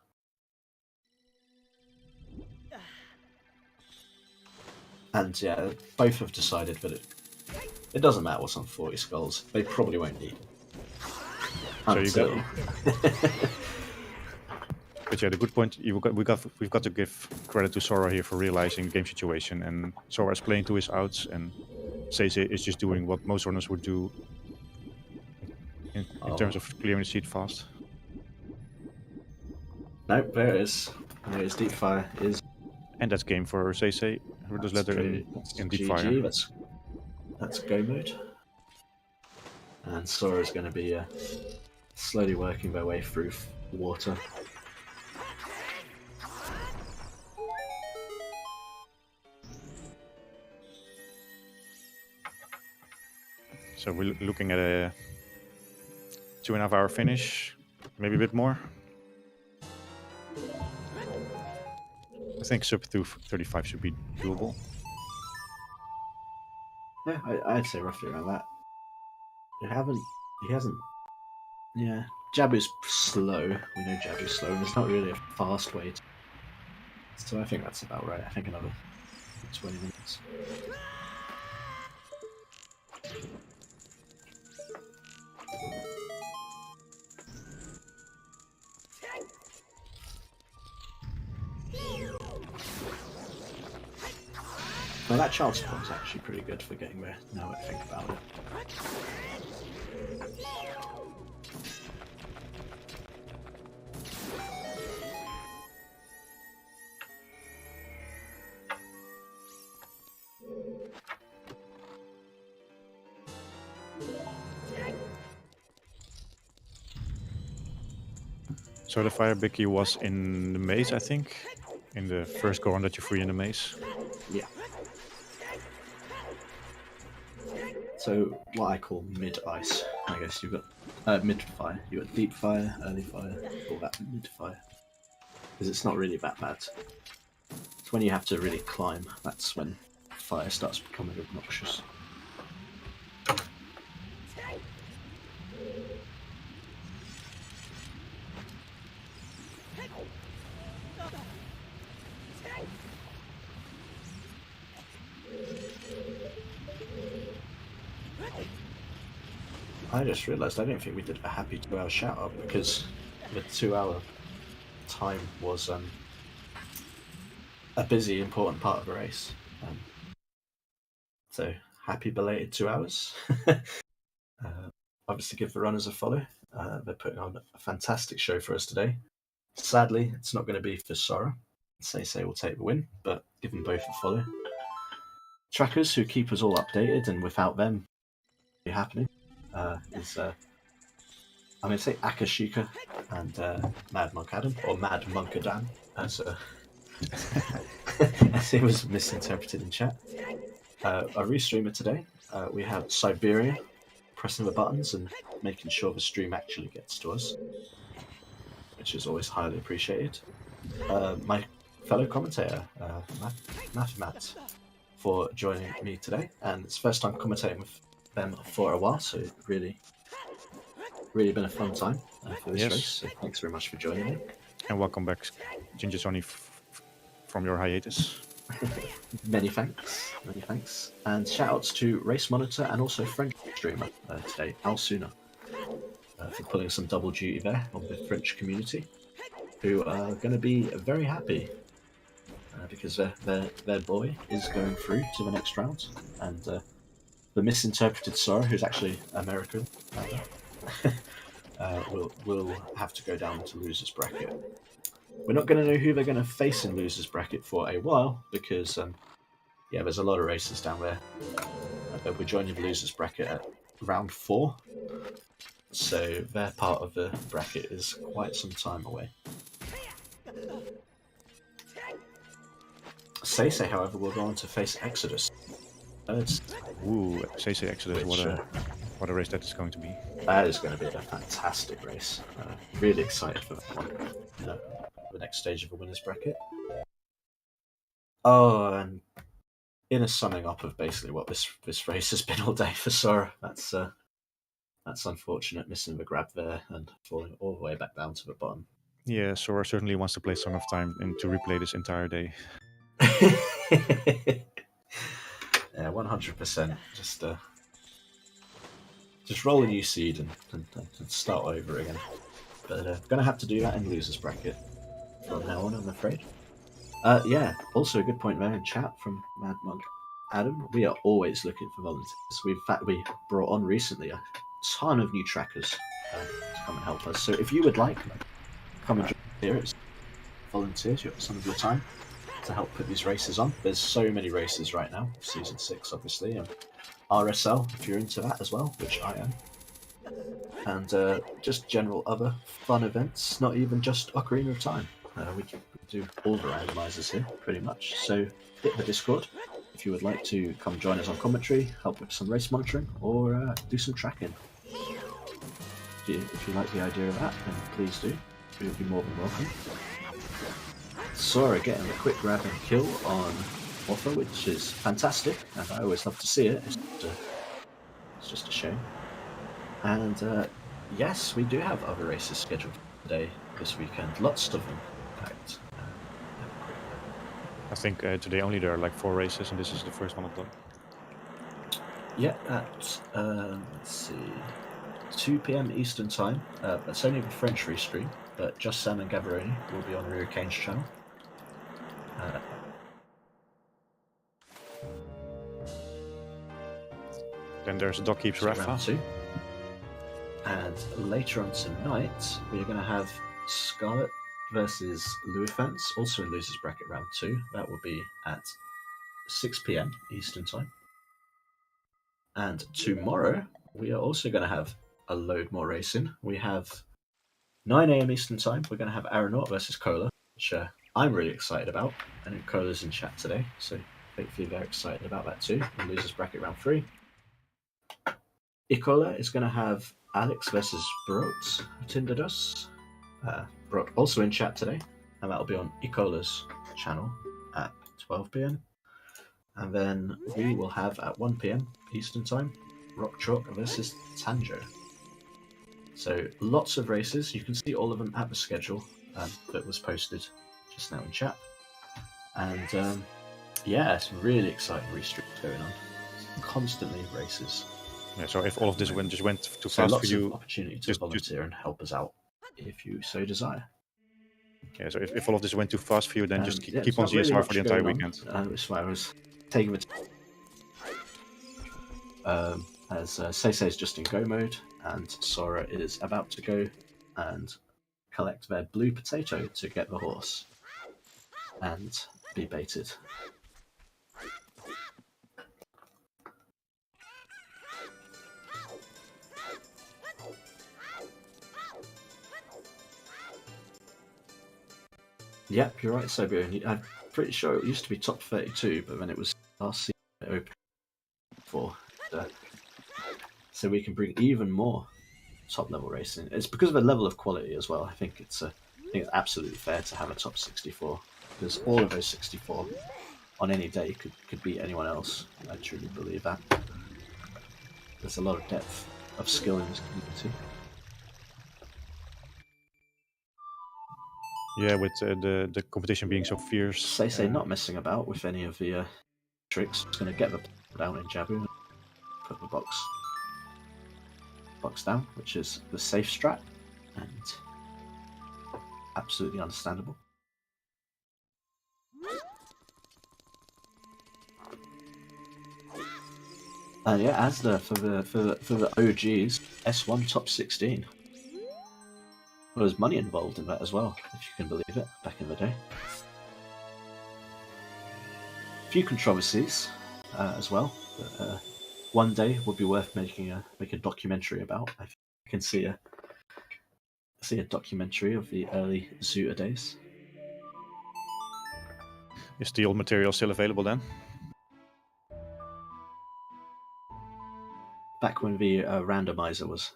And yeah, both have decided that it doesn't matter what's on 40 skulls. They probably won't need. So you go. But yeah, the good point, we've got to give credit to Sora here for realizing the game situation, and Sora is playing to his outs, and SeYsEy is just doing what most runners would do in terms of clearing the seed fast. Nope, there it is. There is deep fire. And that's game for SeYsEy, who does letter in deep fire. That's go mode. And Sora's going to be slowly working their way through water. So we're looking at a 2.5 hour finish, maybe a bit more. I think sub 35 should be doable. Yeah, I'd say roughly around that. He hasn't. Yeah, Jabu's slow. We know Jabu's slow, and it's not really a fast way to. So I think that's about right. I think another 20 minutes. Well, that child spawn is actually pretty good for getting there, now that I think about it. So the fire Bicky was in the maze, I think. in the first go on that you free in the maze. Yeah. So what I call mid-ice, I guess you've got mid-fire. You've got deep fire, early fire, all that mid-fire. Because it's not really that bad. It's when you have to really climb, that's when fire starts becoming obnoxious. I just realised I don't think we did a happy 2-hour shout out because the 2-hour time was a busy, important part of the race. So happy belated 2 hours. Obviously, give the runners a follow. They're putting on a fantastic show for us today. Sadly, it's not going to be for Sora. SeYsEy will take the win, but give them both a follow. Trackers who keep us all updated, and without them, be happening. Is I'm going to say Akashika and Mad Monk Adam, or Mad Monk Adam, as it was misinterpreted in chat. A restreamer today. We have Siberia pressing the buttons and making sure the stream actually gets to us, which is always highly appreciated. My fellow commentator, Matt, for joining me today, and it's the first time commentating with them for a while, so really been a fun time for this race. So thanks very much for joining me. And welcome back, Ginger Sony, from your hiatus. Many thanks. And shout outs to Race Monitor and also French streamer today, Alsuna, for pulling some double duty there on the French community, who are going to be very happy because their boy is going through to the next round, and the misinterpreted Sora, who's actually American, will have to go down to losers bracket. We're not going to know who they're going to face in losers bracket for a while because there's a lot of races down there. They'll be joining the losers bracket at round 4, so their part of the bracket is quite some time away. SeYsEy, however, will go on to face Exodus. Ooh, SeYsEy Exodus, what a race that is going to be. That is going to be a fantastic race. Really excited for that one. The next stage of the winners bracket. Oh, and in a summing up of basically what this race has been all day for Sora, that's unfortunate, missing the grab there and falling all the way back down to the bottom. Yeah, Sora certainly wants to play Song of Time and to replay this entire day. Yeah, 100%. Just roll a new seed and start over again. But gonna have to do that in losers bracket from now on, I'm afraid. Also a good point there in chat from Mad Monk Adam. We are always looking for volunteers. In fact, we brought on recently a ton of new trackers to come and help us. So if you would like, come and join here. It's volunteers. You have some of your time to help put these races on. There's so many races right now. Season 6, obviously, and RSL if you're into that as well, which I am. And just general other fun events, not even just Ocarina of Time. We do all the randomizers here, pretty much. So hit the Discord if you would like to come join us on commentary, help with some race monitoring, or do some tracking. If you like the idea of that, then please do. You'll be more than welcome. Sora getting a quick grab and kill on Offer, which is fantastic, and I always love to see it. It's just a shame. And yes, we do have other races scheduled today, this weekend. Lots of them, in fact. I think today only there are like 4 races, and this is the first one of them. Yeah, at let's see, 2 p.m. Eastern Time. That's only the French restream, but Just Sam and Gabaroni will be on Rear Kane's channel. Then there's Doc Keeps Rafa. Round 2. And later on tonight, we're going to have Scarlet versus Louifants, also in losers bracket round 2. That will be at 6 p.m. Eastern Time. And tomorrow, we are also going to have a load more racing. We have 9 a.m. Eastern Time. We're going to have Aeronaut versus Cola, which I'm really excited about. I know Cola's in chat today, so hopefully they're excited about that too. In losers bracket round 3. Ikola is going to have Alex versus Brot Tinderdos. Brot also in chat today, and that'll be on Ikola's channel at 12 p.m. And then we will have at 1 p.m. Eastern Time, Rock Chalk versus Tanjo. So lots of races. You can see all of them at the schedule that was posted just now in chat. And yeah, it's really exciting restreaks going on. Constantly races. Yeah, so if all of this just went too So fast lots for you, of opportunity to volunteer and help us out if you so desire. yeah. So if all of this went too fast for you, then just yeah, keep on there's not ZSR really for the much entire going weekend. on, which is why I was taking it. As SeYsEy is just in go mode, and Sora is about to go and collect their blue potato to get the horse and be baited. Yep, you're right, Sobio. I'm pretty sure it used to be top 32, but then it was last season open for. So we can bring even more top level racing. It's because of the level of quality as well. I think it's absolutely fair to have a top 64 because all of those 64 on any day could beat anyone else. I truly believe that. There's a lot of depth of skill in this community. Yeah, with the competition being so fierce. SeYsEy not messing about with any of the tricks. Just going to get the down in Jabu and put the box down, which is the safe strat, and absolutely understandable. And yeah, Asda for the OGs, S1 top 16. Well, there's money involved in that as well, if you can believe it, back in the day. A few controversies as well. But, one day would be worth making a documentary about. I can see a documentary of the early Zelda days. Is the old material still available then? Back when the randomizer was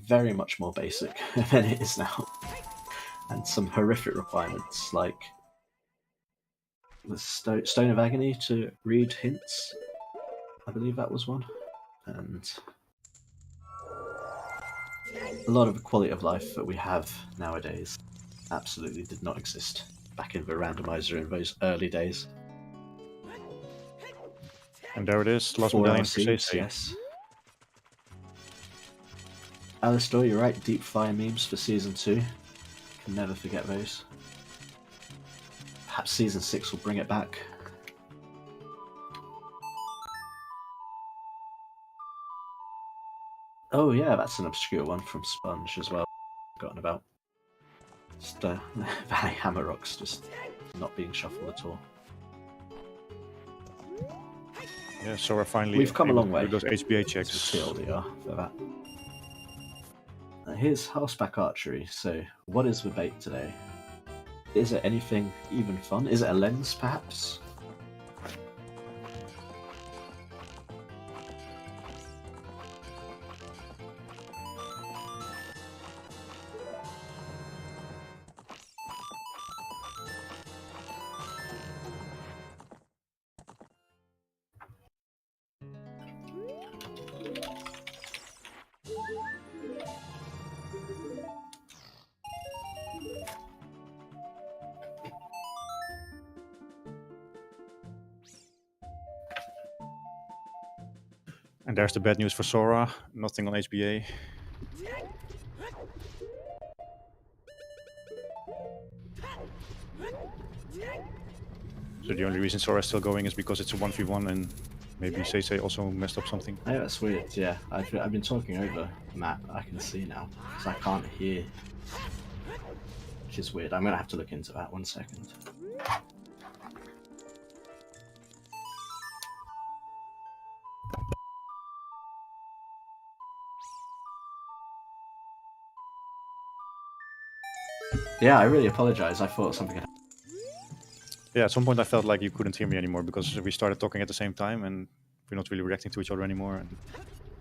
very much more basic than it is now, and some horrific requirements like the Stone of Agony to read hints. I believe that was one, and a lot of the quality of life that we have nowadays absolutely did not exist back in the randomizer in those early days. And there it is, last 4 medallion hour for seeds, SeYsEy. yes. Alistair, you're right, deep fire memes for season 2. Can never forget those. Perhaps season 6 will bring it back. Oh yeah, that's an obscure one from Sponge as well. Forgotten about. Just Valley Hammer Rocks just not being shuffled at all. Yeah, so we're finally We've come a long able way. to do those HBA checks. TLDR for that. Here's horseback archery. So, what is the bait today? Is it anything even fun? Is it a lens, perhaps? And there's the bad news for Sora, nothing on HBA. So the only reason Sora is still going is because it's a 1v1 and maybe SeYsEy also messed up something. Oh, that's weird, yeah. I've been talking over Matt, I can see now, because I can't hear. Which is weird. I'm going to have to look into that, 1 second. Yeah, I really apologise. I thought something had happened. Yeah, at some point I felt like you couldn't hear me anymore because we started talking at the same time and we're not really reacting to each other anymore. And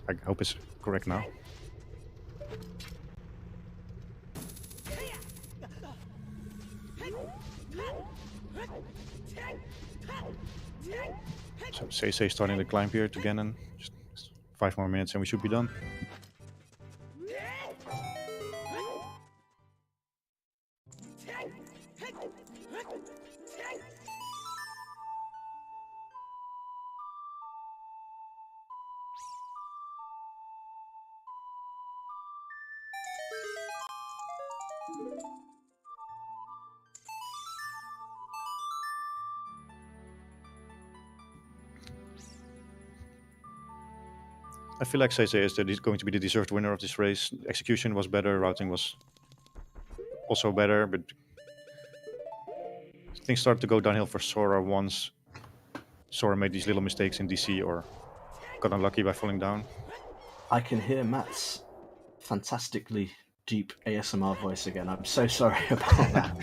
I hope it's correct now. So SeYsEy starting the climb here to Ganon. Just 5 more minutes and we should be done. I feel like SeYsEy is going to be the deserved winner of this race. Execution was better, routing was also better, but things started to go downhill for Sora once Sora made these little mistakes in DC or got unlucky by falling down. I can hear Matt's fantastically deep ASMR voice again. I'm so sorry about that.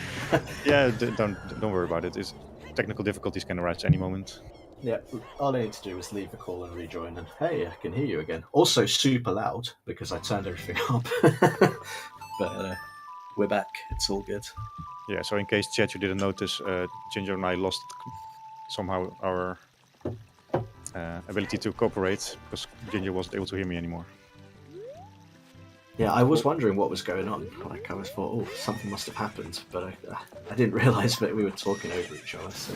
Yeah, don't worry about it. Technical difficulties can arise at any moment. Yeah, all I need to do is leave the call and rejoin, and hey, I can hear you again. Also super loud because I turned everything up. But we're back. It's all good. Yeah, so in case chat you didn't notice, Ginger and I lost somehow our ability to cooperate because Ginger wasn't able to hear me anymore. Yeah, I was wondering what was going on. Like, I was thought, oh, something must have happened, but I didn't realise that we were talking over each other, so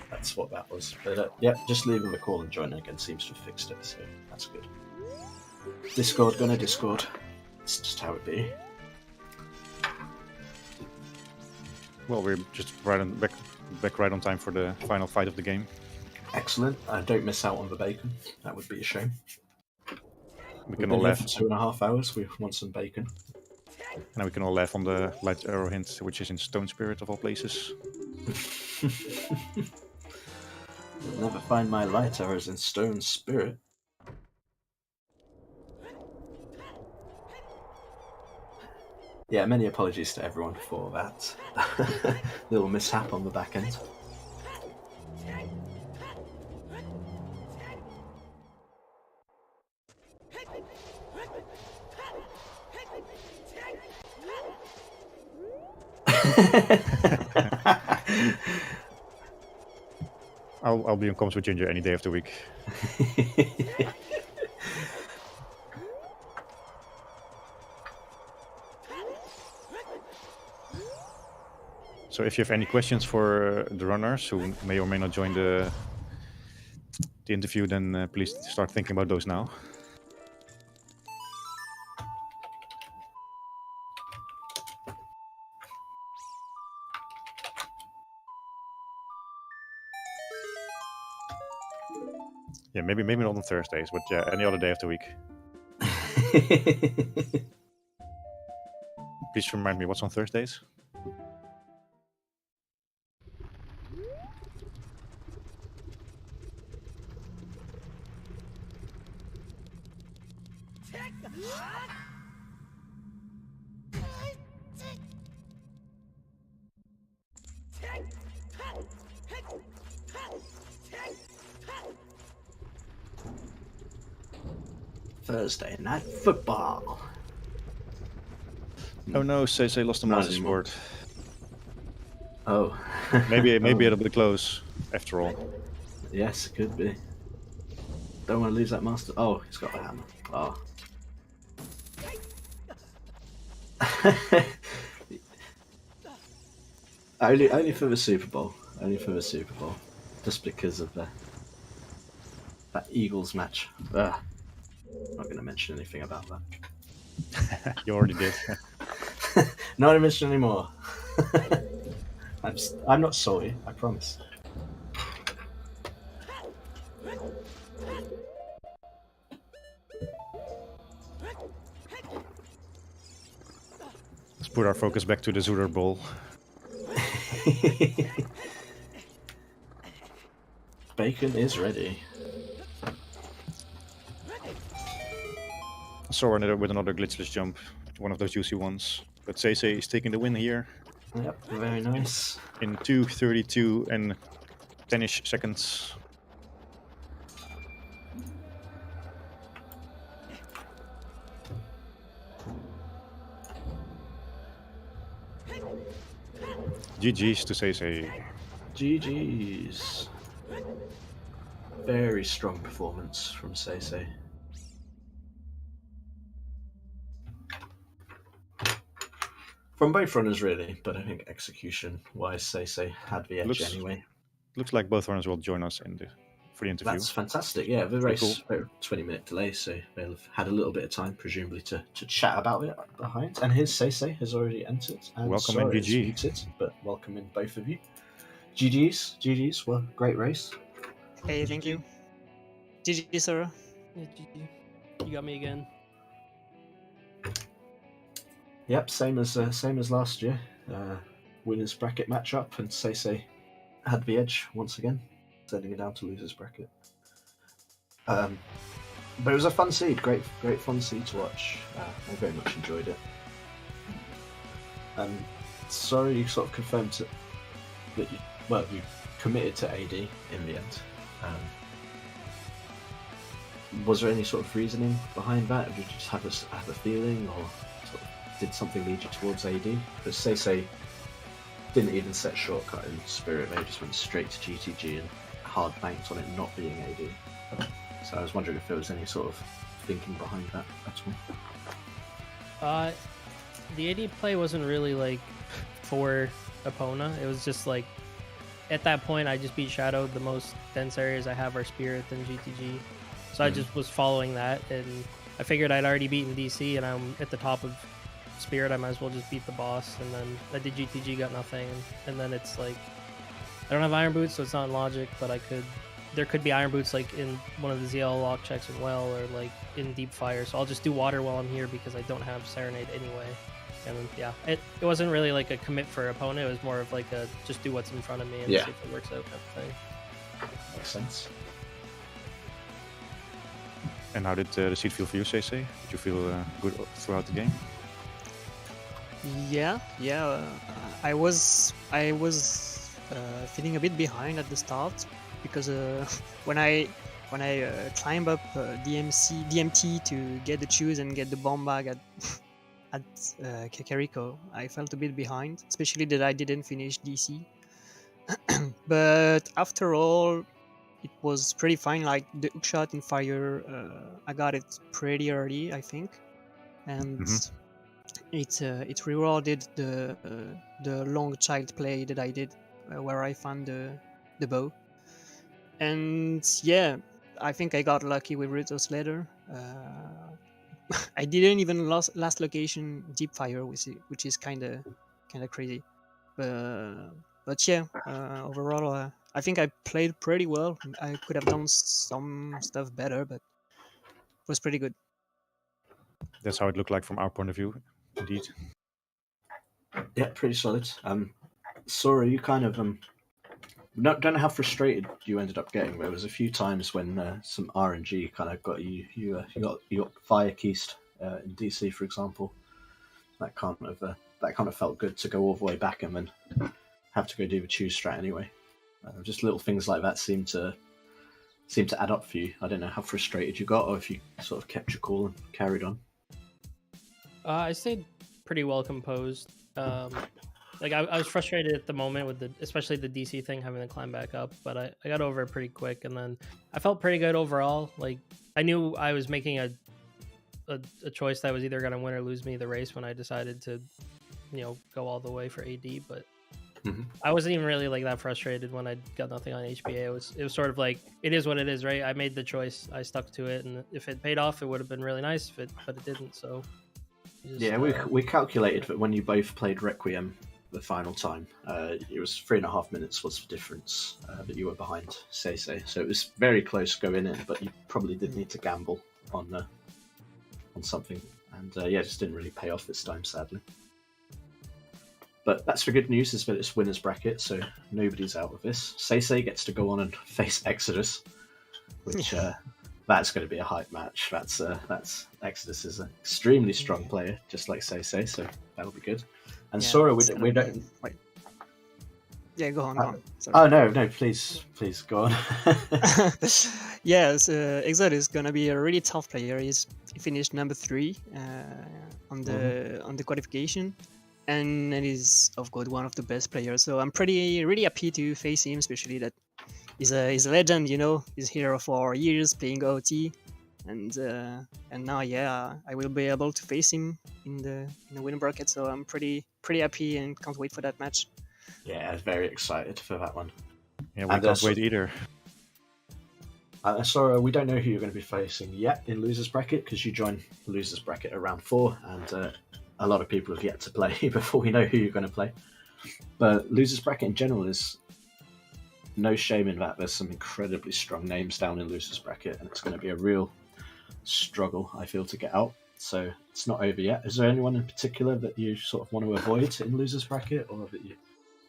that's what that was. But yeah, just leaving the call and joining again seems to have fixed it, so that's good. Discord, gonna Discord. It's just how it be. Well, we're just back right on time for the final fight of the game. Excellent. Don't miss out on the bacon. That would be a shame. We've been here for 2.5 hours. We want some bacon. And we can all laugh on the light arrow hint, which is in Stone Spirit of all places. You'll never find my light arrows in Stone Spirit. Yeah, many apologies to everyone for that little mishap on the back end. I'll be in comms with Ginger any day of the week. So if you have any questions for the runners who may or may not join the interview, then please start thinking about those now. Yeah, maybe not on Thursdays, but yeah, any other day of the week. Please remind me what's on Thursdays. Thursday night football. Oh no, SeYsEy lost the Master Sword. Oh. maybe it'll be close after all. Yes, it could be. Don't want to lose that Master. Oh, he's got the hammer. Oh. only for the Super Bowl. Only for the Super Bowl. Just because of that Eagles match. Ugh. Not going to mention anything about that. You already did. Not to mention anymore. I'm not salty, I promise. Let's put our focus back to the Zooter Bowl. Bacon is ready. Sora with another glitchless jump, one of those juicy ones. But SeYsEy is taking the win here. Yep, very nice. In 2:32 and 10ish seconds. GG's to SeYsEy. GG's. Very strong performance from SeYsEy. From both runners, really, but I think execution-wise, SeYsEy had the edge anyway. Looks like both runners will join us for the interview. That's fantastic. Yeah, the race, cool. 20-minute delay, so they'll have had a little bit of time, presumably, to chat about it behind. And here's SeYsEy has already entered. And welcome in, GG. Muted, but welcome in both of you. GG's. Well, great race. Hey, thank you. GG, Sora. Yeah, GG. You got me again. Yep, same as last year. Winners bracket matchup, and SeYsEy had the edge once again, sending it down to losers bracket. But it was a fun seed, great fun seed to watch. I very much enjoyed it. Sorry, you sort of confirmed that you committed to AD in the end. Was there any sort of reasoning behind that? Or did you just have a feeling, or sort of did something lead you towards AD? Because SeYsEy didn't even set shortcut in Spirit, they just went straight to GTG and hard banked on it not being AD. So I was wondering if there was any sort of thinking behind that at all. The AD play wasn't really like for Epona. It was just like at that point I just beat Shadow. The most dense areas I have are Spirit and GTG. So I just was following that, and I figured I'd already beaten DC and I'm at the top of Spirit, I might as well just beat the boss. And then I did GTG, got nothing, and then it's like I don't have Iron Boots, so it's not in Logic, but there could be Iron Boots like in one of the ZL lock checks in Well, or like in Deep Fire, so I'll just do Water while I'm here because I don't have Serenade anyway. And yeah, it wasn't really like a commit for Epona, it was more of like a just do what's in front of me and see if it works out kind of thing. Makes sense. And how did the seed feel for you, SeYsEy? Did you feel good throughout the game? Yeah. I was feeling a bit behind at the start because when I climb up DMT to get the choose and get the bomb bag at Kakariko, I felt a bit behind, especially that I didn't finish DC. But after all, it was pretty fine. Like the hookshot in Fire, I got it pretty early, I think, and it rewarded the long child play that I did, where I found the bow. And yeah, I think I got lucky with Ritos later. I didn't even last location Deep Fire, which is kind of crazy. But yeah, overall, I think I played pretty well. I could have done some stuff better, but it was pretty good. That's how it looked like from our point of view, indeed. Yeah, pretty solid. Sora, you kind of don't know how frustrated you ended up getting. There was a few times when some RNG kind of got you got fire keysed in DC, for example. That kind of felt good to go all the way back and then have to go do the choose strat anyway. Just little things like that seem to add up for you. I don't know how frustrated you got, or if you sort of kept your cool and carried on. I stayed pretty well composed. Like I was frustrated at the moment with especially the DC thing, having to climb back up, but I got over it pretty quick, and then I felt pretty good overall. Like I knew I was making a choice that was either going to win or lose me the race when I decided to, go all the way for AD, but I wasn't even really like that frustrated when I got nothing on HBA. It was sort of like, it is what it is, right? I made the choice, I stuck to it, and if it paid off, it would have been really nice, but it didn't. So we calculated that when you both played Requiem the final time, it was 3.5 minutes was the difference that you were behind SeYsEy. So it was very close going in, but you probably did need to gamble on something, and it just didn't really pay off this time, sadly. But that's the good news, is that it's winners bracket, so nobody's out of this. SeYsEy gets to go on and face Exodus, which that's going to be a hype match. That's Exodus is an extremely strong player, just like SeYsEy, so that'll be good. And Yeah, Sora, it's we gonna don't. be- Wait. Yeah, go on. Go on. Sorry. Oh no, please go on. Yes, Exile is gonna be a really tough player. He finished number 3 on the qualification, and he's of course one of the best players. So I'm really happy to face him, especially that he's a legend. You know, he's here for years playing OT, and now I will be able to face him in the winner bracket. So I'm pretty happy and can't wait for that match. Yeah, very excited for that one. Yeah, we And, can't wait either. Sora, we don't know who you're going to be facing yet in losers bracket because you joined losers bracket at round 4, and a lot of people have yet to play before we know who you're going to play. But losers bracket in general is no shame in that. There's some incredibly strong names down in losers bracket, and it's going to be a real struggle, I feel, to get out. So it's not over yet. Is there anyone in particular that you sort of want to avoid in losers bracket, or that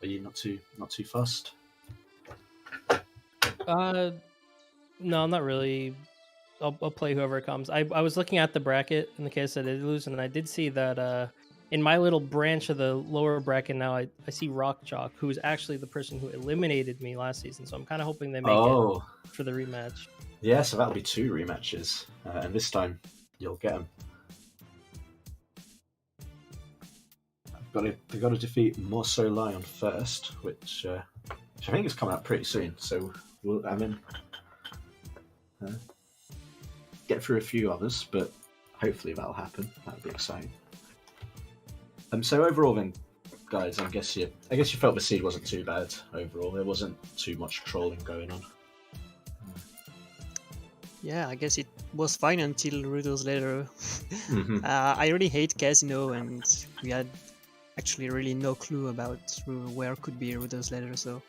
are you not too fussed? No, not really. I'll play whoever comes. I was looking at the bracket in the case that I did lose, and I did see that in my little branch of the lower bracket now, I see Rock Chalk, who is actually the person who eliminated me last season. So I'm kind of hoping they make it for the rematch. Yeah, so that'll be 2 rematches, and this time you'll get them. They've got to defeat Morso Lion first, which I think is coming up pretty soon. So get through a few others, but hopefully that'll happen. That'll be exciting. So overall, then, guys, I guess you felt the seed wasn't too bad overall. There wasn't too much trolling going on. Yeah, I guess it was fine until Rudo's Ladder. Mm-hmm. I really hate Casino, and we had actually really no clue about where could be Rudo's Ladder, so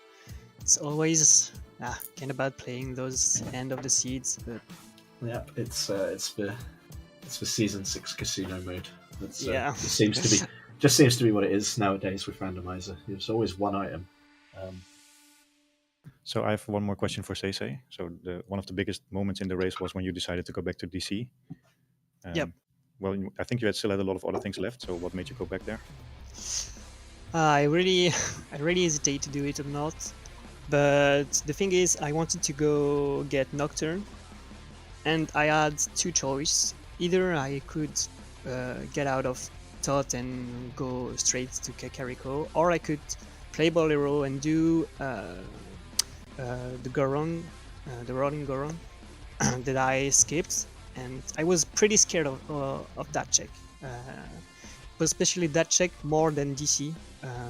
it's always kind of bad playing those end of the seeds. But Yeah, it's the season 6 casino mode. It seems to be what it is nowadays with Randomizer. There's always one item. So I have one more question for SeYsEy. So one of the biggest moments in the race was when you decided to go back to DC. Yep. Well, I think you still had a lot of other things left. So what made you go back there? I really hesitate to do it or not. But the thing is, I wanted to go get Nocturne, and I had 2 choices. Either I could get out of Tot and go straight to Kakariko, or I could play Bolero and do the Goron, the Rolling Goron that I skipped, and I was pretty scared of that check, but especially that check more than DC.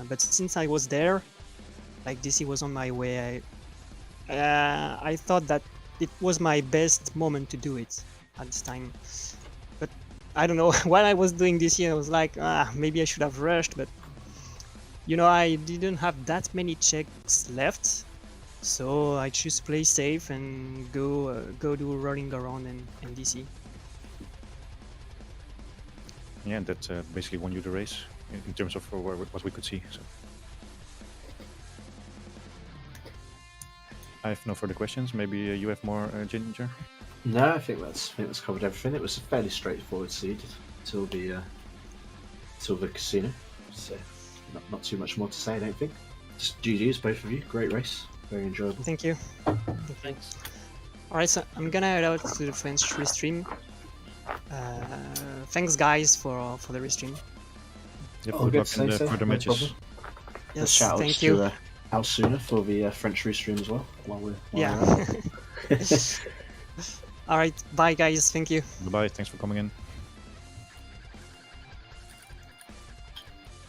But since I was there, like DC was on my way, I thought that it was my best moment to do it at this time. But I don't know, while I was doing DC, I was like, maybe I should have rushed, but you know, I didn't have that many checks left, so I choose play safe and go do Rolling Around and DC. Yeah, that basically won you the race in terms of what we could see. So I have no further questions. Maybe you have more, Ginger? No, I think that's covered everything. It was a fairly straightforward seed till the casino. So not too much more to say, I don't think. Just GG's, both of you. Great race. Very enjoyable. Thank you. Thanks. Alright, so I'm gonna head out to the French restream. Thanks guys for the restream. Yep, All good good, luck in the SeYsEy, further no matches. problem. Yes, Shout outs thank you. to Al Sooner for the French restream as well. While we're Yeah. at it. Alright, bye guys, thank you. Goodbye. Thanks for coming in.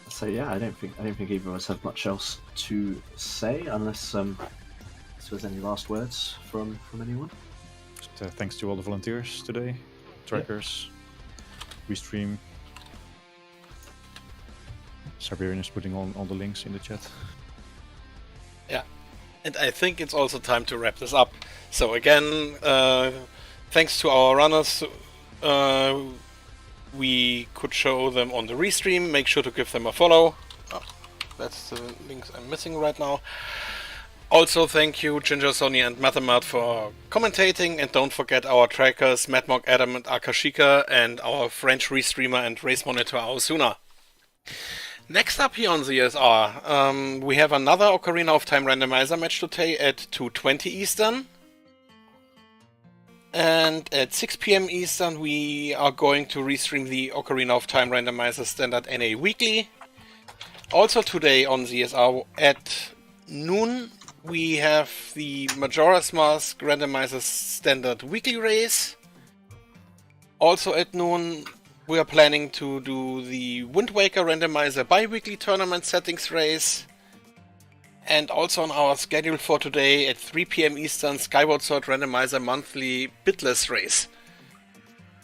So yeah, I don't think either of us have much else to say unless there's any last words from anyone. Just, thanks to all the volunteers today, trackers, Restream. Siberian is putting on all the links in the chat. Yeah, and I think it's also time to wrap this up. So again, thanks to our runners, we could show them on the restream. Make sure to give them a follow. Oh, that's the links I'm missing right now. Also, thank you, Ginger, Sonny, and Mathemat for commentating, and don't forget our trackers, Madmog, Adam, and Akashika, and our French restreamer and race monitor, Aosuna. Next up here on ZSR, we have another Ocarina of Time randomizer match today at 2:20 Eastern. And at 6 PM Eastern, we are going to restream the Ocarina of Time Randomizer Standard NA Weekly. Also today on ZSR at noon, we have the Majora's Mask Randomizer Standard Weekly Race. Also at noon, we are planning to do the Wind Waker Randomizer Bi-Weekly Tournament Settings Race. And also on our schedule for today at 3 PM Eastern, Skyward Sword Randomizer Monthly Bitless Race.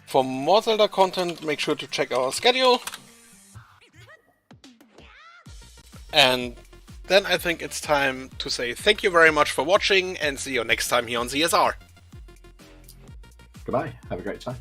For more Zelda content, make sure to check our schedule. And then I think it's time to say thank you very much for watching and see you next time here on ZSR. Goodbye. Have a great time.